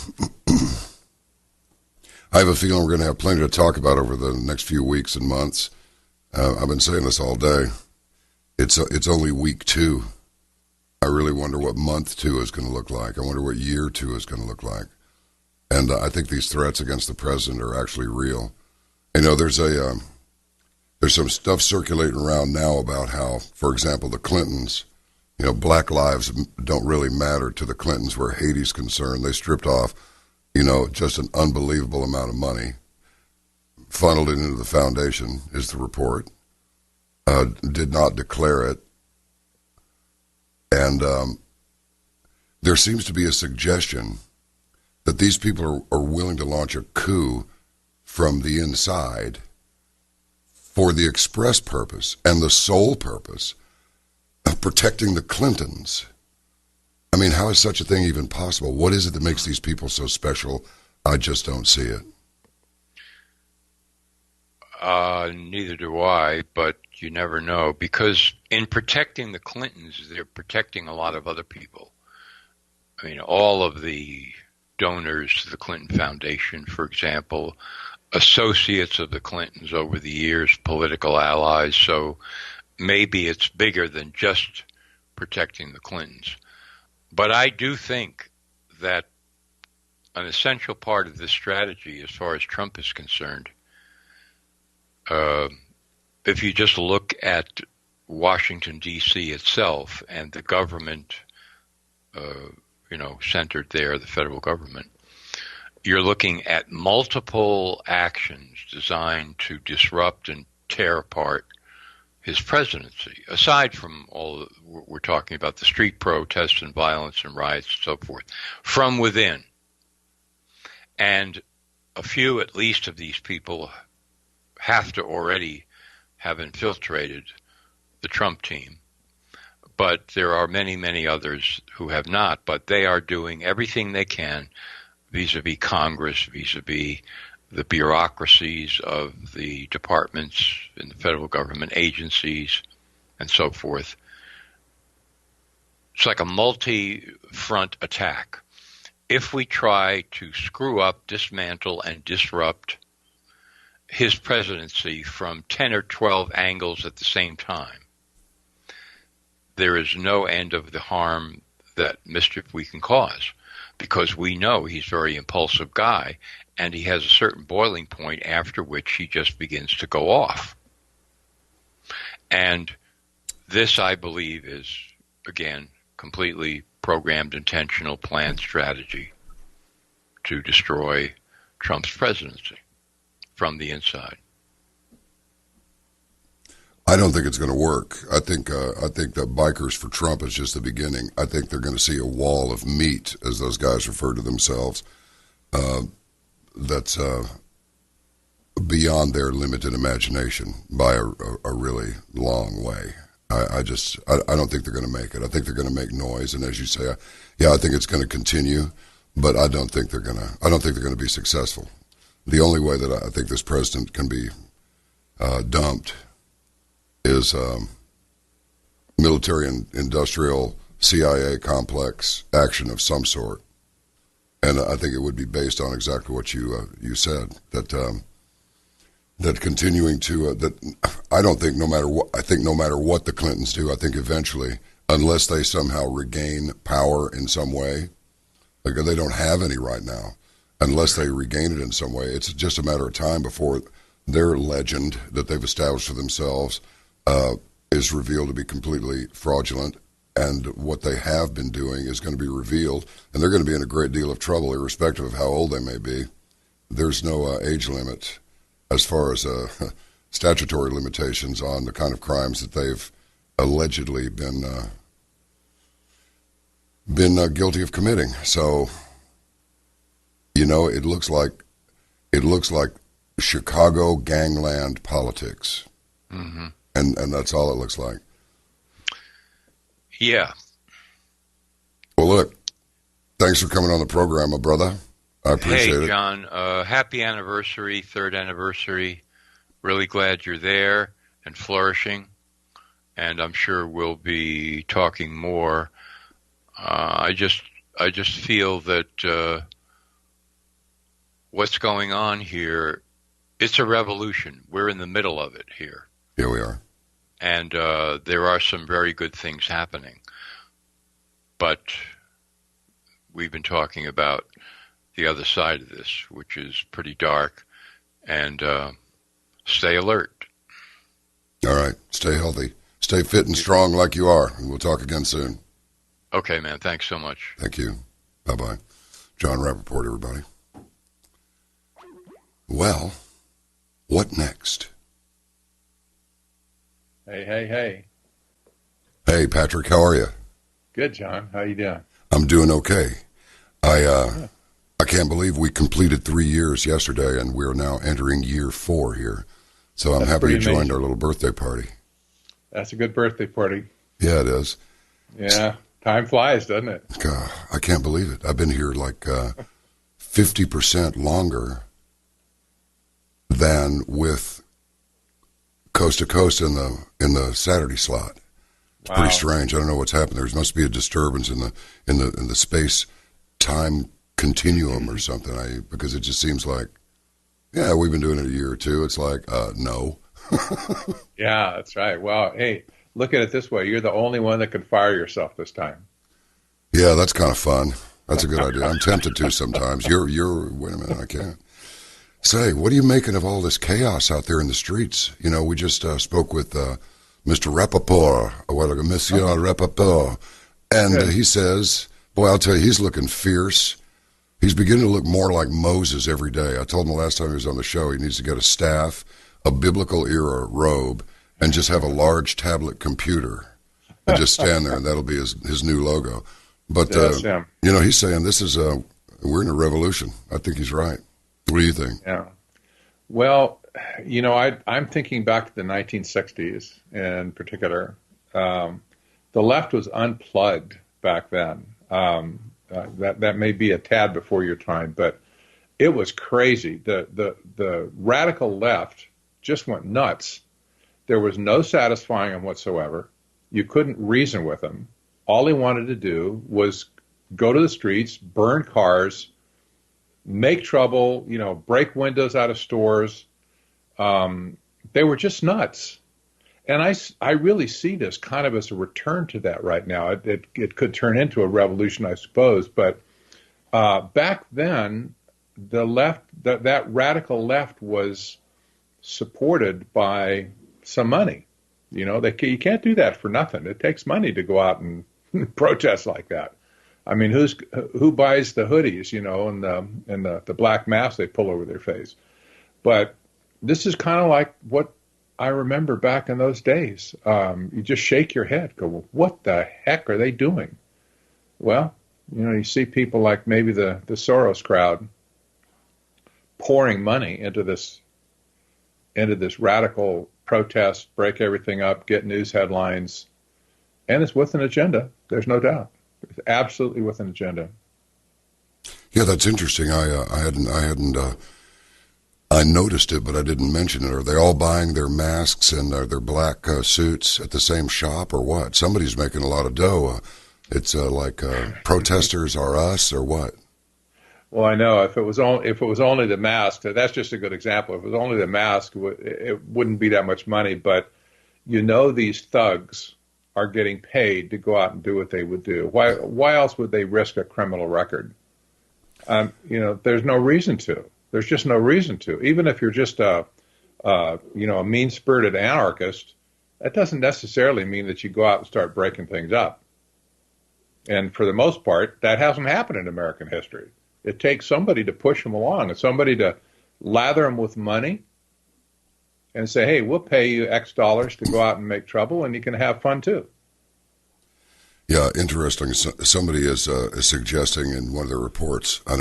I have a feeling we're going to have plenty to talk about over the next few weeks and months. I've been saying this all day. It's only week 2. I really wonder what month 2 is going to look like. I wonder what year 2 is going to look like. And I think these threats against the president are actually real. There's some stuff circulating around now about how, for example, the Clintons, black lives don't really matter to the Clintons where Haiti's concerned. They stripped off, just an unbelievable amount of money, funneled it into the foundation, is the report, did not declare it. And there seems to be a suggestion that these people are willing to launch a coup from the inside for the express purpose and the sole purpose of protecting the Clintons. I mean, how is such a thing even possible? What is it that makes these people so special? I just don't see it. Neither do I, but you never know, because in protecting the Clintons, they're protecting a lot of other people. I mean, all of the donors to the Clinton Foundation, for example, associates of the Clintons over the years, political allies, so maybe it's bigger than just protecting the Clintons. But I do think that an essential part of this strategy, as far as Trump is concerned, if you just look at Washington, D.C. itself and the government, centered there, the federal government, you're looking at multiple actions designed to disrupt and tear apart his presidency, aside from all we're talking about, the street protests and violence and riots and so forth, from within. And a few, at least, of these people have to already have infiltrated the Trump team. But there are many, many others who have not. But they are doing everything they can vis-a-vis Congress, vis-a-vis the bureaucracies of the departments in the federal government, agencies, and so forth. It's like a multi-front attack. If we try to screw up, dismantle, and disrupt his presidency from 10 or 12 angles at the same time, there is no end of the harm, that mischief we can cause, because we know he's a very impulsive guy, and he has a certain boiling point after which he just begins to go off. And this, I believe, is, again, completely programmed, intentional, planned strategy to destroy Trump's presidency from the inside. I don't think it's going to work. I think that Bikers for Trump is just the beginning. I think they're going to see a wall of meat, as those guys refer to themselves, that's beyond their limited imagination by a really long way. I don't think they're going to make it. I think they're going to make noise, and as you say, I think it's going to continue, but I don't think they're going to be successful. The only way that I think this president can be dumped is military and industrial CIA complex action of some sort, and I think it would be based on exactly what you said, that continuing to that I don't think no matter what the Clintons do, I think eventually, unless they somehow regain power in some way, like they don't have any right now, unless they regain it in some way, it's just a matter of time before their legend that they've established for themselves is revealed to be completely fraudulent, and what they have been doing is going to be revealed, and they're going to be in a great deal of trouble, irrespective of how old they may be. There's no age limit as far as statutory limitations on the kind of crimes that they've allegedly been guilty of committing. So, it looks like Chicago gangland politics. Mm-hmm. And that's all it looks like. Yeah. Well, look, thanks for coming on the program, my brother. I appreciate it. Hey, John, happy anniversary, third anniversary. Really glad you're there and flourishing, and I'm sure we'll be talking more. I just feel that what's going on here, it's a revolution. We're in the middle of it here. Here we are. And there are some very good things happening. But we've been talking about the other side of this, which is pretty dark. And stay alert. All right. Stay healthy. Stay fit and strong like you are. And we'll talk again soon. Okay, man. Thanks so much. Thank you. Bye-bye. John Rappaport, everybody. Well, what next? Hey. Hey, Patrick, how are you? Good, John. How you doing? I'm doing okay. I can't believe we completed 3 years yesterday, and we're now entering year 4 here. So I'm happy you joined our little birthday party. That's a good birthday party. Yeah, it is. Yeah, time flies, doesn't it? God, I can't believe it. I've been here like 50% longer than with Coast to Coast in the Saturday slot. It's pretty strange. I don't know what's happened. There must be a disturbance in the space time continuum or something. Because it just seems like, yeah, we've been doing it a year or two. It's like, no. Yeah, that's right. Well, hey, look at it this way. You're the only one that can fire yourself this time. Yeah, that's kind of fun. That's a good idea. I'm tempted to sometimes. Wait a minute, I can't. Say, what are you making of all this chaos out there in the streets? We just spoke with Mr. Rappaport, Monsieur Rappaport, and he says, boy, I'll tell you, he's looking fierce. He's beginning to look more like Moses every day. I told him the last time he was on the show he needs to get a staff, a biblical-era robe, and just have a large tablet computer and just stand there, and that'll be his new logo. But, he's saying this is we're in a revolution. I think he's right. What do you think? Yeah. Well, I'm thinking back to the 1960s in particular. The left was unplugged back then. That may be a tad before your time, but it was crazy. The radical left just went nuts. There was no satisfying them whatsoever. You couldn't reason with them. All he wanted to do was go to the streets, burn cars, make trouble, break windows out of stores. They were just nuts. And I really see this kind of as a return to that right now. It could turn into a revolution, I suppose. But back then, the left, that radical left was supported by some money. You can't do that for nothing. It takes money to go out and protest like that. I mean, who buys the hoodies, and the black mask they pull over their face? But this is kind of like what I remember back in those days. You just shake your head, go, well, what the heck are they doing? Well, you see people like maybe the Soros crowd pouring money into this radical protest, break everything up, get news headlines, and it's with an agenda. There's no doubt. It's absolutely with an agenda. Yeah, that's interesting. I noticed it, but I didn't mention it. Are they all buying their masks and their black suits at the same shop, or what? Somebody's making a lot of dough. It's like protesters are us, or what? Well, I know if it was only the mask, that's just a good example. If it was only the mask, it wouldn't be that much money. But these thugs are getting paid to go out and do what they would do. Why else would they risk a criminal record? There's no reason to. There's just no reason to. Even if you're just a mean-spirited anarchist, that doesn't necessarily mean that you go out and start breaking things up. And for the most part, that hasn't happened in American history. It takes somebody to push them along and somebody to lather them with money and say, hey, we'll pay you X dollars to go out and make trouble, and you can have fun too. Yeah, interesting. Somebody is suggesting in one of their reports, I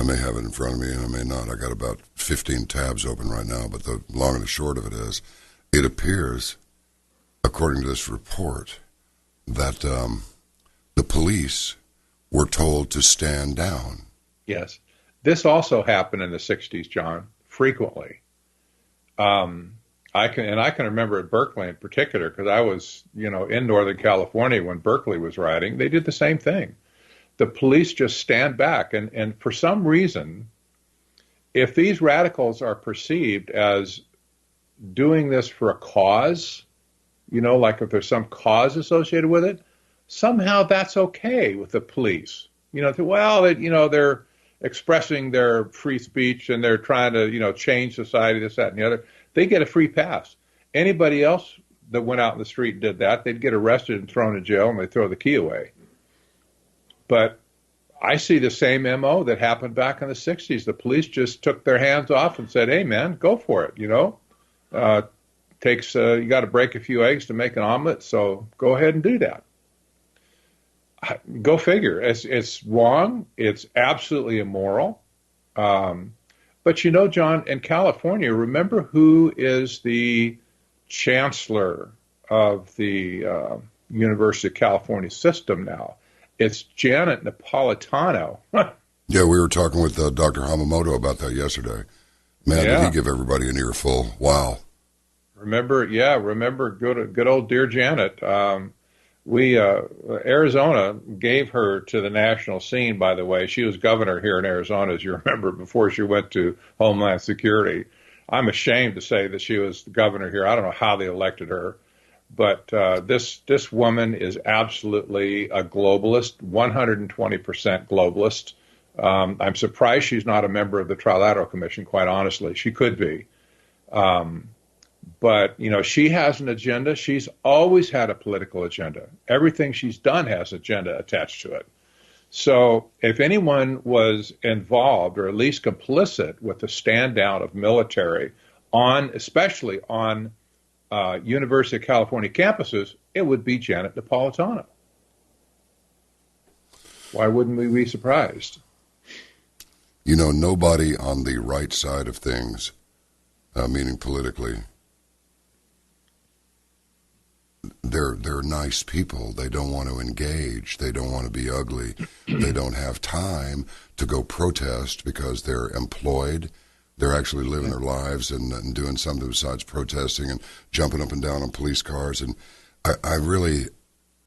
may have it in front of me and I may not. I got about 15 tabs open right now, but the long and the short of it is, it appears, according to this report, that the police were told to stand down. Yes. This also happened in the 60s, John, frequently. I can remember at Berkeley in particular, because I was, in Northern California when Berkeley was rioting. They did the same thing. The police just stand back, and for some reason, if these radicals are perceived as doing this for a cause, like if there's some cause associated with it, somehow that's okay with the police. They're expressing their free speech and they're trying to, change society, this, that, and the other. They get a free pass. Anybody else that went out in the street and did that, they'd get arrested and thrown in jail, and they throw the key away. But I see the same MO that happened back in the 60s. The police just took their hands off and said, hey, man, go for it, you got to break a few eggs to make an omelet, so go ahead and do that. Go figure. It's wrong. It's absolutely immoral. But John, in California, remember who is the chancellor of the University of California system now? It's Janet Napolitano. Yeah, we were talking with Dr. Hamamoto about that yesterday. Man, Did he give everybody an earful. Wow. Remember good old dear Janet. Arizona gave her to the national scene, by the way. She was governor here in Arizona, as you remember, before she went to Homeland Security. I'm ashamed to say that she was the governor here. I don't know how they elected her. But this woman is absolutely a globalist, 120% globalist. I'm surprised she's not a member of the Trilateral Commission, quite honestly. She could be. But, she has an agenda. She's always had a political agenda. Everything she's done has agenda attached to it. So if anyone was involved or at least complicit with the stand down of military especially on University of California campuses, it would be Janet Napolitano. Why wouldn't we be surprised? nobody on the right side of things, meaning politically, they're nice people. They don't want to engage. They don't want to be ugly. They don't have time to go protest because they're employed. They're actually living their lives and doing something besides protesting and jumping up and down on police cars. And I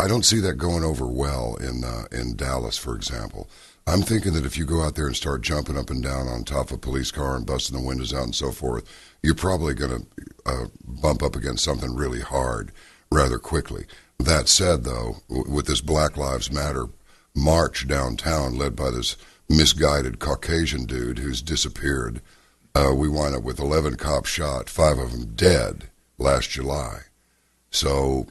don't see that going over well in Dallas, for example. I'm thinking that if you go out there and start jumping up and down on top of a police car and busting the windows out and so forth, you're probably going to bump up against something really hard rather quickly. That said, though, with this Black Lives Matter march downtown led by this misguided Caucasian dude who's disappeared, we wind up with 11 cops shot, 5 of them dead last July. So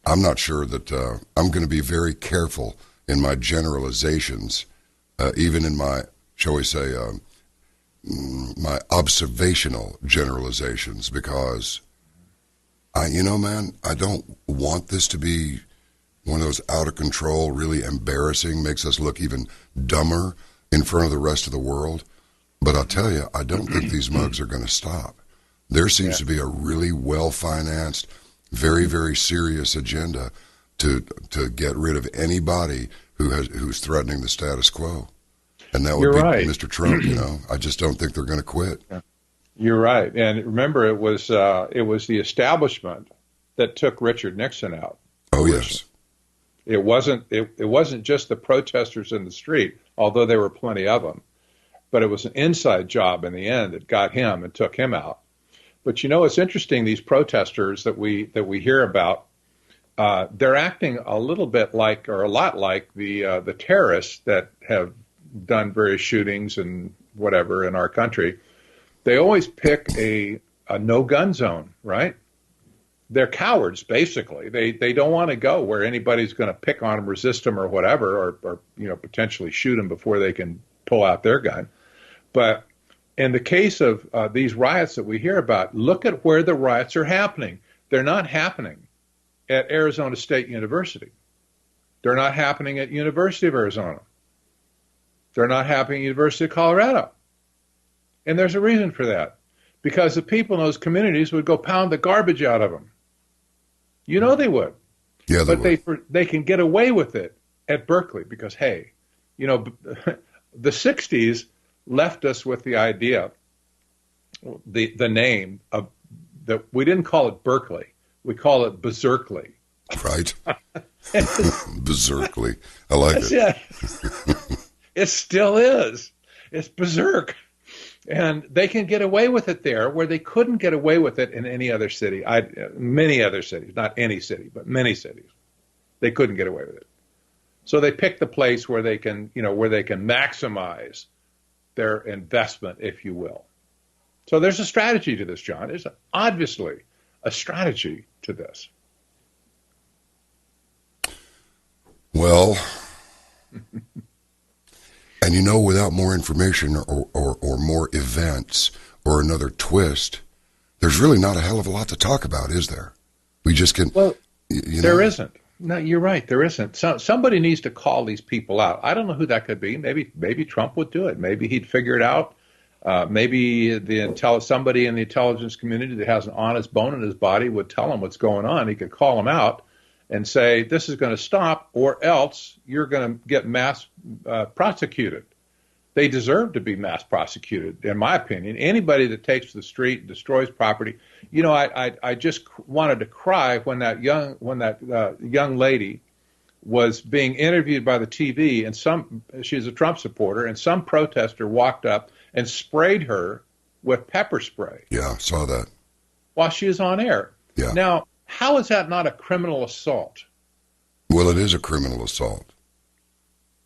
I'm not sure that I'm going to be very careful in my generalizations, even in my, shall we say, my observational generalizations, because man, I don't want this to be one of those out of control, really embarrassing, makes us look even dumber in front of the rest of the world. But I'll tell you, I don't think these mugs are going to stop. There seems to be a really well-financed, very, very serious agenda to get rid of anybody who's threatening the status quo. And that would be right. Mr. Trump, I just don't think they're going to quit. Yeah. You're right. And remember, it was the establishment that took Richard Nixon out. Oh, yes. It wasn't just the protesters in the street, although there were plenty of them. But it was an inside job in the end that got him and took him out. But it's interesting, these protesters that we hear about, they're acting a little bit like, or a lot like, the terrorists that have done various shootings and whatever in our country. They always pick a no-gun zone, right? They're cowards, basically. They don't want to go where anybody's going to pick on them, resist them, or whatever, or potentially shoot them before they can pull out their gun. But in the case of these riots that we hear about, look at where the riots are happening. They're not happening at Arizona State University. They're not happening at University of Arizona. They're not happening at University of Colorado. And there's a reason for that. Because the people in those communities would go pound the garbage out of them. They would. Yeah, but they can get away with it at Berkeley because, hey, the 60s left us with the idea, the name of that we didn't call it Berkeley, we call it Berserkly. Right. Berserkly. I like it. Yeah. It still is. It's berserk. And they can get away with it there where they couldn't get away with it in any other city. Many other cities, not any city, but many cities. They couldn't get away with it. So they picked the place where they can, where they can maximize their investment, if you will. So there's a strategy to this, John. There's obviously a strategy to this. Well, and without more information or more events or another twist, there's really not a hell of a lot to talk about, is there? We just can. Well, there isn't. No, you're right. There isn't. Somebody needs to call these people out. I don't know who that could be. Maybe Trump would do it. Maybe he'd figure it out. Maybe somebody in the intelligence community that has an honest bone in his body would tell him what's going on. He could call him out and say, this is going to stop, or else you're going to get mass prosecuted. They deserve to be mass prosecuted, in my opinion. Anybody that takes to the street and destroys property. I just wanted to cry when that young lady was being interviewed by the TV, and she's a Trump supporter, and some protester walked up and sprayed her with pepper spray. Yeah, saw that. While she was on air. Yeah. Now, how is that not a criminal assault? Well, it is a criminal assault.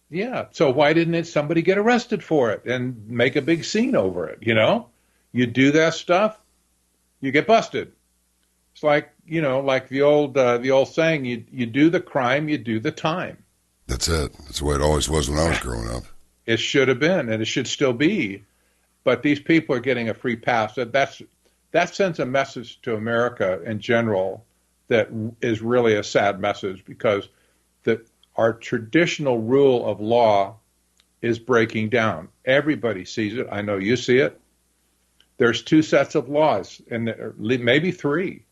Yeah. So why didn't somebody get arrested for it and make a big scene over it? You do that stuff, you get busted. It's like the old saying, you do the crime, you do the time. That's it. That's the way it always was when I was growing up. It should have been, and it should still be. But these people are getting a free pass. That sends a message to America in general that is really a sad message, because our traditional rule of law is breaking down. Everybody sees it. I know you see it. There's 2 sets of laws, and maybe 3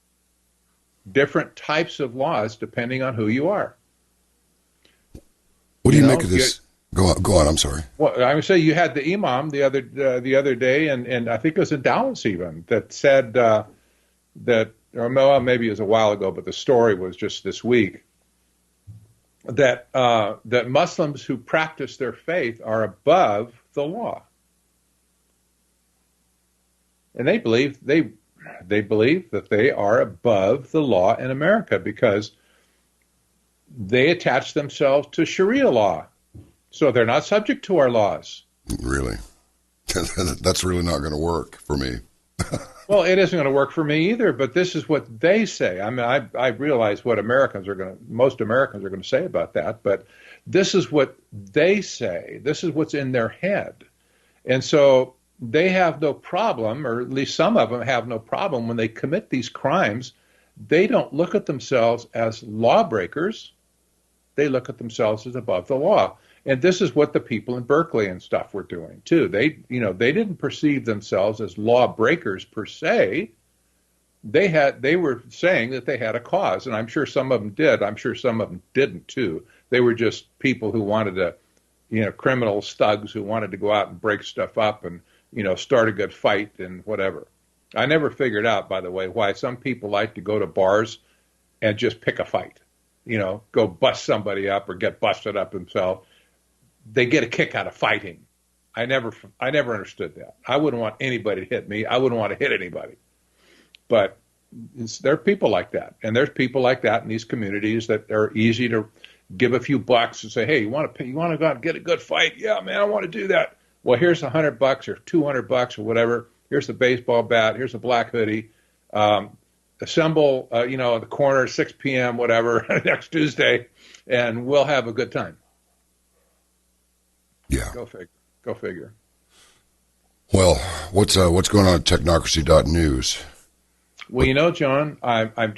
different types of laws depending on who you are. What do you make of this? Go on. I'm sorry. Well, I would say you had the imam the other day, and I think it was in Dallas even, that said that, or maybe it was a while ago, but the story was just this week, that Muslims who practice their faith are above the law, and they believe that they are above the law in America because they attach themselves to Sharia law, so they're not subject to our laws. Really? That's really not going to work for me. Well, it isn't going to work for me either, but this is what they say. I mean, I realize what most Americans are going to say about that, but this is what they say. This is what's in their head. And so they have no problem, or at least some of them have no problem when they commit these crimes. They don't look at themselves as lawbreakers. They look at themselves as above the law. And this is what the people in Berkeley and stuff were doing too. They didn't perceive themselves as lawbreakers per se. They were saying that they had a cause, and I'm sure some of them did. I'm sure some of them didn't too. They were just people who wanted to, criminal thugs who wanted to go out and break stuff up and, start a good fight and whatever. I never figured out, by the way, why some people like to go to bars and just pick a fight. Go bust somebody up or get busted up themselves. They get a kick out of fighting. I never understood that. I wouldn't want anybody to hit me. I wouldn't want to hit anybody. But there are people like that, and there's people like that in these communities that are easy to give a few bucks and say, "Hey, you want to go out and get a good fight? Yeah, man, I want to do that." Well, here's $100 or $200 or whatever. Here's the baseball bat. Here's a black hoodie. Assemble, in the corner, 6 p.m., whatever, next Tuesday, and we'll have a good time. Yeah. Go figure. Well, what's going on at technocracy.news? Well, John, I'm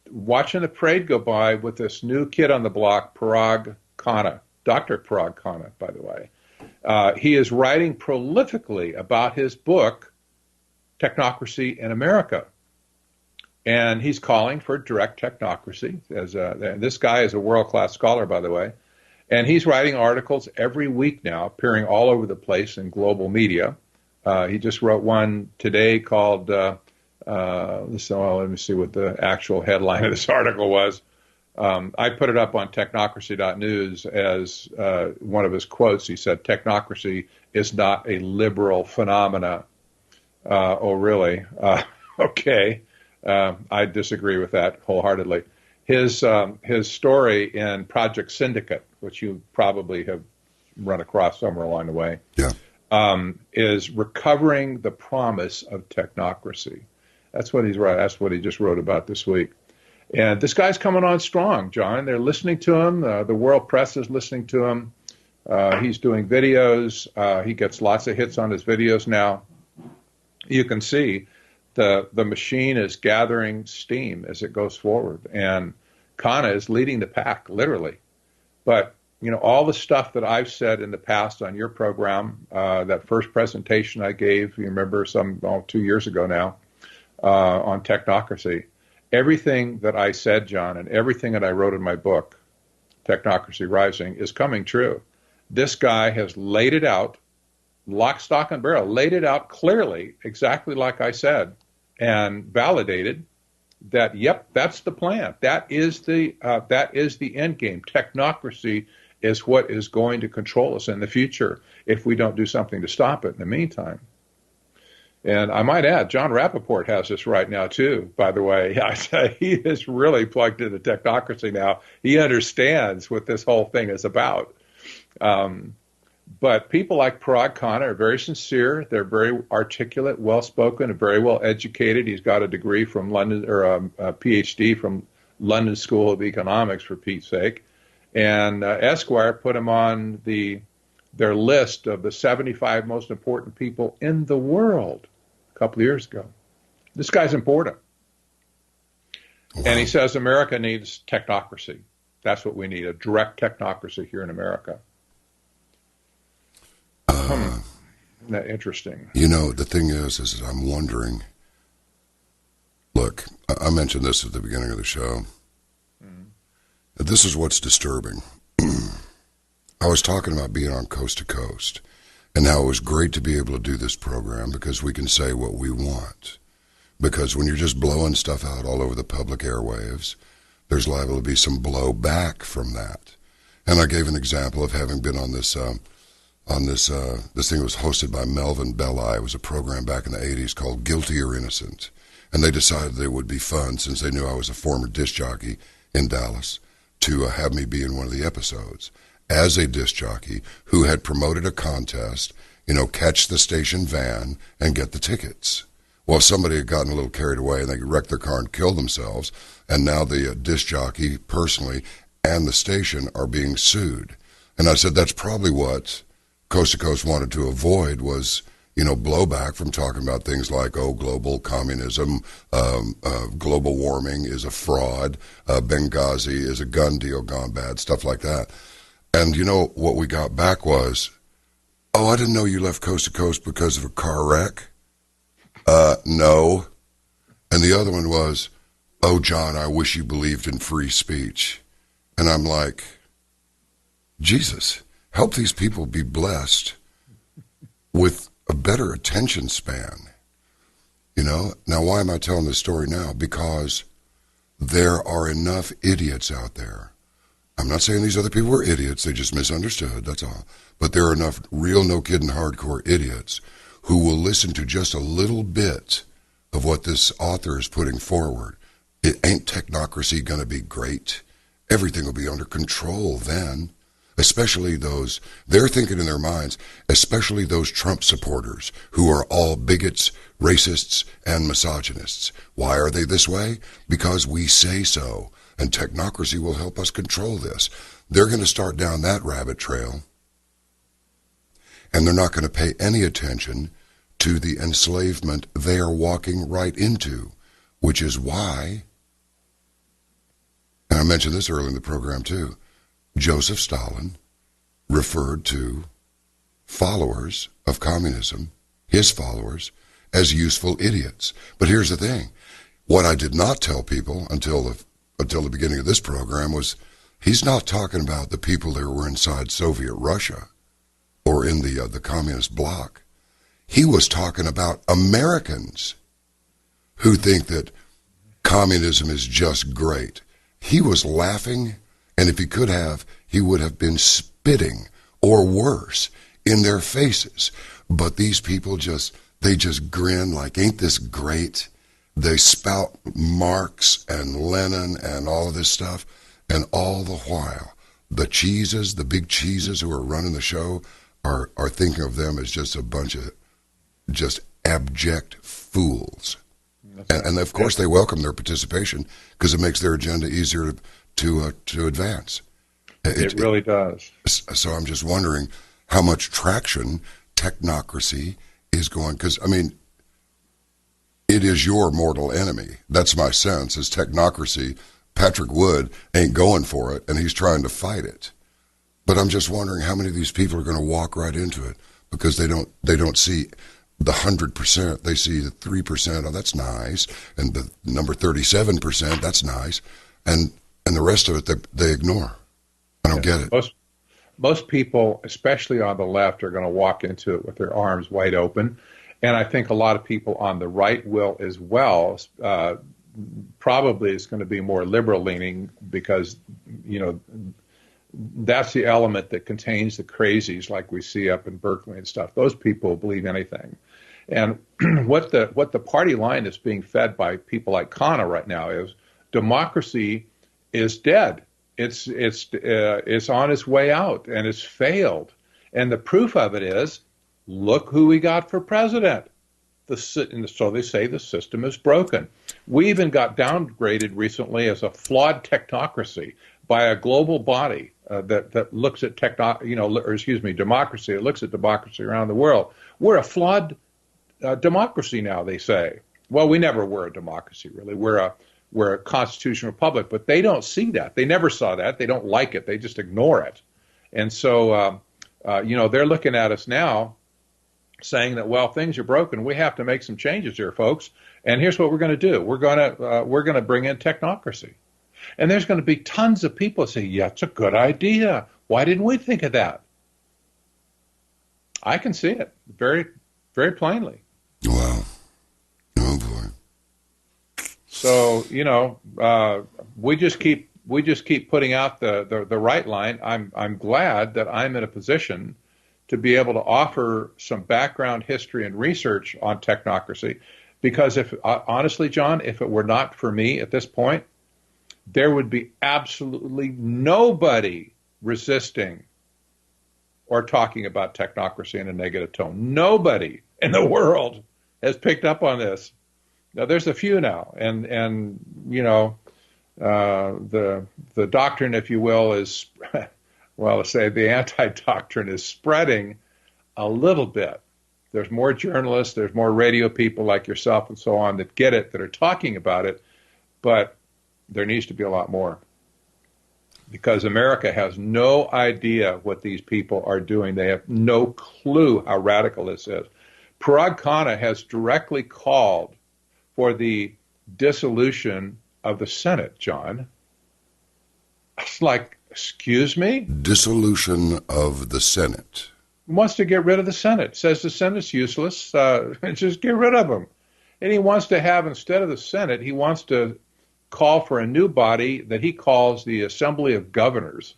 watching the parade go by with this new kid on the block, Parag Khanna, Dr. Parag Khanna, by the way. He is writing prolifically about his book, Technocracy in America. And he's calling for direct technocracy. This guy is a world-class scholar, by the way. And he's writing articles every week now, appearing all over the place in global media. He just wrote one today called, let me see what the actual headline of this article was. I put it up on technocracy.news as one of his quotes. He said, "Technocracy is not a liberal phenomena." Oh, really? Okay. I disagree with that wholeheartedly. His story in Project Syndicate, which you probably have run across somewhere along the way, is recovering the promise of technocracy. That's what he's right. That's what he just wrote about this week. And this guy's coming on strong, John. They're listening to him. The world press is listening to him. He's doing videos. He gets lots of hits on his videos now. You can see the machine is gathering steam as it goes forward. And Khanna is leading the pack, literally. But, all the stuff that I've said in the past on your program, that first presentation I gave, you remember 2 years ago now, on technocracy, everything that I said, John, and everything that I wrote in my book, Technocracy Rising, is coming true. This guy has laid it out, lock, stock, and barrel, laid it out clearly, exactly like I said, and validated that, yep, that's the plan. That is the end game. Technocracy is what is going to control us in the future if we don't do something to stop it in the meantime. And I might add, John Rappaport has this right now, too, by the way. He is really plugged into technocracy now. He understands what this whole thing is about. But people like Parag Khanna are very sincere. They're very articulate, well-spoken, and very well-educated. He's got a degree from London, or a PhD from London School of Economics, for Pete's sake. And Esquire put him on their list of the 75 most important people in the world a couple of years ago. This guy's important. Wow. And he says America needs technocracy. That's what we need, a direct technocracy here in America. Interesting. The thing is I'm wondering. Look, I mentioned this at the beginning of the show. This is what's disturbing. I was talking about being on Coast to Coast and how it was great to be able to do this program because we can say what we want. Because when you're just blowing stuff out all over the public airwaves, there's liable to be some blowback from that. And I gave an example of having been on this thing that was hosted by Melvin Belli. It was a program back in the 80s called Guilty or Innocent. And they decided it would be fun, since they knew I was a former disc jockey in Dallas, to have me be in one of the episodes as a disc jockey who had promoted a contest, catch the station van and get the tickets. Well, somebody had gotten a little carried away and they wrecked their car and killed themselves, and now the disc jockey personally and the station are being sued. And I said that's probably what Coast to Coast wanted to avoid was blowback from talking about things like, global communism, global warming is a fraud, Benghazi is a gun deal gone bad, stuff like that. And what we got back was, I didn't know you left Coast to Coast because of a car wreck. No. And the other one was, John, I wish you believed in free speech. And I'm like, Jesus, help these people be blessed with a better attention span. Now why am I telling this story now? Because there are enough idiots out there. I'm not saying these other people were idiots, they just misunderstood, that's all. But there are enough real no-kidding hardcore idiots who will listen to just a little bit of what this author is putting forward. It ain't technocracy going to be great. Everything will be under control then. Especially those, they're thinking in their minds, especially those Trump supporters who are all bigots, racists, and misogynists. Why are they this way? Because we say so, and technocracy will help us control this. They're going to start down that rabbit trail, and they're not going to pay any attention to the enslavement they are walking right into, which is why, and I mentioned this earlier in the program too, Joseph Stalin referred to followers of communism, his followers, as useful idiots. But here's the thing. What I did not tell people until the beginning of this program was he's not talking about the people that were inside Soviet Russia or in the communist bloc. He was talking about Americans who think that communism is just great. He was laughing. And if he could have, he would have been spitting, or worse, in their faces. But these people they just grin like, ain't this great? They spout Marx and Lenin and all of this stuff. And all the while, the cheeses, the big cheeses who are running the show are thinking of them as just a bunch of just abject fools. And of course, they welcome their participation because it makes their agenda easier to advance. It really does. So I'm just wondering how much traction technocracy is going, because, it is your mortal enemy. That's my sense, is technocracy. Patrick Wood ain't going for it, and he's trying to fight it. But I'm just wondering how many of these people are going to walk right into it because they don't see the 100%. They see the 3%. Oh, that's nice. And the number 37%, that's nice. And the rest of it, they ignore. I don't get it. Most people, especially on the left, are going to walk into it with their arms wide open. And I think a lot of people on the right will as well. Probably it's going to be more liberal leaning because, that's the element that contains the crazies like we see up in Berkeley and stuff. Those people will believe anything. And what the party line that's being fed by people like Kana right now is democracy is dead. It's on its way out, and it's failed. And the proof of it is, look who we got for president. So they say the system is broken. We even got downgraded recently as a flawed technocracy by a global body that looks at democracy. It looks at democracy around the world. We're a flawed democracy now, they say. Well, we never were a democracy, really. We're a constitutional republic, but they don't see that. They never saw that. They don't like it. They just ignore it. And so They're looking at us now saying that, well, things are broken. We have to make some changes here, folks. And here's what we're going to do. We're going to bring in technocracy. And there's going to be tons of people say, yeah, it's a good idea. Why didn't we think of that? I can see it very, very plainly. Wow. Oh, boy. So, we just keep putting out the right line. I'm glad that I'm in a position to be able to offer some background history and research on technocracy, because honestly, John, if it were not for me at this point, there would be absolutely nobody resisting or talking about technocracy in a negative tone. Nobody in the world has picked up on this. Now, there's a few now, and the doctrine, if you will, is, well, let's say the anti-doctrine is spreading a little bit. There's more journalists, there's more radio people like yourself and so on that get it, that are talking about it, but there needs to be a lot more, because America has no idea what these people are doing. They have no clue how radical this is. Parag Khanna has directly called for the dissolution of the Senate, John. It's like, excuse me? Dissolution of the Senate. He wants to get rid of the Senate. Says the Senate's useless. Just get rid of them. And he wants to have, instead of the Senate, he wants to call for a new body that he calls the Assembly of Governors.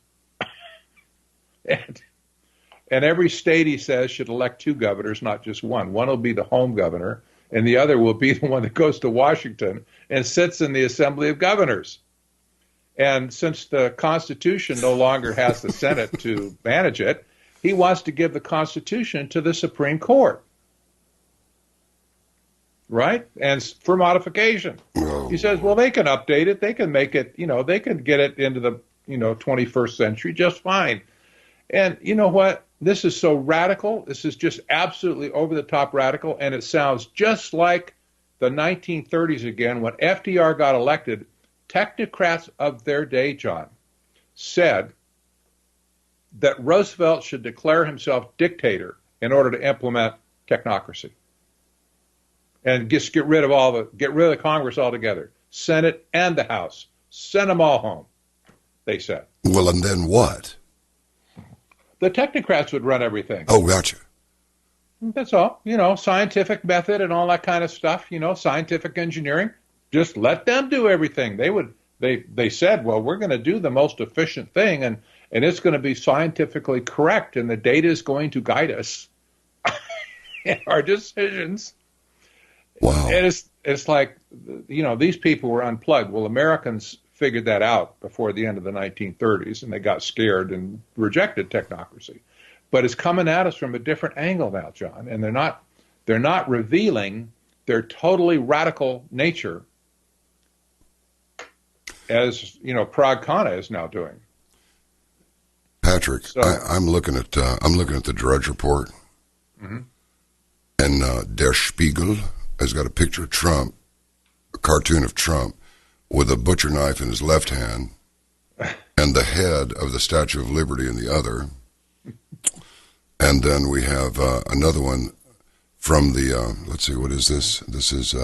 and every state, he says, should elect 2 governors, not just one. One will be the home governor, and the other will be the one that goes to Washington and sits in the Assembly of Governors. And since the Constitution no longer has the Senate to manage it, he wants to give the Constitution to the Supreme Court. Right? And for modification. Oh. He says, well, they can update it. They can make it, they can get it into the, 21st century just fine. And you know what? This is so radical. This is just absolutely over-the-top radical, and it sounds just like the 1930s again when FDR got elected. Technocrats of their day, John, said that Roosevelt should declare himself dictator in order to implement technocracy. And just get rid of Congress altogether, Senate and the House. Send them all home, they said. Well, and then what? The technocrats would run everything. Oh, gotcha. That's all. Scientific method and all that kind of stuff, scientific engineering. Just let them do everything. They said, well, we're going to do the most efficient thing, and it's going to be scientifically correct, and the data is going to guide us in our decisions. Wow. And it's like, these people were unplugged. Well, Americans figured that out before the end of the 1930s, and they got scared and rejected technocracy. But it's coming at us from a different angle now, John, and they're not revealing their totally radical nature, as Parag Khanna is now doing. Patrick, so, I'm looking at the Drudge Report, mm-hmm. and Der Spiegel has got a picture of Trump, a cartoon of Trump, with a butcher knife in his left hand and the head of the Statue of Liberty in the other. And then we have another one from the, let's see, what is this? This is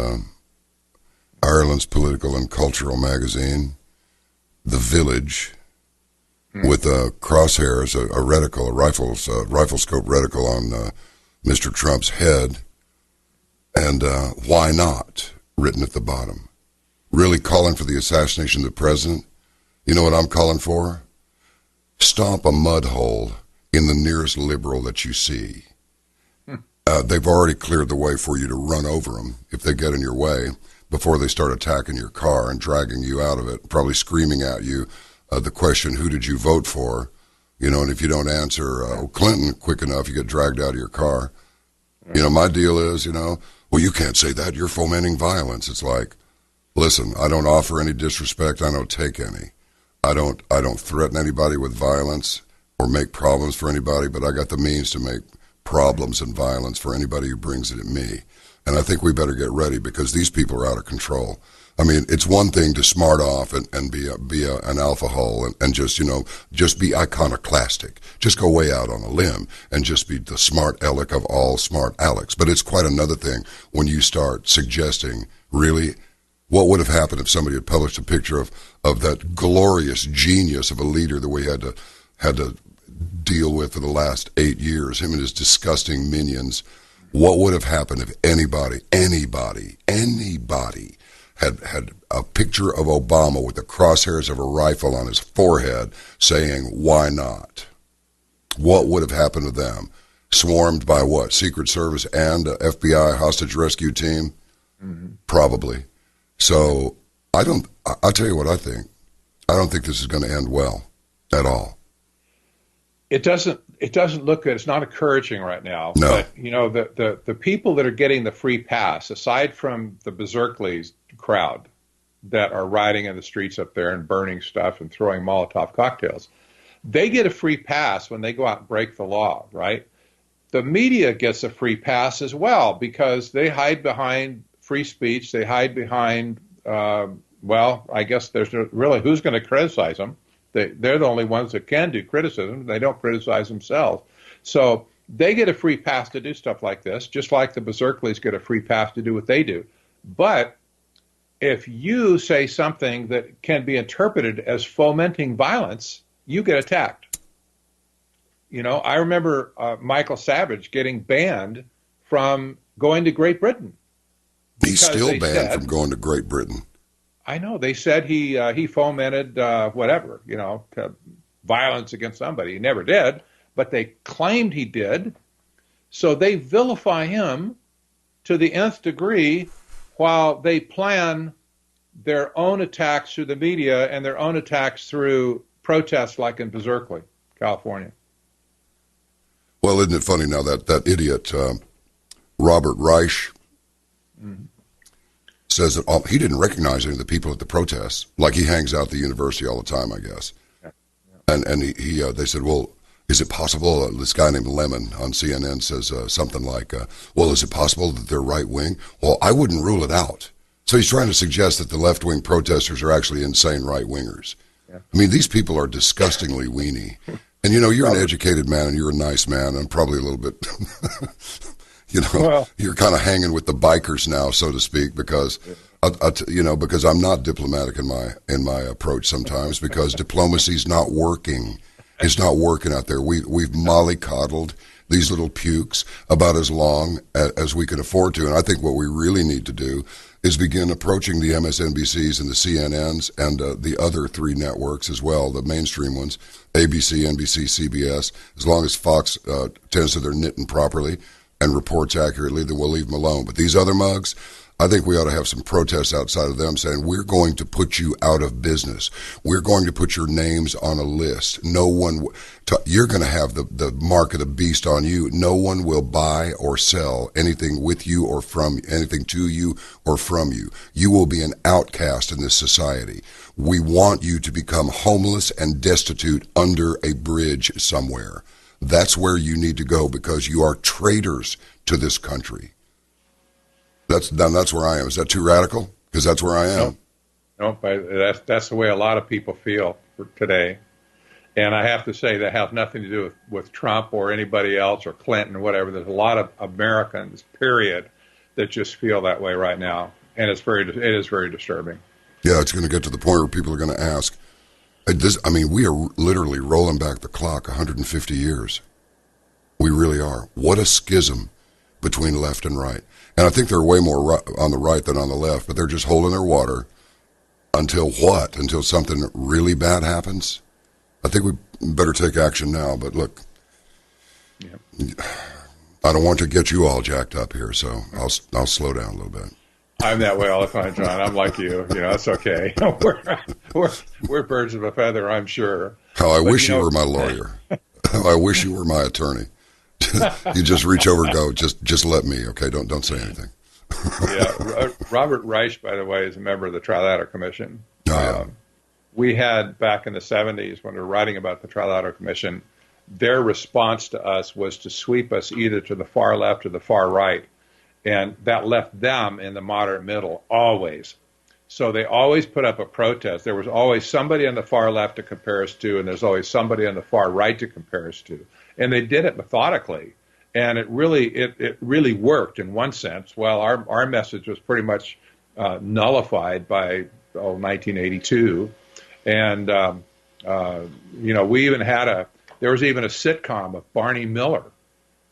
Ireland's political and cultural magazine, The Village, with crosshairs, a reticle, a rifle scope reticle on Mr. Trump's head, and why not, written at the bottom. Really calling for the assassination of the president. You know what I'm calling for? Stomp a mud hole in the nearest liberal that you see. They've already cleared the way for you to run over them if they get in your way before they start attacking your car and dragging you out of it, probably screaming at you the question, who did you vote for? And if you don't answer Clinton quick enough, you get dragged out of your car. My deal is, well, you can't say that. You're fomenting violence. It's like, listen, I don't offer any disrespect. I don't take any. I don't threaten anybody with violence or make problems for anybody, but I got the means to make problems and violence for anybody who brings it at me. And I think we better get ready because these people are out of control. I mean, it's one thing to smart off and be an alpha hole and just, just be iconoclastic. Just go way out on a limb and just be the smart aleck of all smart Alex. But it's quite another thing when you start suggesting, really, what would have happened if somebody had published a picture of that glorious genius of a leader that we had to deal with for the last 8 years, him and his disgusting minions. What would have happened if anybody had a picture of Obama with the crosshairs of a rifle on his forehead saying, why not? What would have happened to them? Swarmed by what? Secret Service and FBI hostage rescue team? Mm-hmm. Probably. So I'll tell you what I think. I don't think this is going to end well at all. It doesn't look good. It's not encouraging right now. No. But, the people that are getting the free pass, aside from the Berserkleys crowd that are riding in the streets up there and burning stuff and throwing Molotov cocktails, they get a free pass when they go out and break the law, right? The media gets a free pass as well because they hide behind free speech. They hide behind, I guess there's really who's going to criticize them. They're the only ones that can do criticism. They don't criticize themselves. So they get a free pass to do stuff like this, just like the Berserkleys get a free pass to do what they do. But if you say something that can be interpreted as fomenting violence, you get attacked. I remember Michael Savage getting banned from going to Great Britain. He's still banned from going to Great Britain. I know. They said he fomented violence against somebody. He never did, but they claimed he did. So they vilify him to the nth degree while they plan their own attacks through the media and their own attacks through protests like in Berkeley, California. Well, isn't it funny now that idiot Robert Reich says that he didn't recognize any of the people at the protests. Like he hangs out at the university all the time, I guess. Yeah. And they said, well, is it possible? This guy named Lemon on CNN says something like, well, is it possible that they're right wing? Well, I wouldn't rule it out. So he's trying to suggest that the left wing protesters are actually insane right wingers. Yeah. I mean, these people are disgustingly weenie. And you're an educated man and you're a nice man and probably a little bit. You're kind of hanging with the bikers now, so to speak, because because I'm not diplomatic in my approach sometimes because diplomacy's not working. It's not working out there. We've mollycoddled these little pukes about as long as we can afford to, and I think what we really need to do is begin approaching the MSNBCs and the CNNs and the other three networks as well, the mainstream ones, ABC, NBC, CBS. As long as Fox tends to their knitting properly and reports accurately, then we'll leave them alone. But these other mugs, I think we ought to have some protests outside of them saying, we're going to put you out of business. We're going to put your names on a list. No one, you're going to have the mark of the beast on you. No one will buy or sell anything with you or from anything to you or from you. You will be an outcast in this society. We want you to become homeless and destitute under a bridge somewhere. That's where you need to go because you are traitors to this country. That's where I am. Is that too radical? Because that's where I am. Nope. That's the way a lot of people feel today. And I have to say that has nothing to do with Trump or anybody else or Clinton or whatever. There's a lot of Americans, period, that just feel that way right now. And it is very disturbing. Yeah, it's going to get to the point where people are going to ask, we are literally rolling back the clock 150 years. We really are. What a schism between left and right. And I think they're way more on the right than on the left, but they're just holding their water until what? Until something really bad happens? I think we better take action now, but look, I don't want to get you all jacked up here, so I'll slow down a little bit. I'm that way all the time, John. I'm like you. It's okay. We're birds of a feather, I'm sure. How I wish you were my lawyer. How I wish you were my attorney. You just reach over and go, just let me, okay? Don't say anything. Yeah. Robert Reich, by the way, is a member of the Trilateral Commission. We had back in the 70s when we were writing about the Trilateral Commission, their response to us was to sweep us either to the far left or the far right. And that left them in the moderate middle, always. So they always put up a protest. There was always somebody on the far left to compare us to, and there's always somebody on the far right to compare us to. And they did it methodically. And it really worked in one sense. Well, our message was pretty much nullified by 1982. And, we even had there was even a sitcom of Barney Miller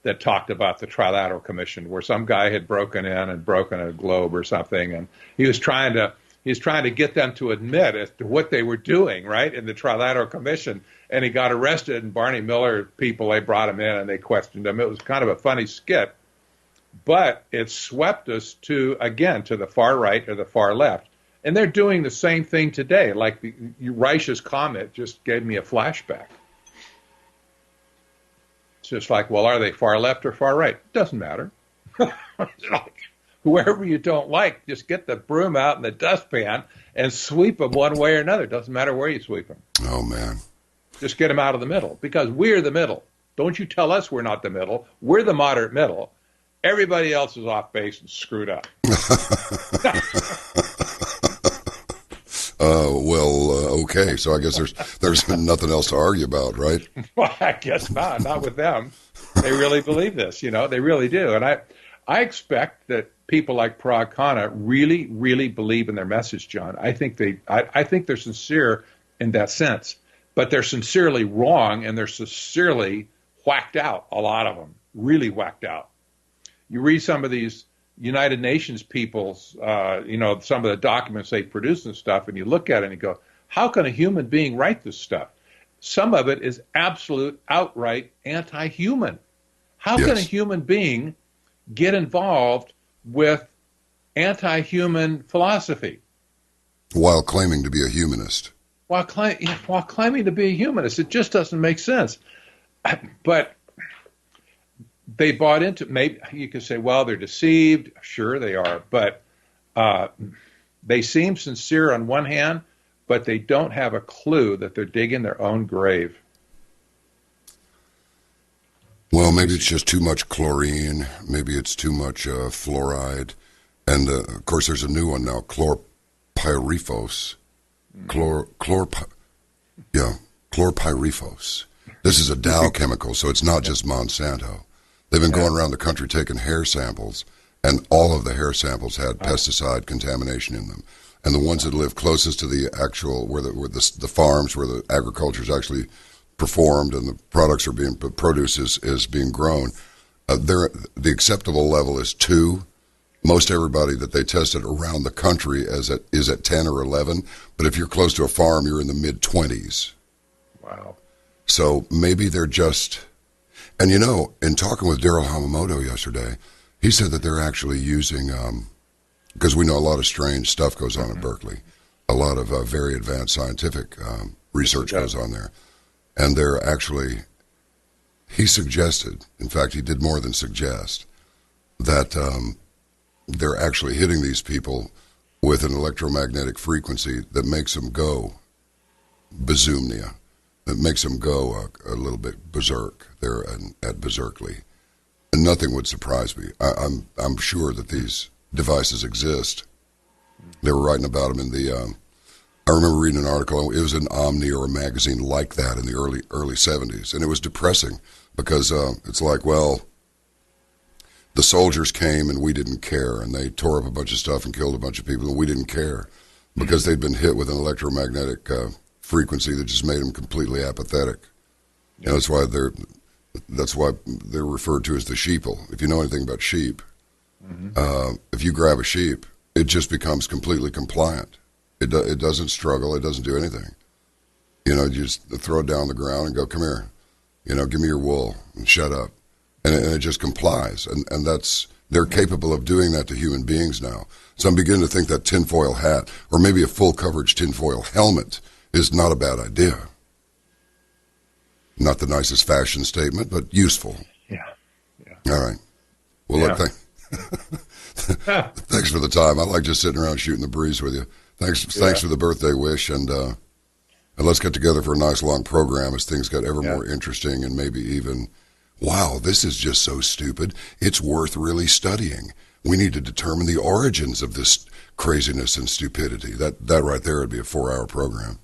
that talked about the Trilateral Commission, where some guy had broken in and broken a globe or something, and he was trying to get them to admit as to what they were doing, right, in the Trilateral Commission, and he got arrested, and Barney Miller people, they brought him in and they questioned him. It was kind of a funny skit, but it swept us to the far right or the far left. And they're doing the same thing today. Like Reich's comment just gave me a flashback. It's just like, well, are they far left or far right? Doesn't matter. Whoever you don't like, just get the broom out and the dustpan and sweep them one way or another. Doesn't matter where you sweep them. Oh, man. Just get them out of the middle, because we're the middle. Don't you tell us we're not the middle. We're the moderate middle. Everybody else is off base and screwed up. Okay. So I guess there's nothing else to argue about, right? Well, I guess not with them. They really believe this, they really do. And I expect that people like Parag Khanna really, really believe in their message, John. I think they're sincere in that sense, but they're sincerely wrong, and they're sincerely whacked out, a lot of them, really whacked out. You read some of these United Nations people's, some of the documents they produce and stuff, and you look at it and you go, how can a human being write this stuff? Some of it is absolute, outright anti-human. How can a human being get involved with anti-human philosophy? While claiming to be a humanist. While claiming to be a humanist. It just doesn't make sense. But they bought into, maybe you could say, well, they're deceived. Sure, they are. But they seem sincere on one hand, but they don't have a clue that they're digging their own grave. Well, maybe it's just too much chlorine. Maybe it's too much fluoride. And, of course, there's a new one now, chlorpyrifos. Chlorpyrifos. This is a Dow chemical, so it's not just Monsanto. They've been going around the country taking hair samples, and all of the hair samples had pesticide contamination in them. And the ones that live closest to the actual, where the farms, where the agriculture is actually performed and the products are being, produce is being grown, the acceptable level is 2. Most everybody that they tested around the country is at 10 or 11. But if you're close to a farm, you're in the mid-20s. Wow. So maybe they're just... And, in talking with Daryl Hamamoto yesterday, he said that they're actually using... because we know a lot of strange stuff goes on at Berkeley. A lot of very advanced scientific research goes on there. And they're actually... He suggested, in fact, he did more than suggest, that... they're actually hitting these people with an electromagnetic frequency that makes them go bezumnia, that makes them go a little bit berserk there at Berserkly. And nothing would surprise me. I'm sure that these devices exist. They were writing about them in the... I remember reading an article. It was in Omni or a magazine like that in the early 70s, and it was depressing because it's like, well... The soldiers came and we didn't care, and they tore up a bunch of stuff and killed a bunch of people, and we didn't care because they'd been hit with an electromagnetic frequency that just made them completely apathetic. Yeah. That's why they're referred to as the sheeple. If you know anything about sheep, if you grab a sheep, it just becomes completely compliant. It doesn't struggle. It doesn't do anything. You just throw it down on the ground and go, come here. Give me your wool and shut up. And it just complies, and they're capable of doing that to human beings now. So I'm beginning to think that tinfoil hat, or maybe a full coverage tinfoil helmet, is not a bad idea. Not the nicest fashion statement, but useful. Yeah. All right. Well, look, thanks for the time. I like just sitting around shooting the breeze with you. Thanks for the birthday wish, and And let's get together for a nice long program as things get ever more interesting and maybe even, wow, this is just so stupid. It's worth really studying. We need to determine the origins of this craziness and stupidity. That right there would be a 4-hour program.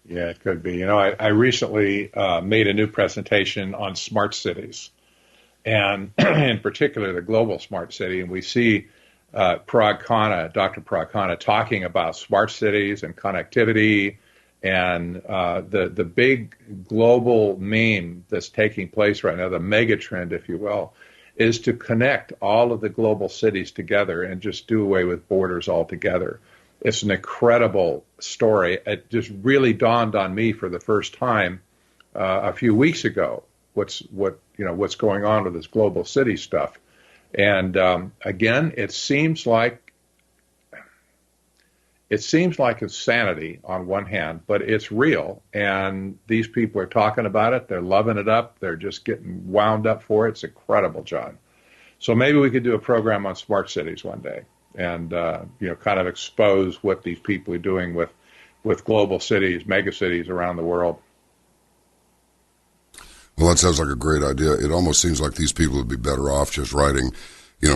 Yeah, it could be. I recently made a new presentation on smart cities, and in particular the global smart city. And we see Parag Khanna, Dr. Parag Khanna, talking about smart cities and connectivity and the big global meme that's taking place right now, the mega trend, if you will, is to connect all of the global cities together and just do away with borders altogether. It's an incredible story. It just really dawned on me for the first time a few weeks ago what's going on with this global city stuff. And again, it seems like insanity on one hand, but it's real. And these people are talking about it. They're loving it up. They're just getting wound up for it. It's incredible, John. So maybe we could do a program on smart cities one day and, kind of expose what these people are doing with global cities, mega cities around the world. Well, that sounds like a great idea. It almost seems like these people would be better off just writing,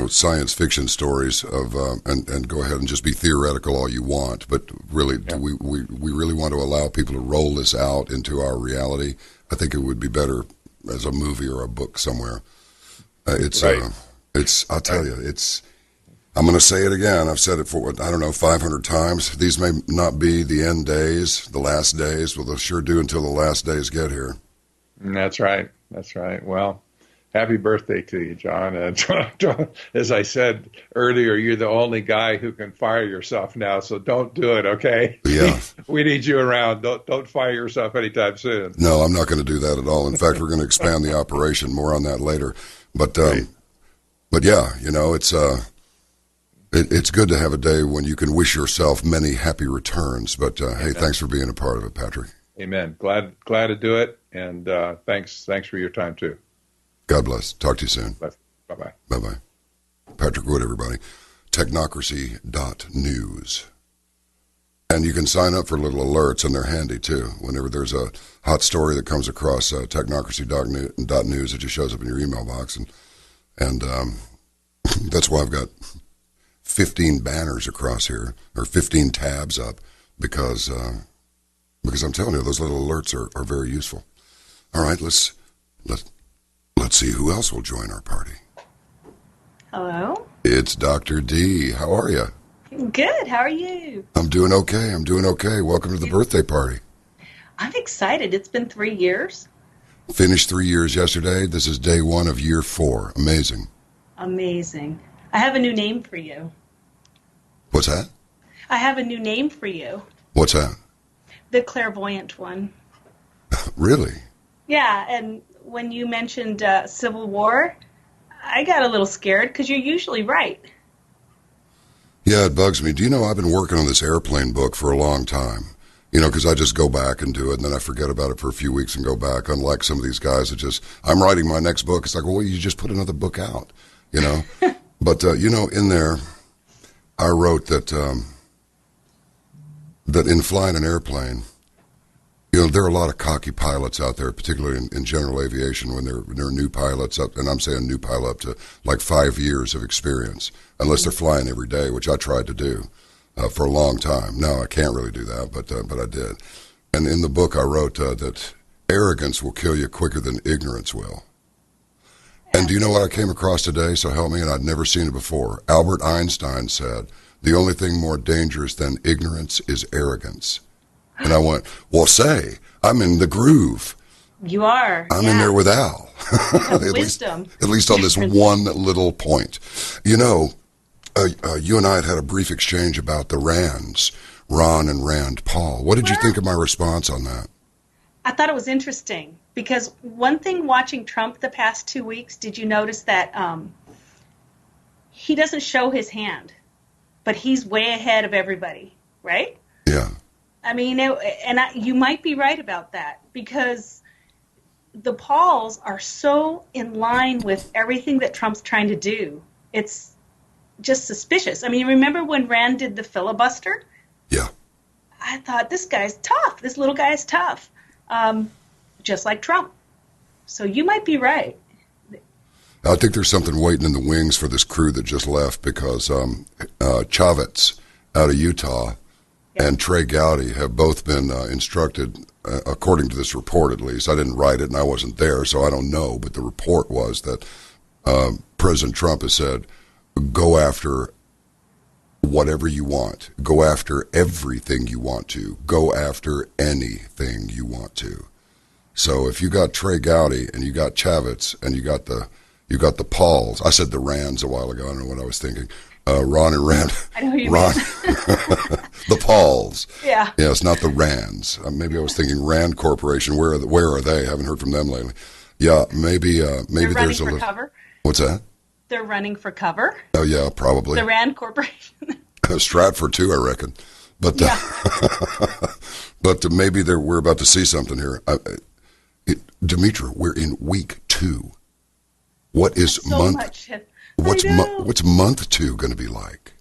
science fiction stories of and go ahead and just be theoretical all you want. But really, do we really want to allow people to roll this out into our reality? I think it would be better as a movie or a book somewhere. I'll tell you, I'm going to say it again. I've said it for, 500 times. These may not be the end days, the last days. Well, they'll sure do until the last days get here. That's right. Well, happy birthday to you, John. As I said earlier, you're the only guy who can fire yourself now, so don't do it, okay? Yeah. We need you around. Don't fire yourself anytime soon. No, I'm not going to do that at all. In fact, we're going to expand the operation. More on that later. But yeah, it's good to have a day when you can wish yourself many happy returns. But hey, thanks for being a part of it, Patrick. Amen. Glad to do it, and thanks for your time too. God bless. Talk to you soon. Bye-bye. Bye-bye. Patrick Wood, everybody. Technocracy.news. And you can sign up for little alerts, and they're handy, too. Whenever there's a hot story that comes across technocracy.news, it just shows up in your email box. And that's why I've got 15 banners across here, or 15 tabs up, because I'm telling you, those little alerts are very useful. All right, let's see who else will join our party. Hello? It's Dr. D. How are you? Good. How are you? I'm doing okay. Welcome to the birthday party. I'm excited. It's been 3 years. Finished 3 years yesterday. This is day 1 of year 4. Amazing. Amazing. I have a new name for you. What's that? I have a new name for you. What's that? The clairvoyant one. Really? Yeah, and when you mentioned Civil War, I got a little scared because you're usually right. Yeah, it bugs me. Do you know I've been working on this airplane book for a long time? Because I just go back and do it, and then I forget about it for a few weeks and go back, unlike some of these guys that just, I'm writing my next book. It's like, well, you just put another book out, But, in there, I wrote that in flying an airplane, there are a lot of cocky pilots out there, particularly in general aviation, when they're new pilots up, and I'm saying new pilot up to like 5 years of experience, unless they're flying every day, which I tried to do for a long time. Now I can't really do that, but I did. And in the book I wrote that arrogance will kill you quicker than ignorance will. And do you know what I came across today? So help me, and I'd never seen it before. Albert Einstein said, the only thing more dangerous than ignorance is arrogance. And I went, well, I'm in the groove. You are. I'm in there with Al. Wisdom. At least on this one little point. You and I had a brief exchange about the Rands, Ron and Rand Paul. What did you think of my response on that? I thought it was interesting because one thing watching Trump the past 2 weeks, did you notice that he doesn't show his hand, but he's way ahead of everybody, right? Yeah. I mean, you might be right about that because the Pauls are so in line with everything that Trump's trying to do. It's just suspicious. I mean, remember when Rand did the filibuster? Yeah. I thought, this guy's tough. This little guy is tough, just like Trump. So you might be right. I think there's something waiting in the wings for this crew that just left because Chavez out of Utah and Trey Gowdy have both been instructed, according to this report at least. I didn't write it and I wasn't there, so I don't know. But the report was that President Trump has said, go after whatever you want. Go after everything you want to. Go after anything you want to. So if you got Trey Gowdy and you got Chavez and you got the Pauls. I said the Rands a while ago. I don't know what I was thinking. Ron and Rand. I know who you Ron. mean. The Pauls. Yeah. Yes, not the Rands. Maybe I was thinking Rand Corporation. Where are they? I haven't heard from them lately. Yeah, maybe They're there's running a for little. cover. What's that? They're running for cover. Oh yeah, probably. The Rand Corporation. Stratford too, I reckon. But Yeah. but maybe we're about to see something here. Demetra, we're in week 2. What is So month? much. What's month 2 going to be like?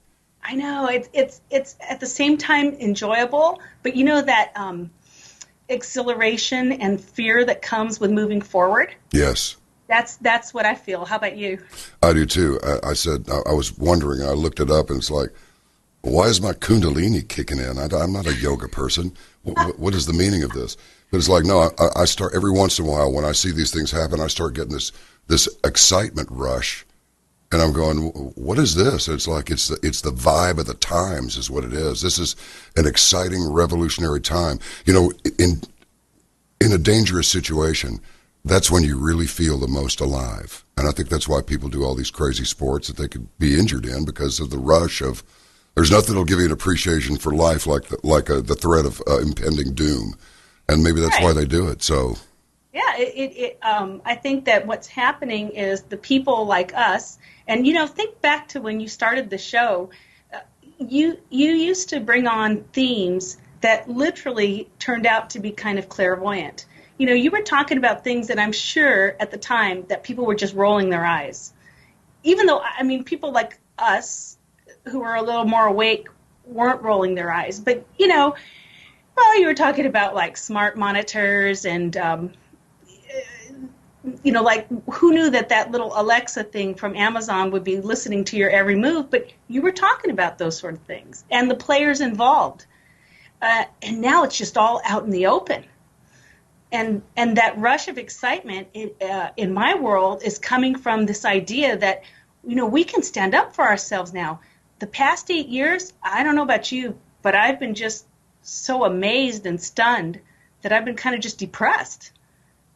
I know it's at the same time enjoyable, but you know that exhilaration and fear that comes with moving forward. Yes, That's what I feel. How about you? I do too. I said I was wondering. I looked it up, and it's like, why is my Kundalini kicking in? I'm not a yoga person. What is the meaning of this? But it's like, no. I start every once in a while when I see these things happen. I start getting this excitement rush. And I'm going, what is this? It's like it's the vibe of the times is what it is. This is an exciting, revolutionary time. You know, in a dangerous situation, that's when you really feel the most alive. And I think that's why people do all these crazy sports that they could be injured in because of the rush of. There's nothing that'll give you an appreciation for life like the threat of impending doom, and maybe that's why they do it. So. Yeah, I think that what's happening is the people like us, and think back to when you started the show. You used to bring on themes that literally turned out to be kind of clairvoyant. You were talking about things that I'm sure at the time that people were just rolling their eyes. Even though, people like us who were a little more awake weren't rolling their eyes. But, you were talking about like smart monitors and, like who knew that little Alexa thing from Amazon would be listening to your every move. But you were talking about those sort of things and the players involved. And now it's just all out in the open. And that rush of excitement in my world is coming from this idea that, we can stand up for ourselves now. The past 8 years, I don't know about you, but I've been just so amazed and stunned that I've been kind of just depressed.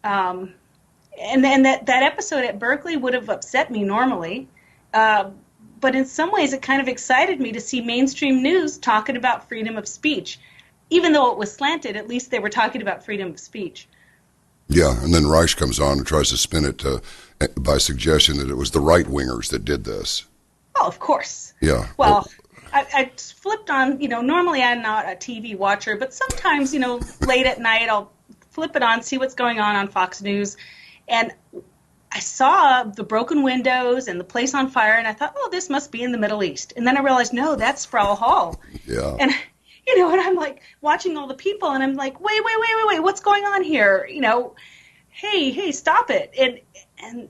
And then that episode at Berkeley would have upset me normally. But in some ways, it kind of excited me to see mainstream news talking about freedom of speech. Even though it was slanted, at least they were talking about freedom of speech. Yeah, and then Reich comes on and tries to spin it by suggestion that it was the right-wingers that did this. Oh, of course. Yeah. Well, I flipped on, normally I'm not a TV watcher, but sometimes, late at night I'll flip it on, see what's going on Fox News. And I saw the broken windows and the place on fire, and I thought, oh, this must be in the Middle East. And then I realized, no, that's Sproul Hall. Yeah. And and I'm like watching all the people, and I'm like, wait, what's going on here? Hey, stop it. And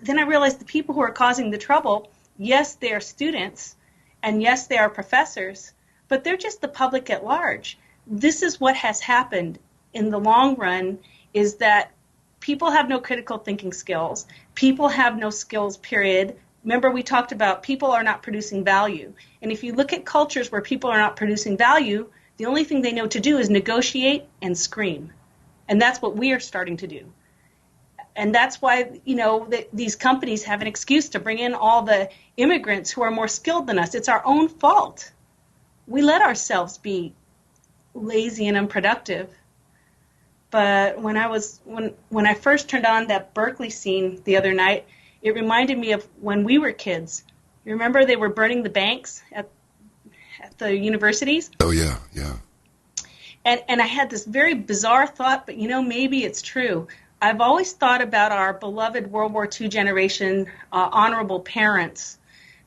then I realized the people who are causing the trouble, yes, they are students, and yes, they are professors, but they're just the public at large. This is what has happened in the long run, is that people have no critical thinking skills. People have no skills, period. Remember, we talked about people are not producing value. And if you look at cultures where people are not producing value, the only thing they know to do is negotiate and scream. And that's what we are starting to do. And that's why, these companies have an excuse to bring in all the immigrants who are more skilled than us. It's our own fault. We let ourselves be lazy and unproductive. But when I first turned on that Berkeley scene the other night, it reminded me of when we were kids. You remember they were burning the banks at the universities? Oh, yeah. And I had this very bizarre thought, but maybe it's true. I've always thought about our beloved World War II generation, honorable parents,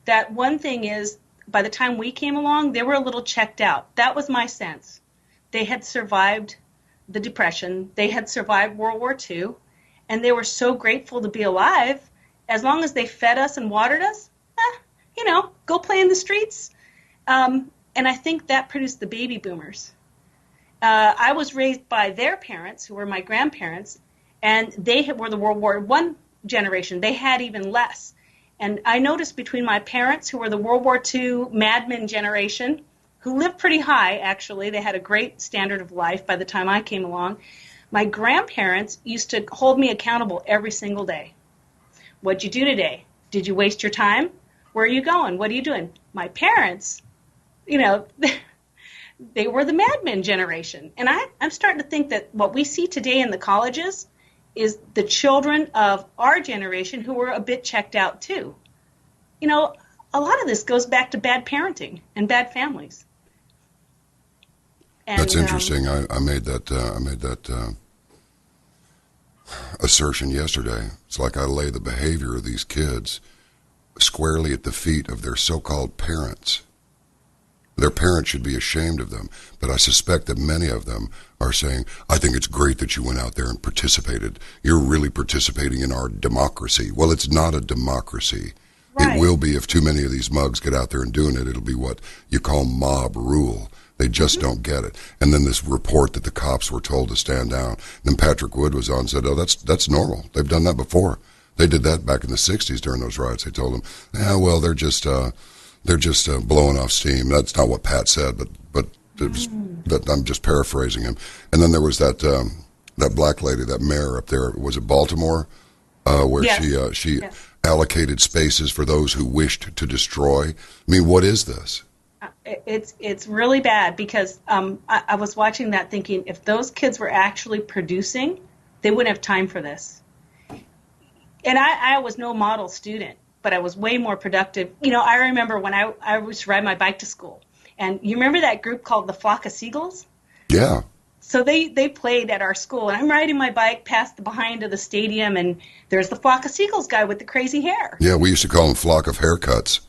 that one thing is by the time we came along, they were a little checked out. That was my sense. They had survived the Depression. They had survived World War II, and they were so grateful to be alive. As long as they fed us and watered us, go play in the streets. And I think that produced the baby boomers. I was raised by their parents, who were my grandparents, and they were the World War I generation. They had even less. And I noticed between my parents, who were the World War II Mad Men generation, who lived pretty high, actually. They had a great standard of life by the time I came along. My grandparents used to hold me accountable every single day. What'd you do today? Did you waste your time? Where are you going? What are you doing? My parents, they were the Mad Men generation. And I'm starting to think that what we see today in the colleges is the children of our generation who were a bit checked out too. A lot of this goes back to bad parenting and bad families. And, that's interesting. I made that assertion yesterday. It's like I lay the behavior of these kids squarely at the feet of their so-called parents. Their parents should be ashamed of them, but I suspect that many of them are saying, I think it's great that you went out there and participated. You're really participating in our democracy. Well, it's not a democracy. Right. It will be if too many of these mugs get out there and doing it. It'll be what you call mob rule. They just don't get it. And then this report that the cops were told to stand down. Then Patrick Wood was on and said, oh, that's normal. They've done that before. They did that back in the 60s during those riots. They told them, well, they're just blowing off steam. That's not what Pat said, but it was, that I'm just paraphrasing him. And then there was that black lady, that mayor up there. Was it Baltimore, where yes. she yes. allocated spaces for those who wished to destroy? I mean, what is this? It's really bad because I was watching that thinking if those kids were actually producing, they wouldn't have time for this. And I was no model student, but I was way more productive. I remember when I used to ride my bike to school. And you remember that group called the Flock of Seagulls? Yeah. So they played at our school. And I'm riding my bike past the behind of the stadium, and there's the Flock of Seagulls guy with the crazy hair. Yeah, we used to call him Flock of Haircuts.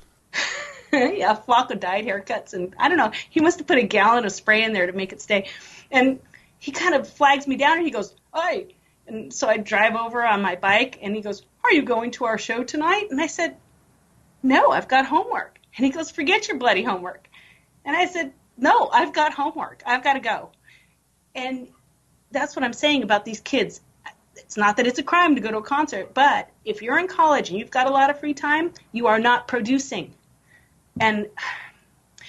Yeah, Flock of dyed haircuts. And I don't know, he must have put a gallon of spray in there to make it stay. And he kind of flags me down, and he goes, "Hey." And so I drive over on my bike, and he goes, "Are you going to our show tonight?" And I said, "No, I've got homework." And he goes, "Forget your bloody homework." And I said, "No, I've got homework. I've got to go." And that's what I'm saying about these kids. It's not that it's a crime to go to a concert, but if you're in college and you've got a lot of free time, you are not producing. And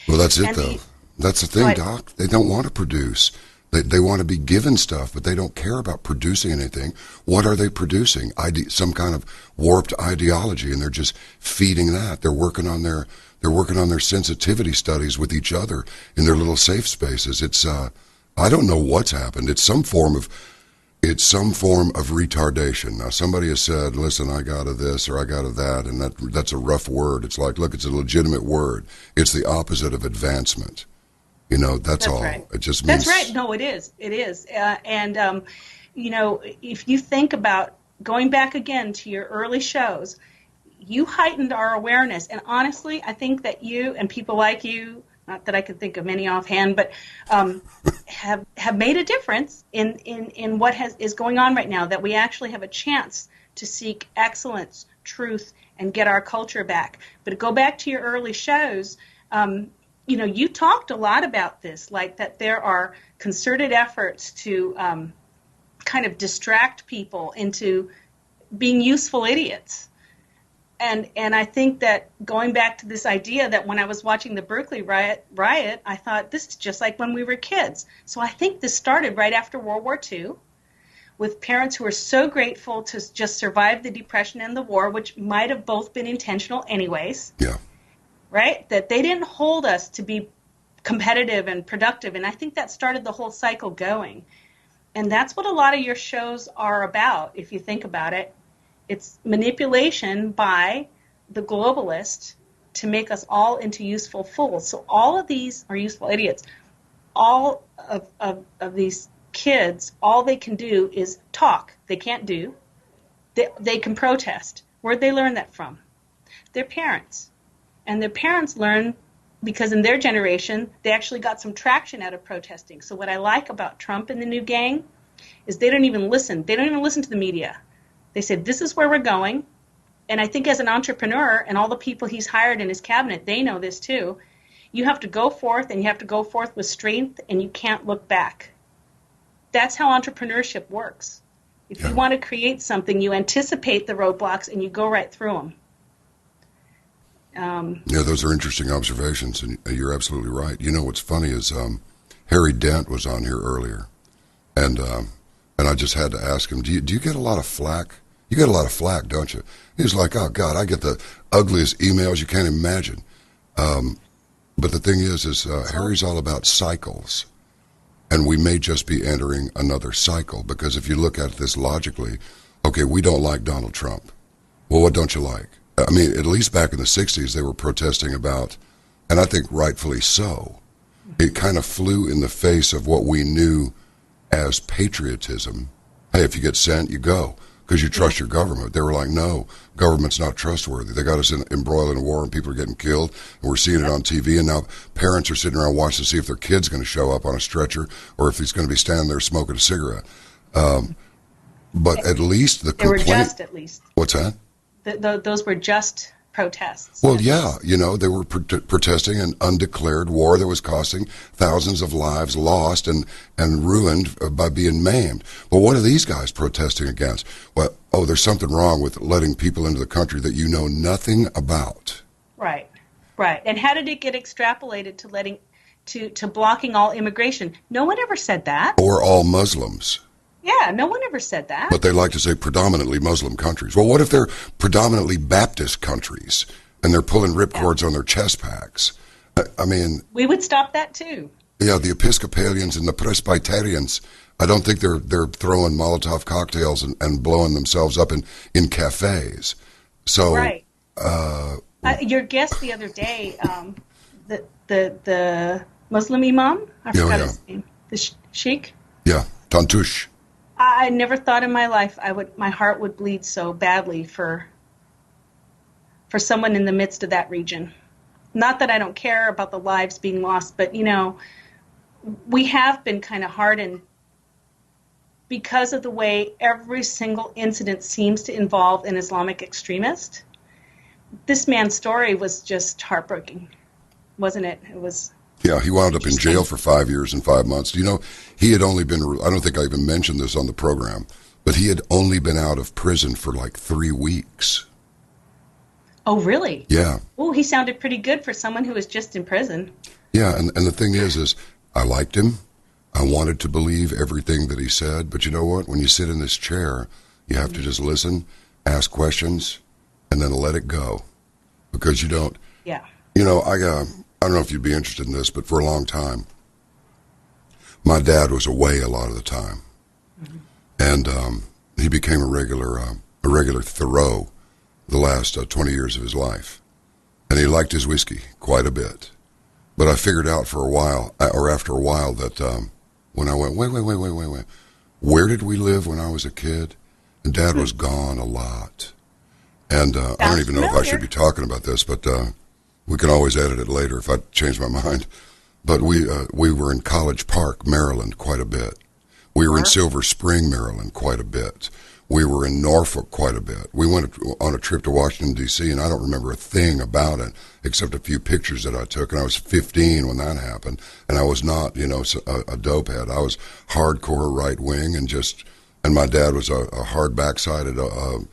well, that's it, though. That's the thing, Doc. They don't want to produce. They want to be given stuff, but they don't care about producing anything. What are they producing? Some kind of warped ideology, and they're just feeding that. They're working on their sensitivity studies with each other in their little safe spaces. It's I don't know what's happened. It's some form of retardation. Now, somebody has said, "Listen, I got to this or I got to that," and that's a rough word. It's like, look, it's a legitimate word. It's the opposite of advancement. That's all. Right. It just means... That's right. No, it is. It is. If you think about going back again to your early shows, you heightened our awareness. And honestly, I think that you and people like you, not that I could think of many offhand, but have made a difference in what is going on right now, that we actually have a chance to seek excellence, truth, and get our culture back. But to go back to your early shows, you talked a lot about this, like that there are concerted efforts to kind of distract people into being useful idiots. And I think that going back to this idea that when I was watching the Berkeley riot, I thought this is just like when we were kids. So I think this started right after World War II with parents who were so grateful to just survive the Depression and the war, which might have both been intentional anyways. Yeah. Right? That they didn't hold us to be competitive and productive. And I think that started the whole cycle going. And that's what a lot of your shows are about, if you think about it. It's manipulation by the globalist to make us all into useful fools. So all of these are useful idiots. All of these kids, all they can do is talk. They can't do. They can protest. Where'd they learn that from? Their parents. And their parents learn because in their generation, they actually got some traction out of protesting. So what I like about Trump and the new gang is they don't even listen. They don't even listen to the media. They said, this is where we're going. And I think as an entrepreneur and all the people he's hired in his cabinet, they know this too. You have to go forth, and you have to go forth with strength, and you can't look back. That's how entrepreneurship works. If you want to create something, you anticipate the roadblocks and you go right through them. Yeah, those are interesting observations, and you're absolutely right. You know what's funny is Harry Dent was on here earlier, and I just had to ask him, do you get a lot of flack? You get a lot of flack, don't you? He was like, oh, God, I get the ugliest emails you can't imagine. But the thing is Harry's all about cycles, and we may just be entering another cycle, because if you look at this logically, okay, we don't like Donald Trump. Well, what don't you like? I mean, at least back in the 60s, they were protesting about, and I think rightfully so, it kind of flew in the face of what we knew as patriotism. Hey, if you get sent, you go, because you trust your government. They were like, no, government's not trustworthy. They got us embroiled in a war, and people are getting killed, and we're seeing it on TV, and now parents are sitting around watching to see if their kid's going to show up on a stretcher or if he's going to be standing there smoking a cigarette. But at least the complaint... They were just, at least. What's that? Those were just protests. Well, yeah, they were protesting an undeclared war that was costing thousands of lives lost and ruined by being maimed. Well, what are these guys protesting against? Well, there's something wrong with letting people into the country that you know nothing about. Right. And how did it get extrapolated to blocking all immigration? No one ever said that. Or all Muslims. Yeah, no one ever said that. But they like to say predominantly Muslim countries. Well, what if they're predominantly Baptist countries and they're pulling ripcords on their chest packs? I mean... We would stop that too. Yeah, the Episcopalians and the Presbyterians, I don't think they're throwing Molotov cocktails and blowing themselves up in cafes. So... Right. Your guest the other day, the Muslim imam, I forgot his name, the sheikh? Yeah, Tantush. I never thought in my life my heart would bleed so badly for someone in the midst of that region. Not that I don't care about the lives being lost, but we have been kind of hardened because of the way every single incident seems to involve an Islamic extremist. This man's story was just heartbreaking, wasn't it? It was. Yeah, he wound up in jail for 5 years and 5 months. He had only been, I don't think I even mentioned this on the program, but he had only been out of prison for like 3 weeks. Oh, really? Yeah. Oh, he sounded pretty good for someone who was just in prison. Yeah, and the thing is I liked him. I wanted to believe everything that he said, but you know what? When you sit in this chair, you have to just listen, ask questions, and then let it go, because you don't. Yeah. I don't know if you'd be interested in this, but for a long time, my dad was away a lot of the time, and he became a regular Thoreau the last 20 years of his life, and he liked his whiskey quite a bit. But I figured out after a while that when I went, wait, where did we live when I was a kid? And Dad was gone a lot, and I don't even know if I should be talking about this, but. We can always edit it later if I change my mind. But we were in College Park, Maryland, quite a bit. We were in Silver Spring, Maryland, quite a bit. We were in Norfolk quite a bit. We went on a trip to Washington, D.C., and I don't remember a thing about it except a few pictures that I took. And I was 15 when that happened. And I was not, a dopehead. I was hardcore right wing and my dad was a hard backsided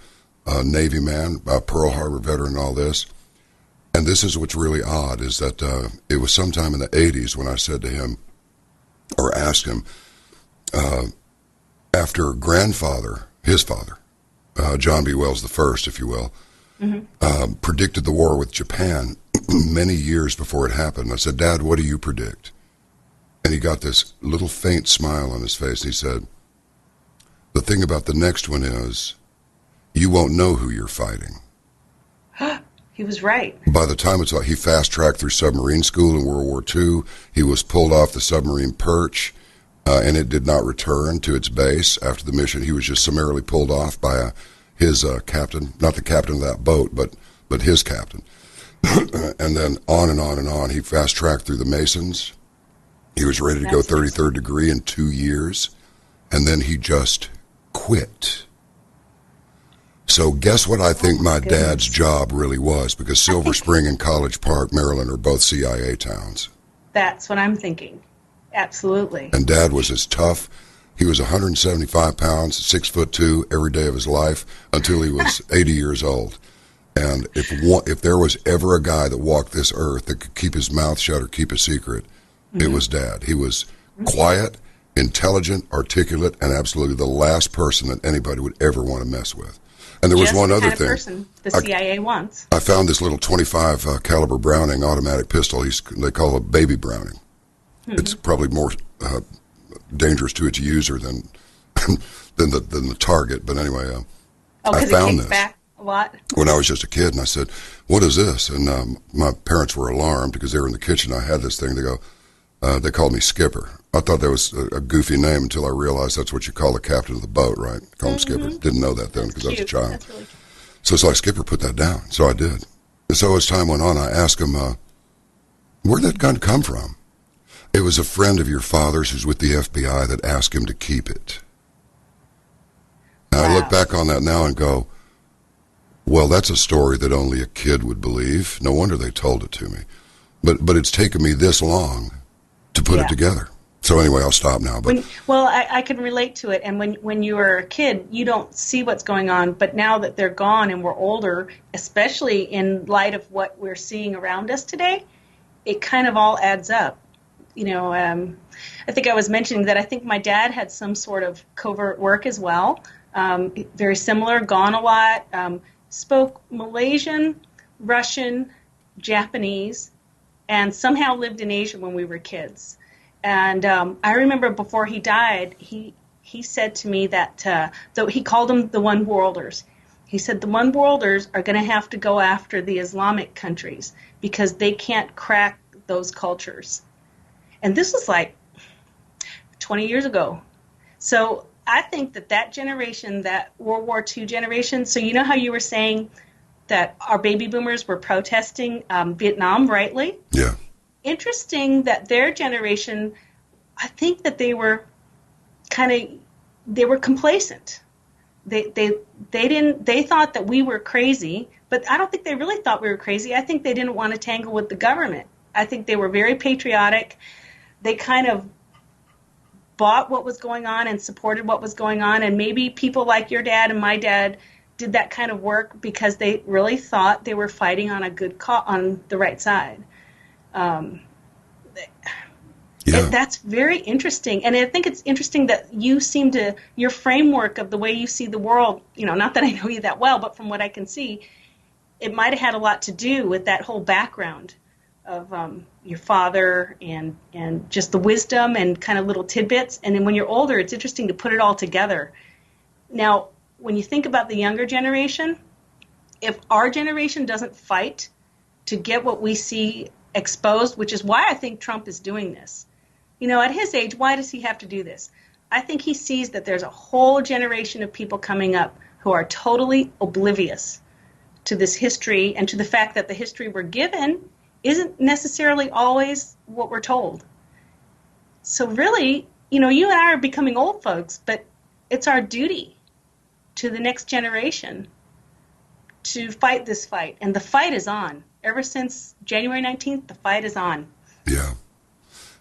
Navy man, a Pearl Harbor veteran and all this. And this is what's really odd, is that it was sometime in the 80s when I said to him, or asked him, after his father, John B. Wells I, if you will, predicted the war with Japan many years before it happened. I said, Dad, what do you predict? And he got this little faint smile on his face. He said, the thing about the next one is, you won't know who you're fighting. He was right. By the time he fast-tracked through submarine school in World War II. He was pulled off the submarine perch, and it did not return to its base after the mission. He was just summarily pulled off by his captain, not the captain of that boat, but his captain. And then on and on and on. He fast-tracked through the Masons. He was ready to go 33rd degree in 2 years, and then he just quit. So guess what I think my dad's job really was, because Silver Spring and College Park, Maryland, are both CIA towns. That's what I'm thinking. Absolutely. And Dad was as tough. He was 175 pounds, 6'2", every day of his life until he was 80 years old. And if there was ever a guy that walked this earth that could keep his mouth shut or keep a secret, it was Dad. He was quiet, intelligent, articulate, and absolutely the last person that anybody would ever want to mess with. And there was one other thing. Person the CIA wants. I found this little 25 caliber Browning automatic pistol. They call it baby Browning. It's probably more dangerous to its user than the target. But anyway, I found this back a lot when I was just a kid, and I said, "What is this?" And my parents were alarmed because they were in the kitchen. I had this thing. They called me Skipper. I thought that was a goofy name until I realized that's what you call the captain of the boat, right? Call him Skipper. Didn't know that then because I was a child. That's really cute. So it's like, Skipper, put that down. So I did. And so as time went on, I asked him, where'd that gun come from? It was a friend of your father's who's with the FBI that asked him to keep it. Now, I look back on that now and go, well, that's a story that only a kid would believe. No wonder they told it to me. But it's taken me this long to put it together. So anyway, I'll stop now. But I can relate to it. And when you were a kid, you don't see what's going on. But now that they're gone and we're older, especially in light of what we're seeing around us today, it kind of all adds up. You know, I think I was mentioning that I think my dad had some sort of covert work as well. Very similar, gone a lot, spoke Malaysian, Russian, Japanese, and somehow lived in Asia when we were kids. And I remember before he died, he said to me that, though he called them the One Worlders. He said the One Worlders are going to have to go after the Islamic countries because they can't crack those cultures. And this was like 20 years ago. So I think that generation, that World War II generation, so you know how you were saying that our baby boomers were protesting Vietnam, rightly? Yeah. Interesting that their generation, I think that they were complacent. They thought that we were crazy, but I don't think they really thought we were crazy. I think they didn't want to tangle with the government. I think they were very patriotic. They kind of bought what was going on and supported what was going on, and maybe people like your dad and my dad did that kind of work because they really thought they were fighting on on the right side. That's very interesting, and I think it's interesting that you seem to, your framework of the way you see the world, you know, not that I know you that well, but from what I can see, it might have had a lot to do with that whole background of your father and just the wisdom and kind of little tidbits. And then when you're older, it's interesting to put it all together. Now, when you think about the younger generation, if our generation doesn't fight to get what we see exposed, which is why I think Trump is doing this. You know, at his age, why does he have to do this? I think he sees that there's a whole generation of people coming up who are totally oblivious to this history and to the fact that the history we're given isn't necessarily always what we're told. So really, you know, you and I are becoming old folks, but it's our duty to the next generation to fight this fight. And the fight is on. Ever since January 19th, the fight is on. Yeah.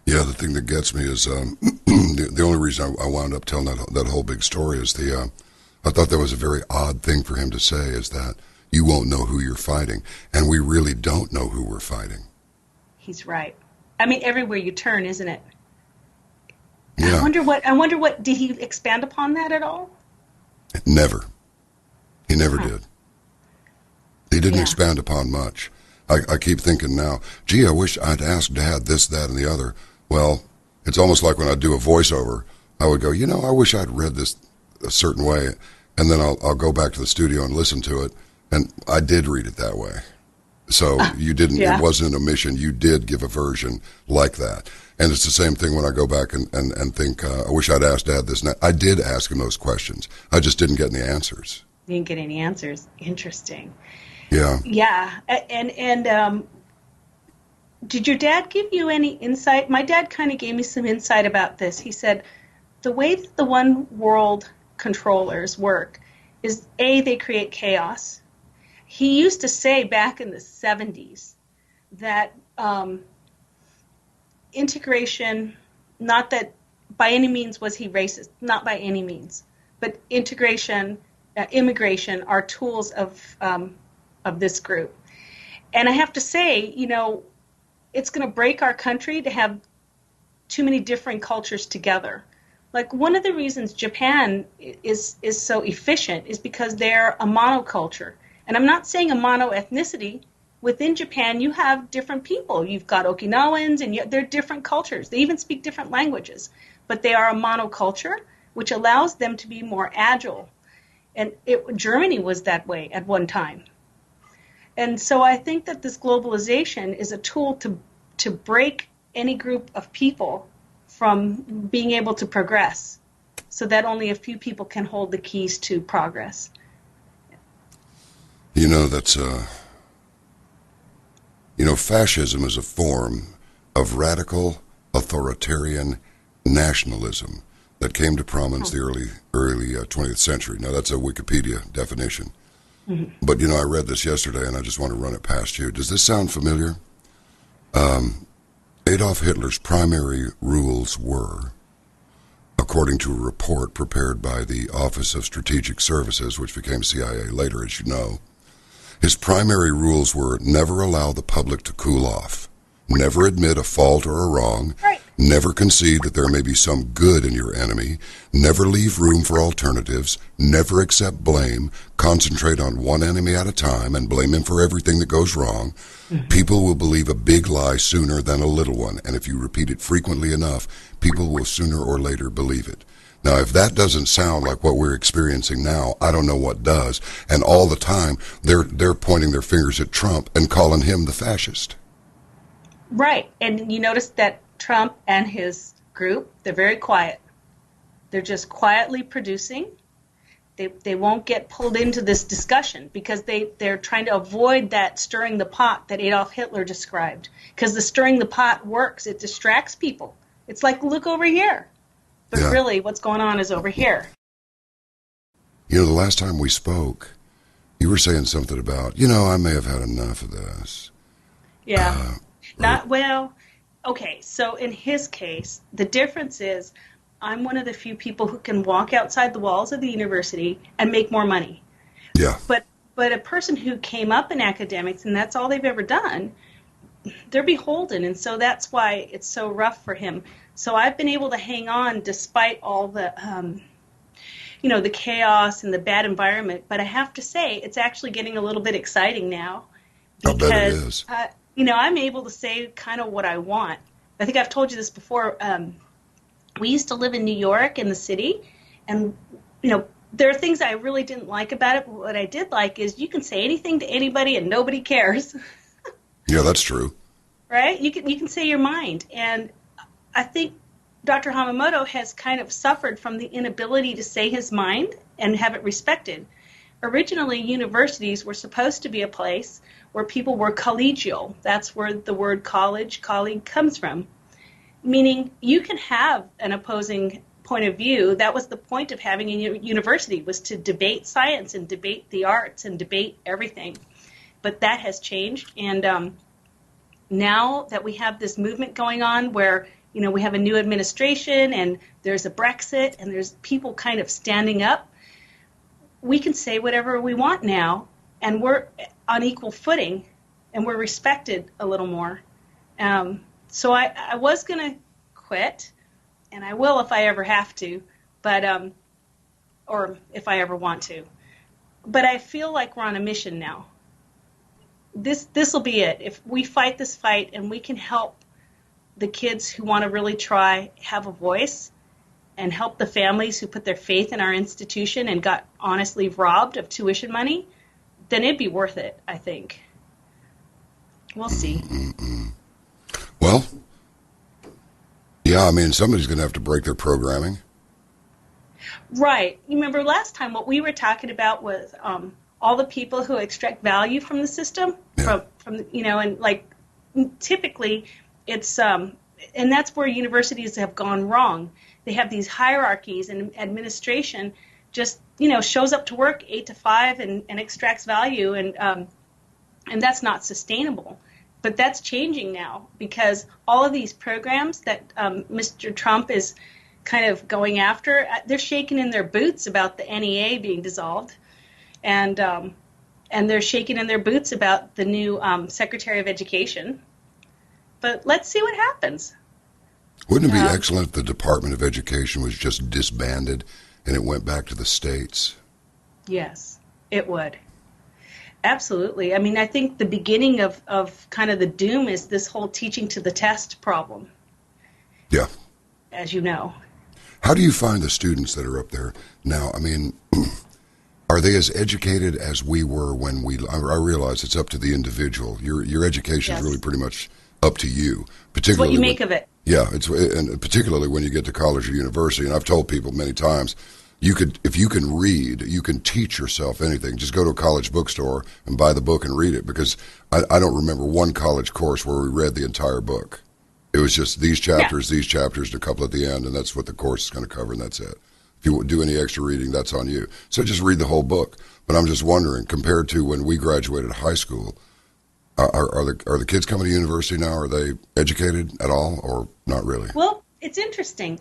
Yeah, the thing that gets me is the only reason I wound up telling that whole big story is I thought that was a very odd thing for him to say, is that you won't know who you're fighting. And we really don't know who we're fighting. He's right. I mean, everywhere you turn, isn't it? Yeah. I wonder what, did he expand upon that at all? Never. He never did. He didn't expand upon much. I keep thinking now, gee, I wish I'd asked Dad this, that, and the other. Well, it's almost like when I do a voiceover, I would go, you know, I wish I'd read this a certain way, and then I'll go back to the studio and listen to it, and I did read it that way. So you didn't, it wasn't an omission. You did give a version like that. And it's the same thing when I go back and think, I wish I'd asked Dad this and that. I did ask him those questions. I just didn't get any answers. You didn't get any answers. Interesting. Yeah. Yeah, and did your dad give you any insight? My dad kind of gave me some insight about this. He said the way that the one world controllers work is they create chaos. He used to say back in the 70s that integration, not that by any means was he racist, not by any means, but integration, immigration are tools of this group. And I have to say, it's going to break our country to have too many different cultures together. Like one of the reasons Japan is so efficient is because they're a monoculture. And I'm not saying a mono-ethnicity. Within Japan, you have different people. You've got Okinawans, and they're different cultures. They even speak different languages. But they are a monoculture, which allows them to be more agile. And Germany was that way at one time. And so I think that this globalization is a tool to break any group of people from being able to progress, so that only a few people can hold the keys to progress. That's fascism is a form of radical authoritarian nationalism that came to prominence the early 20th century. Now, that's a Wikipedia definition. Mm-hmm. But, I read this yesterday, and I just want to run it past you. Does this sound familiar? Adolf Hitler's primary rules were, according to a report prepared by the Office of Strategic Services, which became CIA later, as you know, his primary rules were never allow the public to cool off, never admit a fault or a wrong, right. Never concede that there may be some good in your enemy, never leave room for alternatives, never accept blame, concentrate on one enemy at a time and blame him for everything that goes wrong. Mm-hmm. People will believe a big lie sooner than a little one, and if you repeat it frequently enough, people will sooner or later believe it. Now, if that doesn't sound like what we're experiencing now, I don't know what does. And all the time, they're pointing their fingers at Trump and calling him the fascist. Right, and you notice that Trump and his group, they're very quiet. They're just quietly producing. They won't get pulled into this discussion because they're trying to avoid that stirring the pot that Adolf Hitler described. Because the stirring the pot works. It distracts people. It's like, look over here. But really, what's going on is over here. The last time we spoke, you were saying something about, I may have had enough of this. Yeah. Okay, so in his case, the difference is I'm one of the few people who can walk outside the walls of the university and make more money. Yeah. But a person who came up in academics and that's all they've ever done, they're beholden, and so that's why it's so rough for him. So I've been able to hang on despite all the, the chaos and the bad environment. But I have to say, it's actually getting a little bit exciting now. Because, I bet it is. I'm able to say kind of what I want. I think I've told you this before. We used to live in New York in the city, and, there are things I really didn't like about it, but what I did like is you can say anything to anybody and nobody cares. Yeah, that's true. Right? You can say your mind. And I think Dr. Hamamoto has kind of suffered from the inability to say his mind and have it respected. Originally, universities were supposed to be a place where people were collegial. That's where the word colleague comes from, meaning you can have an opposing point of view. That was the point of having a university, was to debate science and debate the arts and debate everything. But that has changed, and now that we have this movement going on where, we have a new administration and there's a Brexit and there's people kind of standing up, we can say whatever we want now, and we're on equal footing, and we're respected a little more. So I was going to quit, and I will if I ever have to, but or if I ever want to. But I feel like we're on a mission now. This will be it. If we fight this fight and we can help the kids who want to really try have a voice, and help the families who put their faith in our institution and got honestly robbed of tuition money, then it'd be worth it, I think. We'll see. Mm-mm. Well, yeah, somebody's going to have to break their programming. Right. You remember last time what we were talking about was all the people who extract value from the system, from and like typically it's and that's where universities have gone wrong. They have these hierarchies, and administration just shows up to work 8 to 5 and extracts value, and that's not sustainable. But that's changing now because all of these programs that Mr. Trump is kind of going after, they're shaking in their boots about the NEA being dissolved, and they're shaking in their boots about the new Secretary of Education. But let's see what happens. Wouldn't it be excellent if the Department of Education was just disbanded and it went back to the states? Yes, it would. Absolutely. I mean, I think the beginning of kind of the doom is this whole teaching to the test problem. Yeah. As you know. How do you find the students that are up there now? I mean, are they as educated as we were when I realize it's up to the individual. Your education is really pretty much up to you. Particularly it's what you make of it. Yeah, and particularly when you get to college or university. And I've told people many times, if you can read, you can teach yourself anything. Just go to a college bookstore and buy the book and read it, because I don't remember one college course where we read the entire book. It was just these chapters, and a couple at the end, and that's what the course is going to cover, and that's it. If you do any extra reading, that's on you. So just read the whole book. But I'm just wondering, compared to when we graduated high school, are the kids coming to university now? Are they educated at all, or not really? Well, it's interesting.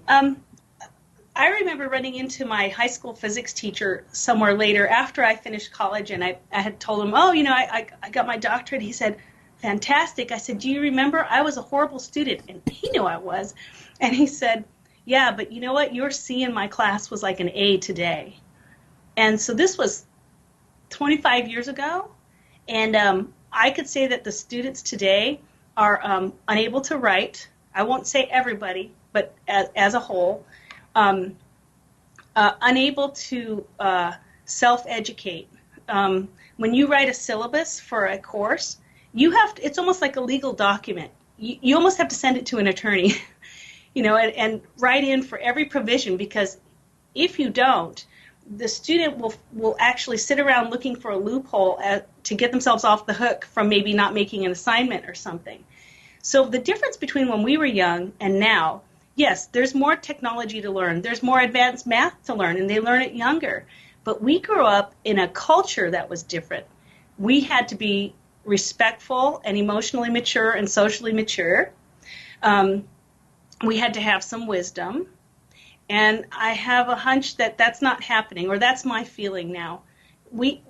I remember running into my high school physics teacher somewhere later after I finished college, and I had told him, I got my doctorate. He said, fantastic. I said, do you remember? I was a horrible student, and he knew I was. And he said, yeah, but you know what? Your C in my class was like an A today. And so this was 25 years ago, and I could say that the students today are unable to write. I won't say everybody, but as a whole, unable to self-educate. When you write a syllabus for a course, it's almost like a legal document. You almost have to send it to an attorney, and write in for every provision, because if you don't, the student will actually sit around looking for a loophole to get themselves off the hook from maybe not making an assignment or something. So the difference between when we were young and now, yes, there's more technology to learn. There's more advanced math to learn, and they learn it younger. But we grew up in a culture that was different. We had to be respectful and emotionally mature and socially mature. We had to have some wisdom. And I have a hunch that that's not happening, or that's my feeling now. We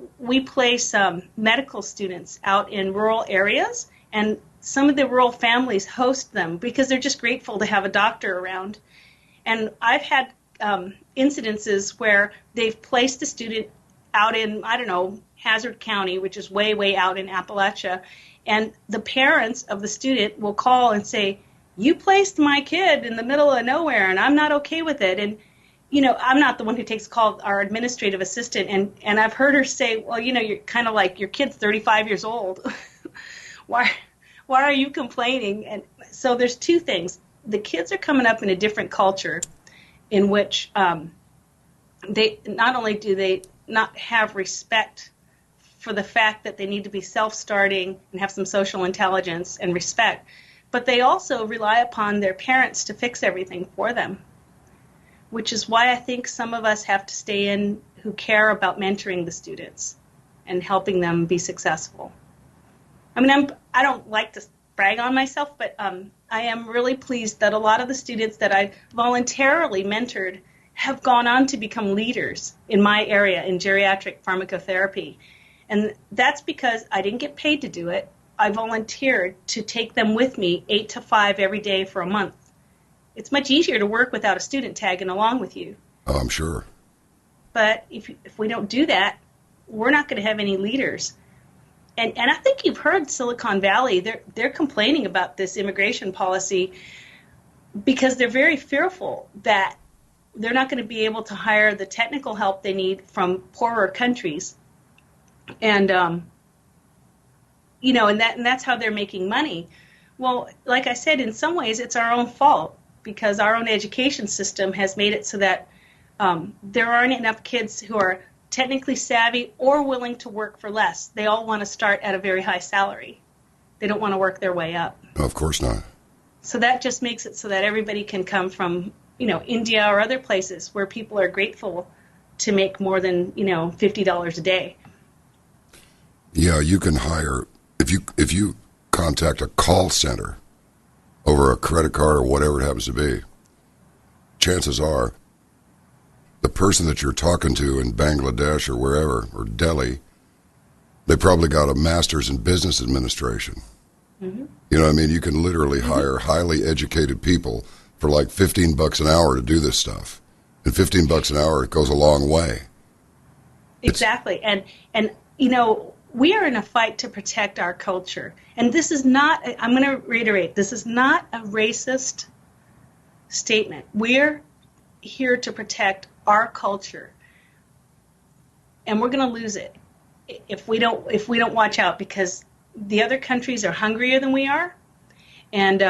place medical students out in rural areas, and some of the rural families host them because they're just grateful to have a doctor around. And I've had incidences where they've placed a student out in, Hazard County, which is way, way out in Appalachia, and the parents of the student will call and say, you placed my kid in the middle of nowhere, and I'm not okay with it. And, I'm not the one who takes call, our administrative assistant, and I've heard her say, well, you're kind of like, your kid's 35 years old. Why are you complaining? And so there's two things. The kids are coming up in a different culture in which they not only do they not have respect for the fact that they need to be self-starting and have some social intelligence and respect, but they also rely upon their parents to fix everything for them, which is why I think some of us have to stay in who care about mentoring the students and helping them be successful. I mean, I don't like to brag on myself, but I am really pleased that a lot of the students that I voluntarily mentored have gone on to become leaders in my area in geriatric pharmacotherapy. And that's because I didn't get paid to do it. I volunteered to take them with me 8 to 5 every day for a month. It's much easier to work without a student tagging along with you. Oh, I'm sure. But if we don't do that, we're not going to have any leaders. And I think you've heard Silicon Valley, they're complaining about this immigration policy because they're very fearful that they're not going to be able to hire the technical help they need from poorer countries. And and that's how they're making money. Well, like I said, in some ways it's our own fault because our own education system has made it so that there aren't enough kids who are technically savvy or willing to work for less. They all want to start at a very high salary. They don't want to work their way up. Of course not. So that just makes it so that everybody can come from, India or other places where people are grateful to make more than, $50 a day. Yeah, you can hire, if you contact a call center over a credit card or whatever it happens to be, chances are the person that you're talking to in Bangladesh or wherever, or Delhi, they probably got a master's in business administration. Mm-hmm. You know what I mean? You can literally hire highly educated people for like $15 an hour to do this stuff. And $15 an hour, it goes a long way. Exactly. And we are in a fight to protect our culture. And this is not, I'm going to reiterate, this is not a racist statement. We're here to protect our culture. And we're going to lose it if we don't watch out, because the other countries are hungrier than we are. And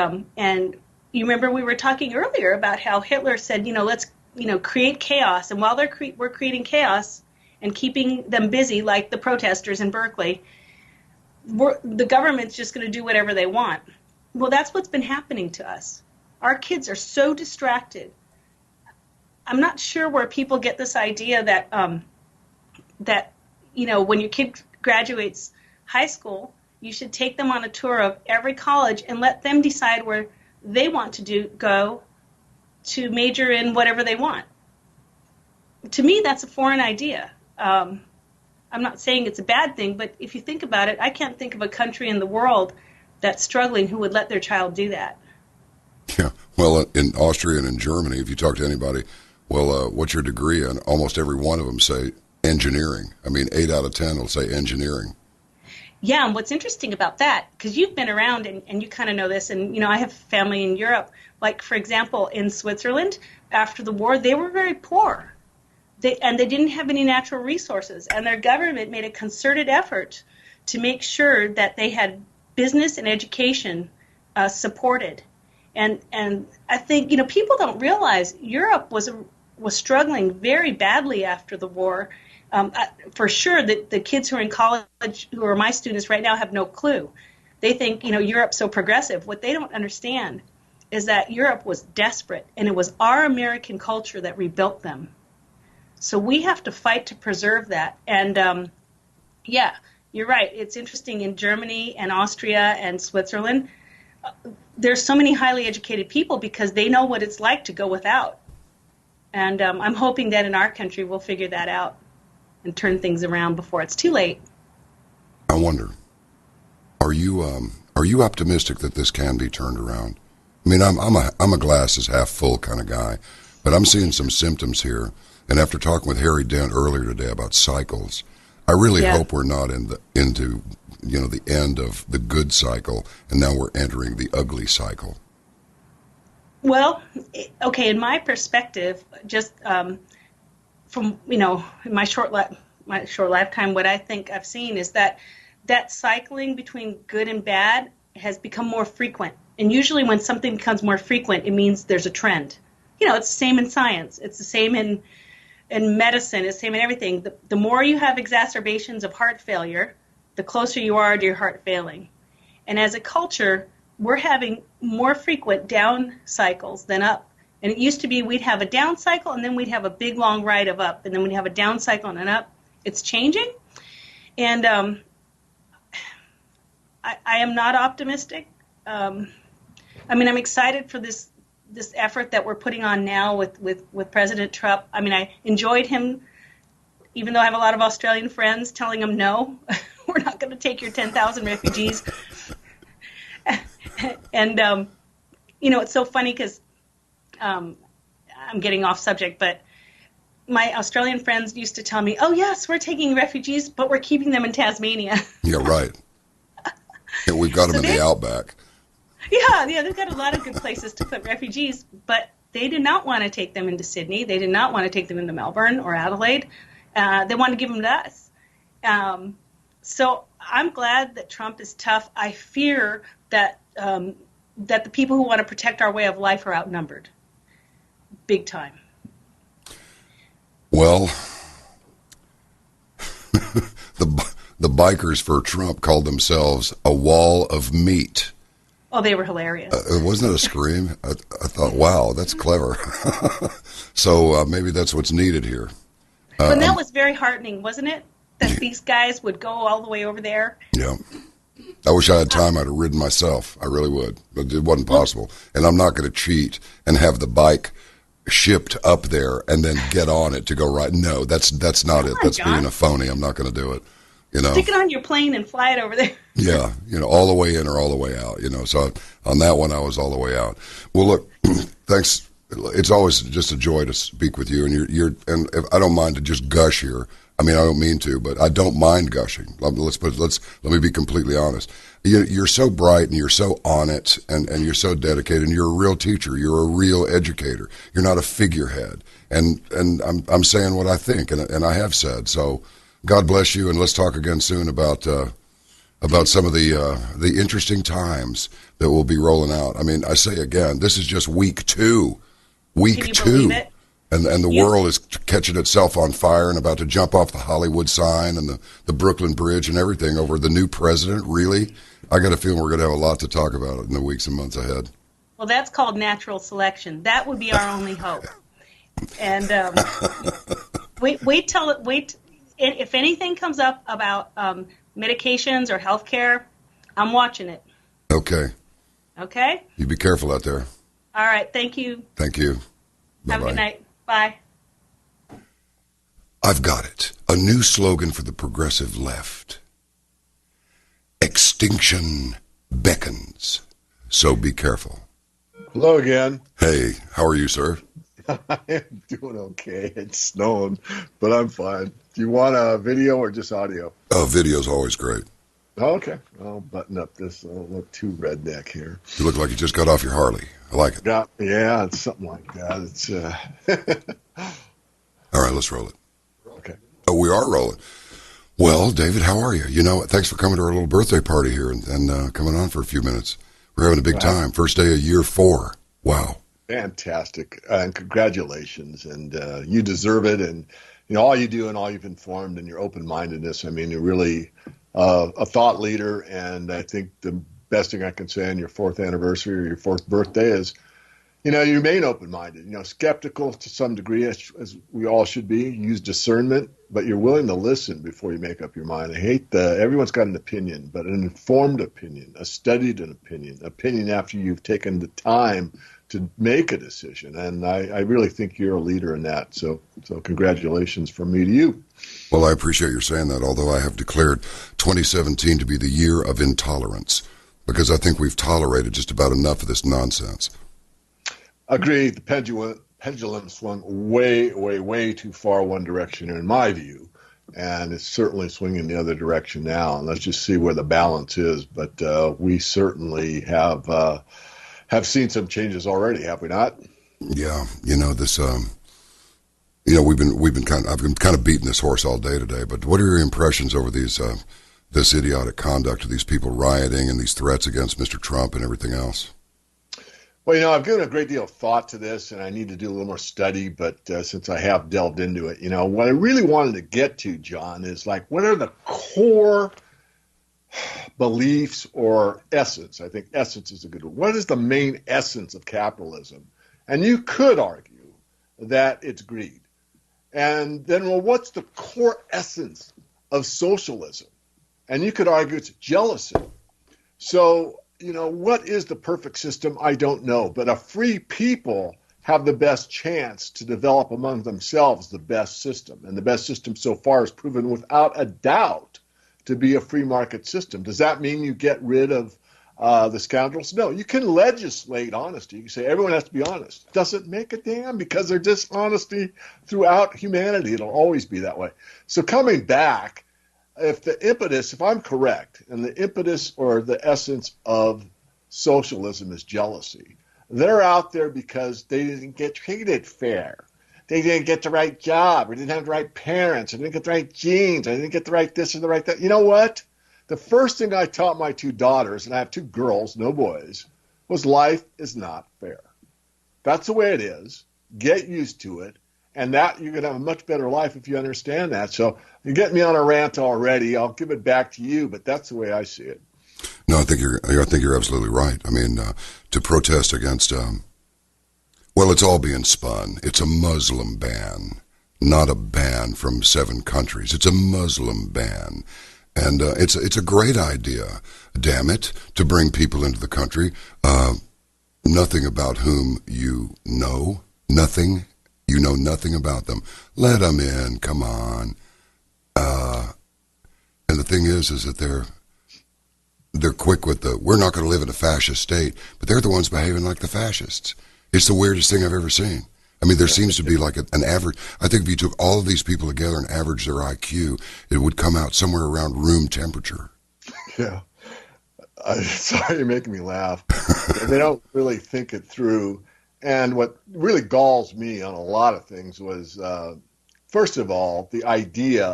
you remember we were talking earlier about how Hitler said, let's, create chaos. And while we're creating chaos and keeping them busy, like the protesters in Berkeley, the government's just going to do whatever they want. Well, that's what's been happening to us. Our kids are so distracted. I'm not sure where people get this idea that when your kid graduates high school, you should take them on a tour of every college and let them decide where they want to go to major in whatever they want. To me, that's a foreign idea. I'm not saying it's a bad thing, but if you think about it, I can't think of a country in the world that's struggling who would let their child do that. Yeah, well, in Austria and in Germany, if you talk to anybody, what's your degree? And almost every one of them say engineering. I mean, 8 out of 10 will say engineering. Yeah, and what's interesting about that, because you've been around and you kind of know this, and I have family in Europe. Like, for example, in Switzerland, after the war, they were very poor. They didn't have any natural resources, and their government made a concerted effort to make sure that they had business and education supported. And I think people don't realize Europe was struggling very badly after the war. For sure, the kids who are in college, who are my students right now, have no clue. They think Europe's so progressive. What they don't understand is that Europe was desperate, and it was our American culture that rebuilt them. So we have to fight to preserve that. And yeah, you're right. It's interesting in Germany and Austria and Switzerland. There's so many highly educated people because they know what it's like to go without. And I'm hoping that in our country we'll figure that out and turn things around before it's too late. I wonder, are you optimistic that this can be turned around? I mean, I'm a glass is half full kind of guy, but I'm seeing some symptoms here. And after talking with Harry Dent earlier today about cycles, I really hope we're not into the end of the good cycle, and now we're entering the ugly cycle. Well, okay, in my perspective, just from in my short lifetime, what I think I've seen is that cycling between good and bad has become more frequent. And usually when something becomes more frequent, it means there's a trend. It's the same in science. It's the same in medicine. It's the same in everything. The more you have exacerbations of heart failure, the closer you are to your heart failing. And as a culture, we're having more frequent down cycles than up. And it used to be we'd have a down cycle, and then we'd have a big long ride of up, and then we'd have a down cycle and an up. It's changing. And I am not optimistic. I'm excited for this effort that we're putting on now with President Trump. I mean, I enjoyed him, even though I have a lot of Australian friends, telling him, no, we're not going to take your 10,000 refugees. And, it's so funny because I'm getting off subject, but my Australian friends used to tell me, oh, yes, we're taking refugees, but we're keeping them in Tasmania. Yeah, right. Yeah, we've got them in the outback. Yeah, they've got a lot of good places to put refugees, but they did not want to take them into Sydney. They did not want to take them into Melbourne or Adelaide. They wanted to give them to us. So I'm glad that Trump is tough. I fear that the people who want to protect our way of life are outnumbered, big time. Well, the bikers for Trump called themselves a wall of meat. Oh, they were hilarious. Wasn't it a scream? I thought, wow, that's clever. So maybe that's what's needed here. But that was very heartening, wasn't it? That these guys would go all the way over there. Yeah. I wish I had time. I'd have ridden myself. I really would. But it wasn't possible. And I'm not going to cheat and have the bike shipped up there and then get on it to go right. No, that's not it. That's John. being a phony. I'm not going to do it. Stick it on your plane and fly it over there. Yeah, all the way in or all the way out. So on that one, I was all the way out. Well, look, thanks. It's always just a joy to speak with you, and and if I don't mind to just gush here. I mean, I don't mean to, but I don't mind gushing. Let me be completely honest. You're so bright and you're so on it, and you're so dedicated. And you're a real teacher. You're a real educator. You're not a figurehead. And I'm saying what I think, and I have said. So God bless you, and let's talk again soon about some of the interesting times that will be rolling out. I mean, I say again, this is just week 2. Week Can you 2. believe it? And the world is catching itself on fire and about to jump off the Hollywood sign and the Brooklyn Bridge and everything over the new president. Really? I got a feeling we're going to have a lot to talk about in the weeks and months ahead. Well, that's called natural selection. That would be our only hope. And wait. If anything comes up about medications or healthcare, I'm watching it. Okay. Okay? You be careful out there. All right. Thank you. Thank you. Bye-bye. Have a good night. Bye. I've got it. A new slogan for the progressive left. Extinction beckons. So be careful. Hello again. Hey, how are you, sir? I am doing okay. It's snowing, but I'm fine. Do you want a video or just audio? Oh, video's always great. Oh, okay. I'll button up this. I'll look too redneck here. You look like you just got off your Harley. I like it. Yeah, it's something like that. It's All right, let's roll it. okay. Oh, we are rolling. Well, David, how are you? Thanks for coming to our little birthday party here and coming on for a few minutes. We're having a big time. First day of year 4. Wow. Fantastic. And congratulations. And you deserve it. And, all you do and all you've informed and your open-mindedness, I mean, you're really a thought leader. And I think the best thing I can say on your 4th anniversary or your 4th birthday is, you remain open-minded, skeptical to some degree, as we all should be. Use discernment, but you're willing to listen before you make up your mind. I hate everyone's got an opinion, but an informed opinion, a studied opinion after you've taken the time to make a decision. And I really think you're a leader in that. So congratulations from me to you. Well, I appreciate your saying that, although I have declared 2017 to be the year of intolerance, because I think we've tolerated just about enough of this nonsense. Agreed. The pendulum swung way, way, way too far one direction, in my view, and it's certainly swinging the other direction now. And let's just see where the balance is. But we certainly have seen some changes already, have we not? Yeah, this. I've been kind of beating this horse all day today. But what are your impressions over these this idiotic conduct of these people rioting and these threats against Mr. Trump and everything else? Well, I've given a great deal of thought to this, and I need to do a little more study, but since I have delved into it, what I really wanted to get to, John, is what are the core beliefs or essence? I think essence is a good word. What is the main essence of capitalism? And you could argue that it's greed. And then, what's the core essence of socialism? And you could argue it's jealousy. So, what is the perfect system? I don't know. But a free people have the best chance to develop among themselves the best system. And the best system so far is proven without a doubt to be a free market system. Does that mean you get rid of the scoundrels? No, you can legislate honesty. You can say everyone has to be honest. Doesn't make a damn, because there's dishonesty throughout humanity. It'll always be that way. So coming back, if I'm correct, and the impetus or the essence of socialism is jealousy, they're out there because they didn't get treated fair. They didn't get the right job, or didn't have the right parents, or didn't get the right genes, or didn't get the right this or the right that. You know what? The first thing I taught my 2 daughters, and I have 2 girls, no boys, was life is not fair. That's the way it is. Get used to it. And that you're going to have a much better life if you understand that. So you get me on a rant already. I'll give it back to you, but that's the way I see it. No, I think you're absolutely right. I mean, to protest against, well, it's all being spun. It's a Muslim ban, not a ban from 7 countries. It's a Muslim ban. And it's a great idea, damn it, to bring people into the country, nothing about whom you know, nothing. You know nothing about them. Let them in, come on. And the thing is that they're quick with we're not going to live in a fascist state, but they're the ones behaving like the fascists. It's the weirdest thing I've ever seen. I mean, there seems to be like an average. I think if you took all of these people together and averaged their IQ, it would come out somewhere around room temperature. Yeah. Sorry, you're making me laugh. They don't really think it through. And what really galls me on a lot of things was, first of all, the idea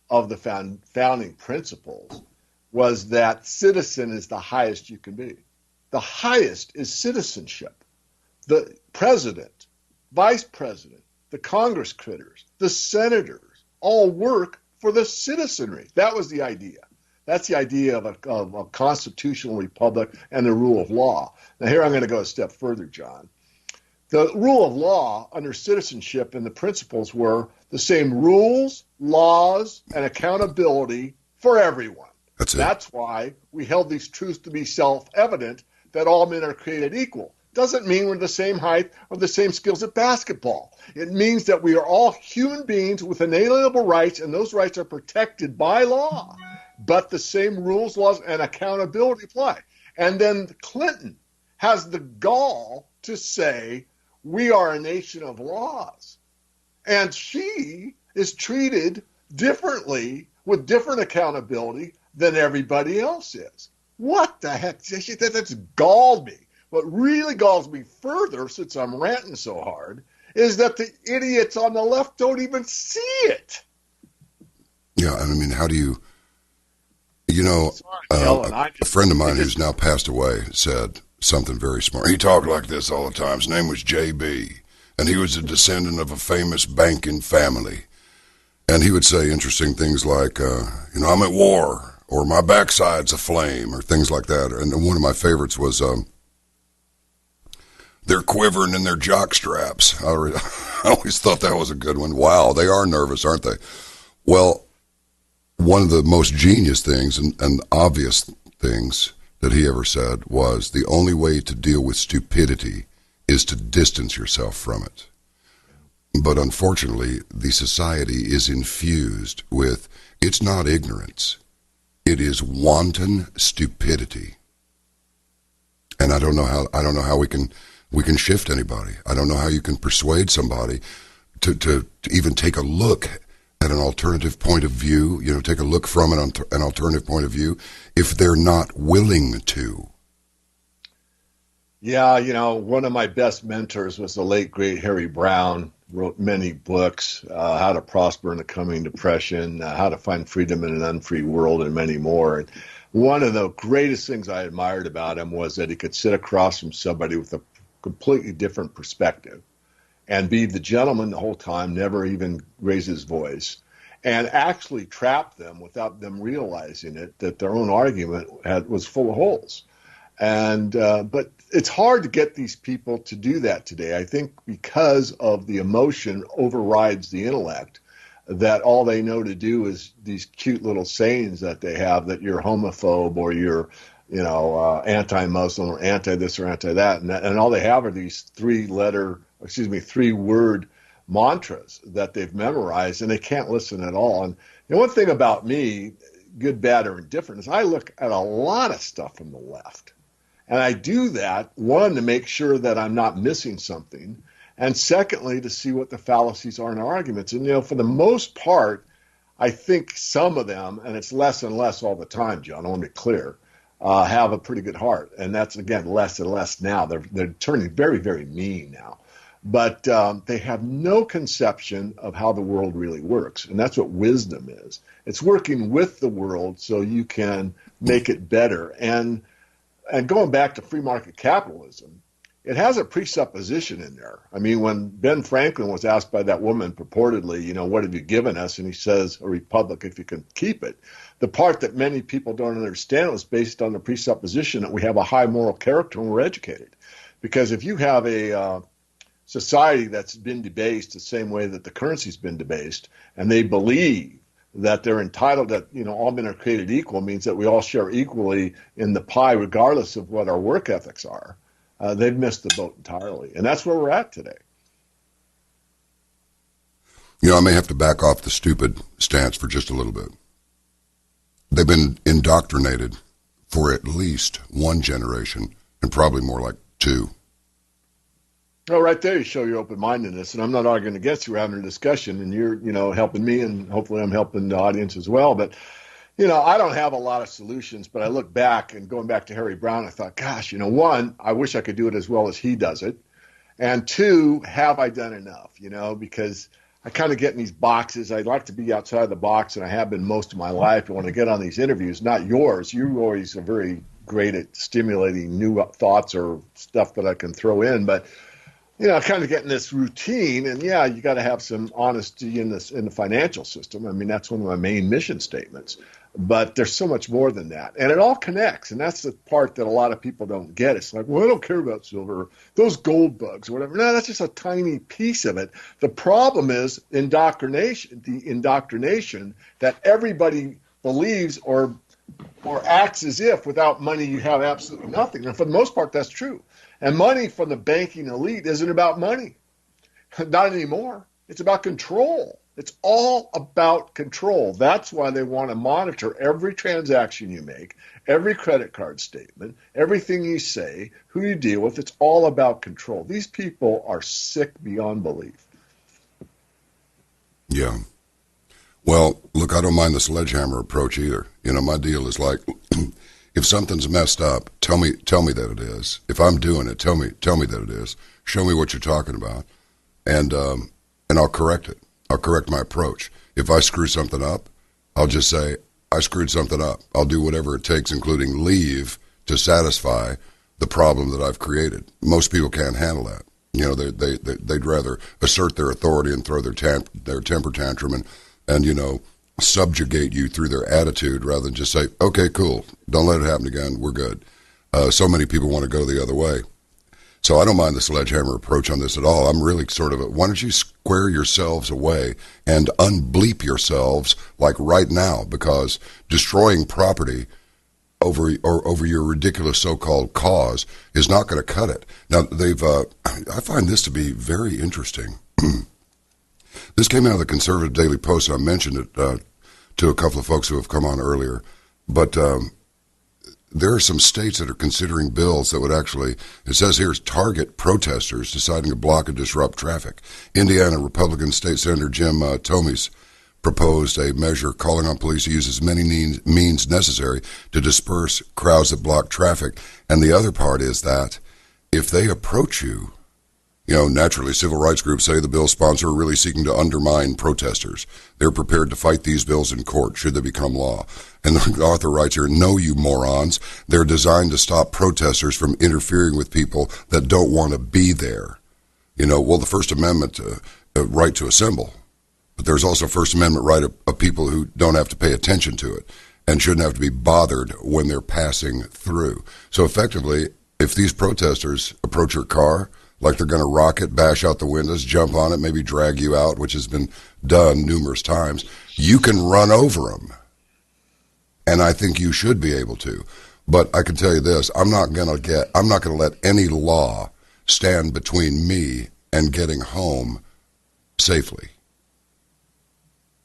of the founding principles was that citizen is the highest you can be. The highest is citizenship. The president, vice president, the Congress critters, the senators all work for the citizenry. That was the idea. That's the idea of a constitutional republic and the rule of law. Now, here I'm going to go a step further, John. The rule of law under citizenship and the principles were the same rules, laws, and accountability for everyone. That's why we held these truths to be self-evident, that all men are created equal. Doesn't mean we're the same height or the same skills at basketball. It means that we are all human beings with inalienable rights, and those rights are protected by law. But the same rules, laws, and accountability apply. And then Clinton has the gall to say, we are a nation of laws. And she is treated differently with different accountability than everybody else is. What the heck? That's galled me. What really galls me further, since I'm ranting so hard, is that the idiots on the left don't even see it. Yeah, I mean, how do you... You know, a friend of mine who's now passed away said something very smart. He talked like this all the time. His name was J.B., and he was a descendant of a famous banking family. And he would say interesting things like, I'm at war, or my backside's aflame, or things like that. And one of my favorites was, they're quivering in their jock straps. I always thought that was a good one. Wow, they are nervous, aren't they? Well, one of the most genius things and obvious things that he ever said was the only way to deal with stupidity is to distance yourself from it. But unfortunately, the society is infused with, it's not ignorance, it is wanton stupidity. And I don't know how we can shift anybody. I don't know how you can persuade somebody to even take a look at an alternative point of view, take a look from an alternative point of view, if they're not willing to. Yeah, one of my best mentors was the late, great Harry Brown, wrote many books, How to Prosper in the Coming Depression, How to Find Freedom in an Unfree World, and many more. And one of the greatest things I admired about him was that he could sit across from somebody with a completely different perspective and be the gentleman the whole time, never even raise his voice, and actually trap them without them realizing it, that their own argument was full of holes. And but it's hard to get these people to do that today. I think because of the emotion overrides the intellect, that all they know to do is these cute little sayings that they have, that you're homophobe or you're anti-Muslim or anti-this or anti-that. And all they have are these three-word mantras that they've memorized, and they can't listen at all. And one thing about me, good, bad, or indifferent, is I look at a lot of stuff from the left. And I do that, one, to make sure that I'm not missing something, and secondly, to see what the fallacies are in our arguments. And, for the most part, I think some of them, and it's less and less all the time, John, I want to be clear, have a pretty good heart. And that's, again, less and less now. They're turning very, very mean now. But they have no conception of how the world really works. And that's what wisdom is. It's working with the world so you can make it better. And going back to free market capitalism, it has a presupposition in there. I mean, when Ben Franklin was asked by that woman purportedly, what have you given us? And he says, a republic if you can keep it. The part that many people don't understand was based on the presupposition that we have a high moral character when we're educated. Because if you have a society that's been debased the same way that the currency's been debased, and they believe that they're entitled, that all men are created equal, means that we all share equally in the pie regardless of what our work ethics are, they've missed the boat entirely. And that's where we're at today. I may have to back off the stupid stance for just a little bit. They've been indoctrinated for at least one generation, and probably more like two. Well, right there you show your open-mindedness, and I'm not arguing against you. We're having a discussion, and you're helping me, and hopefully I'm helping the audience as well. But I don't have a lot of solutions, but I look back, and going back to Harry Brown, I thought, gosh, one, I wish I could do it as well as he does it. And two, have I done enough? Because I kind of get in these boxes. I'd like to be outside the box, and I have been most of my life. And when I get on these interviews, not yours, you always are very great at stimulating new thoughts or stuff that I can throw in. But, I kind of get in this routine, and yeah, you got to have some honesty in the financial system. I mean, that's one of my main mission statements. But there's so much more than that. And it all connects. And that's the part that a lot of people don't get. It's like, well, I don't care about silver, those gold bugs or whatever. No, that's just a tiny piece of it. The problem is indoctrination, the indoctrination that everybody believes or acts as if without money you have absolutely nothing. And for the most part, that's true. And money from the banking elite isn't about money. Not anymore. It's about control. It's all about control. That's why they want to monitor every transaction you make, every credit card statement, everything you say, who you deal with. It's all about control. These people are sick beyond belief. Yeah. Well, look, I don't mind the sledgehammer approach either. My deal is like, if something's messed up, tell me that it is. If I'm doing it, tell me that it is. Show me what you're talking about, and I'll correct it. I'll correct my approach. If I screw something up, I'll just say, I screwed something up. I'll do whatever it takes, including leave, to satisfy the problem that I've created. Most people can't handle that. They'd rather assert their authority and throw their temper tantrum and subjugate you through their attitude rather than just say, okay, cool, don't let it happen again, we're good. So many people want to go the other way. So I don't mind the sledgehammer approach on this at all. I'm really sort of why don't you square yourselves away and unbleep yourselves like right now, because destroying property over your ridiculous so-called cause is not going to cut it. Now, I find this to be very interesting. This came out of the Conservative Daily Post, and I mentioned it to a couple of folks who have come on earlier, but there are some states that are considering bills that would actually, it says here, target protesters deciding to block and disrupt traffic. Indiana Republican State Senator Jim Tomes proposed a measure calling on police to use as many means necessary to disperse crowds that block traffic. And the other part is that if they approach you, naturally, civil rights groups say the bill sponsor are really seeking to undermine protesters. They're prepared to fight these bills in court should they become law. And the author writes here, no, you morons. They're designed to stop protesters from interfering with people that don't want to be there. The First Amendment right to assemble, but there's also First Amendment right of people who don't have to pay attention to it and shouldn't have to be bothered when they're passing through. So effectively, if these protesters approach your car, like they're going to rock it, bash out the windows, jump on it, maybe drag you out, which has been done numerous times, you can run over them. And I think you should be able to. But I can tell you this, I'm not going to let any law stand between me and getting home safely.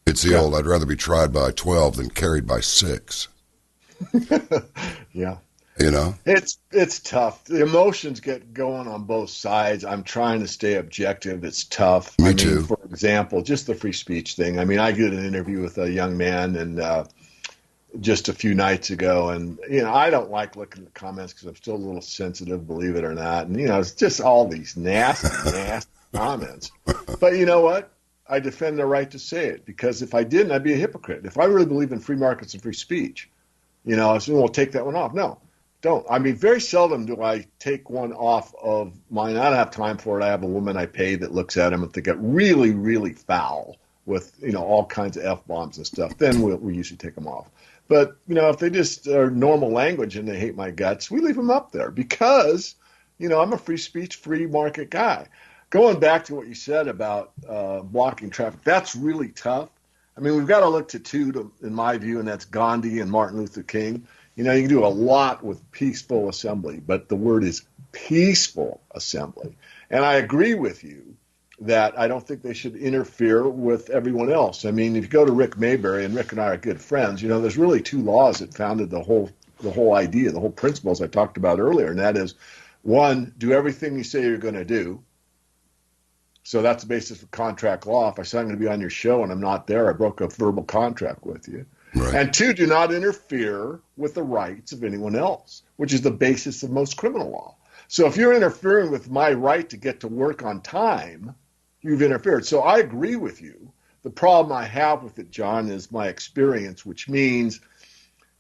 It's the old, I'd rather be tried by 12 than carried by 6. Yeah. It's tough. The emotions get going on both sides. I'm trying to stay objective. It's tough. Me too. For example, just the free speech thing. I did an interview with a young man and just a few nights ago, and I don't like looking at the comments because I'm still a little sensitive, believe it or not. And it's just all these nasty comments. But you know what? I defend the right to say it, because if I didn't, I'd be a hypocrite. If I really believe in free markets and free speech, I said, well, take that one off. No. Don't. I mean, very seldom do I take one off of mine. I don't have time for it. I have a woman I pay that looks at them. If they get really, really foul with, all kinds of F-bombs and stuff, then we usually take them off. But, if they just are normal language and they hate my guts, we leave them up there because, I'm a free speech, free market guy. Going back to what you said about blocking traffic, that's really tough. I mean, we've got to look to two, in my view, and that's Gandhi and Martin Luther King. You can do a lot with peaceful assembly, but the word is peaceful assembly. And I agree with you that I don't think they should interfere with everyone else. I mean, if you go to Rick Mayberry, and Rick and I are good friends, there's really two laws that founded the whole idea, the whole principles I talked about earlier, and that is, one, do everything you say you're going to do. So that's the basis of contract law. If I say I'm going to be on your show and I'm not there, I broke a verbal contract with you. Right. And two, do not interfere with the rights of anyone else, which is the basis of most criminal law. So if you're interfering with my right to get to work on time, you've interfered. So I agree with you. The problem I have with it, John, is my experience, which means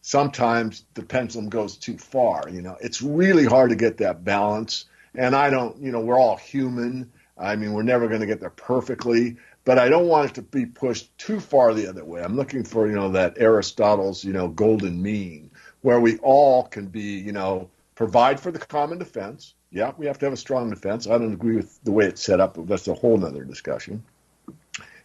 sometimes the pendulum goes too far. It's really hard to get that balance. And I don't, we're all human. I mean, we're never going to get there perfectly. But I don't want it to be pushed too far the other way. I'm looking for, that Aristotle's, golden mean, where we all can be, provide for the common defense. Yeah, we have to have a strong defense. I don't agree with the way it's set up, but that's a whole nother discussion.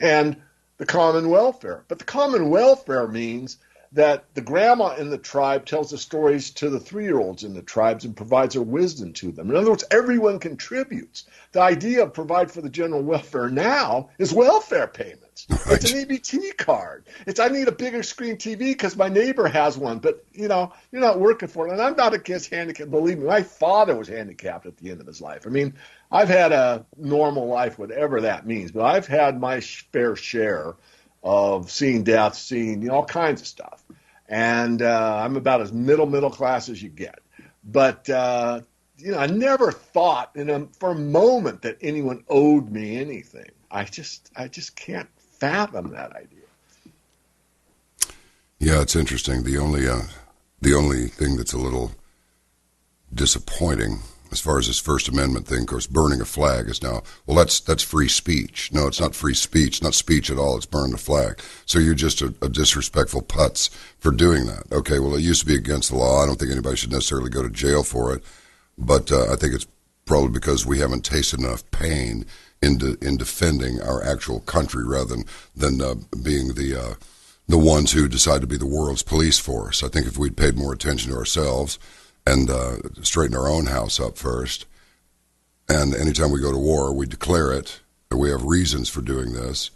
And the common welfare. But the common welfare means that the grandma in the tribe tells the stories to the 3-year-olds in the tribes and provides her wisdom to them. In other words, everyone contributes. The idea of provide for the general welfare now is welfare payments. Right. It's an EBT card. It's I need a bigger screen TV because my neighbor has one, but you're not working for it. And I'm not against handicap. Believe me, my father was handicapped at the end of his life. I mean, I've had a normal life, whatever that means, but I've had my fair share of seeing death, seeing all kinds of stuff. And I'm about as middle class as you get. But, I never thought for a moment that anyone owed me anything. I just can't fathom that idea. Yeah, it's interesting. The only thing that's a little disappointing as far as this First Amendment thing, of course, burning a flag is now, well, that's free speech. No, it's not free speech, not speech at all. It's burning a flag. So you're just a disrespectful putz for doing that. Okay, well, it used to be against the law. I don't think anybody should necessarily go to jail for it. But I think it's probably because we haven't tasted enough pain in defending our actual country rather than being the ones who decide to be the world's police force. I think if we'd paid more attention to ourselves and straighten our own house up first. And anytime we go to war, we declare it, or we have reasons for doing this,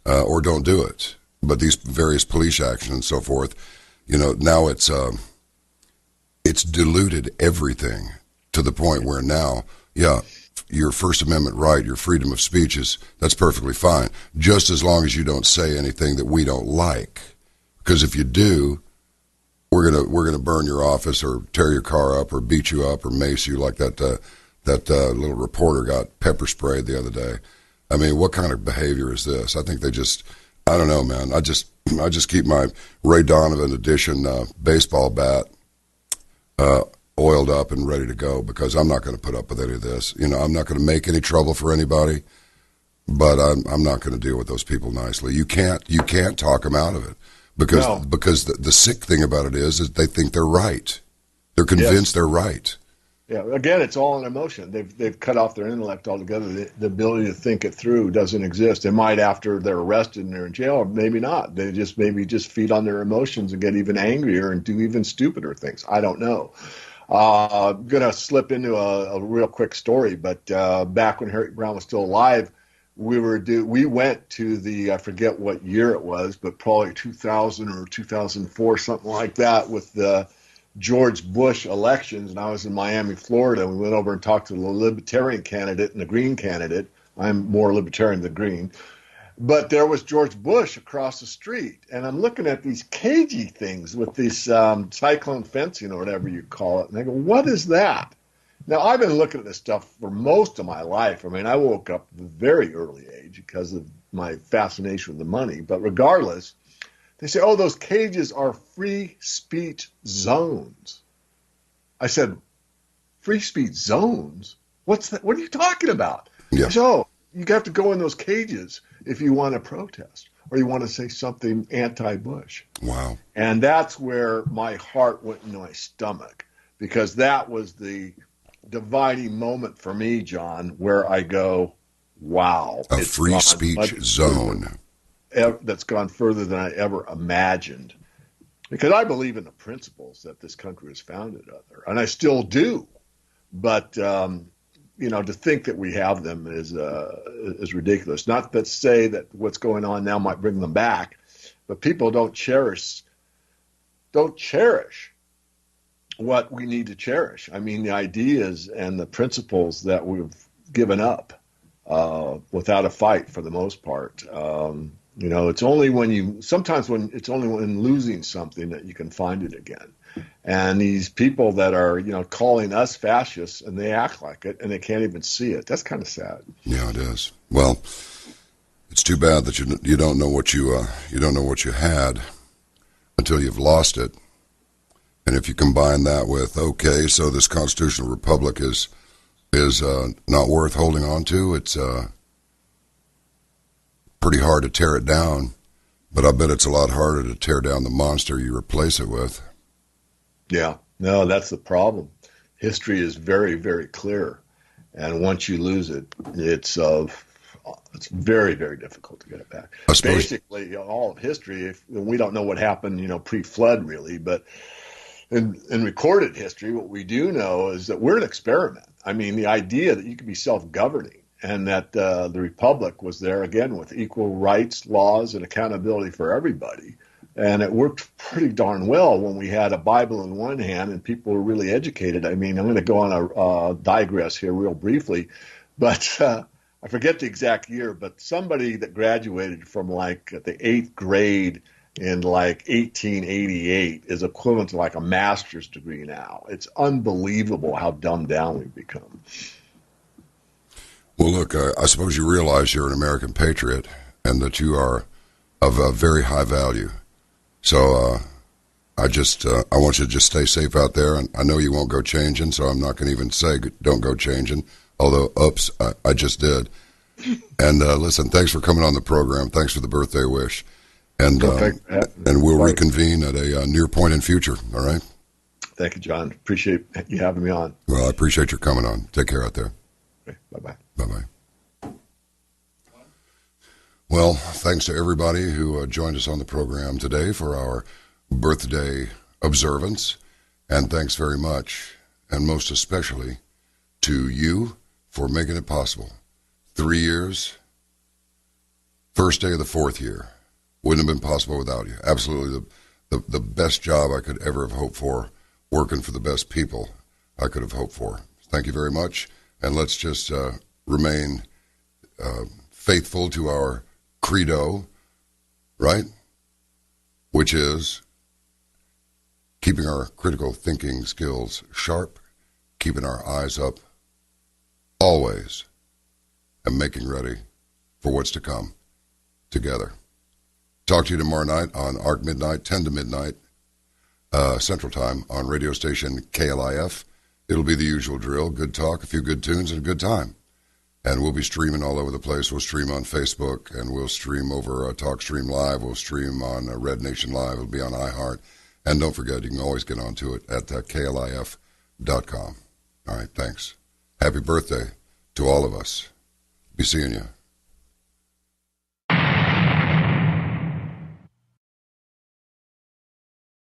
or don't do it. But these various police actions and so forth, now it's diluted everything to the point where now, your First Amendment right, your freedom of speech that's perfectly fine, just as long as you don't say anything that we don't like. Because if you do, we're gonna burn your office or tear your car up or beat you up or mace you like that little reporter got pepper sprayed the other day. I mean, what kind of behavior is this? I think I don't know, man. I just keep my Ray Donovan edition baseball bat oiled up and ready to go because I'm not going to put up with any of this. I'm not going to make any trouble for anybody, but I'm not going to deal with those people nicely. You can't talk them out of it. Because the sick thing about it is they think they're right. They're convinced they're right. Yeah, again, it's all an emotion. They've cut off their intellect altogether. The ability to think it through doesn't exist. They might after they're arrested and they're in jail, or maybe not. They maybe feed on their emotions and get even angrier and do even stupider things. I don't know. I'm going to slip into a real quick story, but back when Harry Brown was still alive, we went to the, I forget what year it was, but probably 2000 or 2004, something like that, with the George Bush elections, and I was in Miami, Florida. We went over and talked to the Libertarian candidate and the Green candidate. I'm more Libertarian than Green. But there was George Bush across the street, and I'm looking at these cagey things with this cyclone fencing or whatever you call it, and I go, what is that? Now, I've been looking at this stuff for most of my life. I mean, I woke up at a very early age because of my fascination with the money. But regardless, they say, those cages are free speech zones. I said, free speech zones? What's that? What are you talking about? Yeah. So you have to go in those cages if you want to protest or you want to say something anti-Bush. Wow. And that's where my heart went into my stomach, because that was the dividing moment for me, John, where I go, wow. A free speech zone. That's gone further than I ever imagined. Because I believe in the principles that this country is founded under, and I still do. But, to think that we have them is ridiculous. Not to say that what's going on now might bring them back, but people don't cherish what we need to cherish. I mean, the ideas and the principles that we've given up without a fight for the most part. It's only when losing something that you can find it again. And these people that are, calling us fascists, and they act like it and they can't even see it. That's kind of sad. Yeah, it is. Well, it's too bad that you don't know what you had until you've lost it. And if you combine that with, so this constitutional republic is not worth holding on to, it's pretty hard to tear it down. But I bet it's a lot harder to tear down the monster you replace it with. Yeah, no, that's the problem. History is very, very clear. And once you lose it, it's very, very difficult to get it back. Basically, all of history, we don't know what happened, pre-flood really, but in recorded history, what we do know is that we're an experiment. I mean, the idea that you could be self-governing and that the republic was there, again, with equal rights, laws, and accountability for everybody. And it worked pretty darn well when we had a Bible in one hand and people were really educated. I mean, I'm going to go on a digress here real briefly, but I forget the exact year, but somebody that graduated from like the 8th grade in like 1888 is equivalent to like a master's degree now. It's unbelievable how dumbed down we've become. Well, look, I suppose you realize you're an American patriot and that you are of a very high value. So I want you to just stay safe out there. And I know you won't go changing, so I'm not going to even say don't go changing. Although, oops, I just did. And listen, thanks for coming on the program. Thanks for the birthday wish. And we'll reconvene at a near point in future, all right? Thank you, John. Appreciate you having me on. Well, I appreciate your coming on. Take care out there. Okay, bye-bye. Bye-bye. Well, thanks to everybody who joined us on the program today for our birthday observance. And thanks very much, and most especially to you for making it possible. 3 years, first day of the 4th year. Wouldn't have been possible without you. Absolutely the best job I could ever have hoped for, working for the best people I could have hoped for. Thank you very much, and let's just remain faithful to our credo, right? Which is keeping our critical thinking skills sharp, keeping our eyes up always, and making ready for what's to come together. Talk to you tomorrow night on ARC Midnight, 10 to midnight, Central Time on radio station KLIF. It'll be the usual drill, good talk, a few good tunes, and a good time. And we'll be streaming all over the place. We'll stream on Facebook, and we'll stream over TalkStream Live. We'll stream on Red Nation Live. It'll be on iHeart. And don't forget, you can always get onto it at KLIF.com. All right, thanks. Happy birthday to all of us. Be seeing you.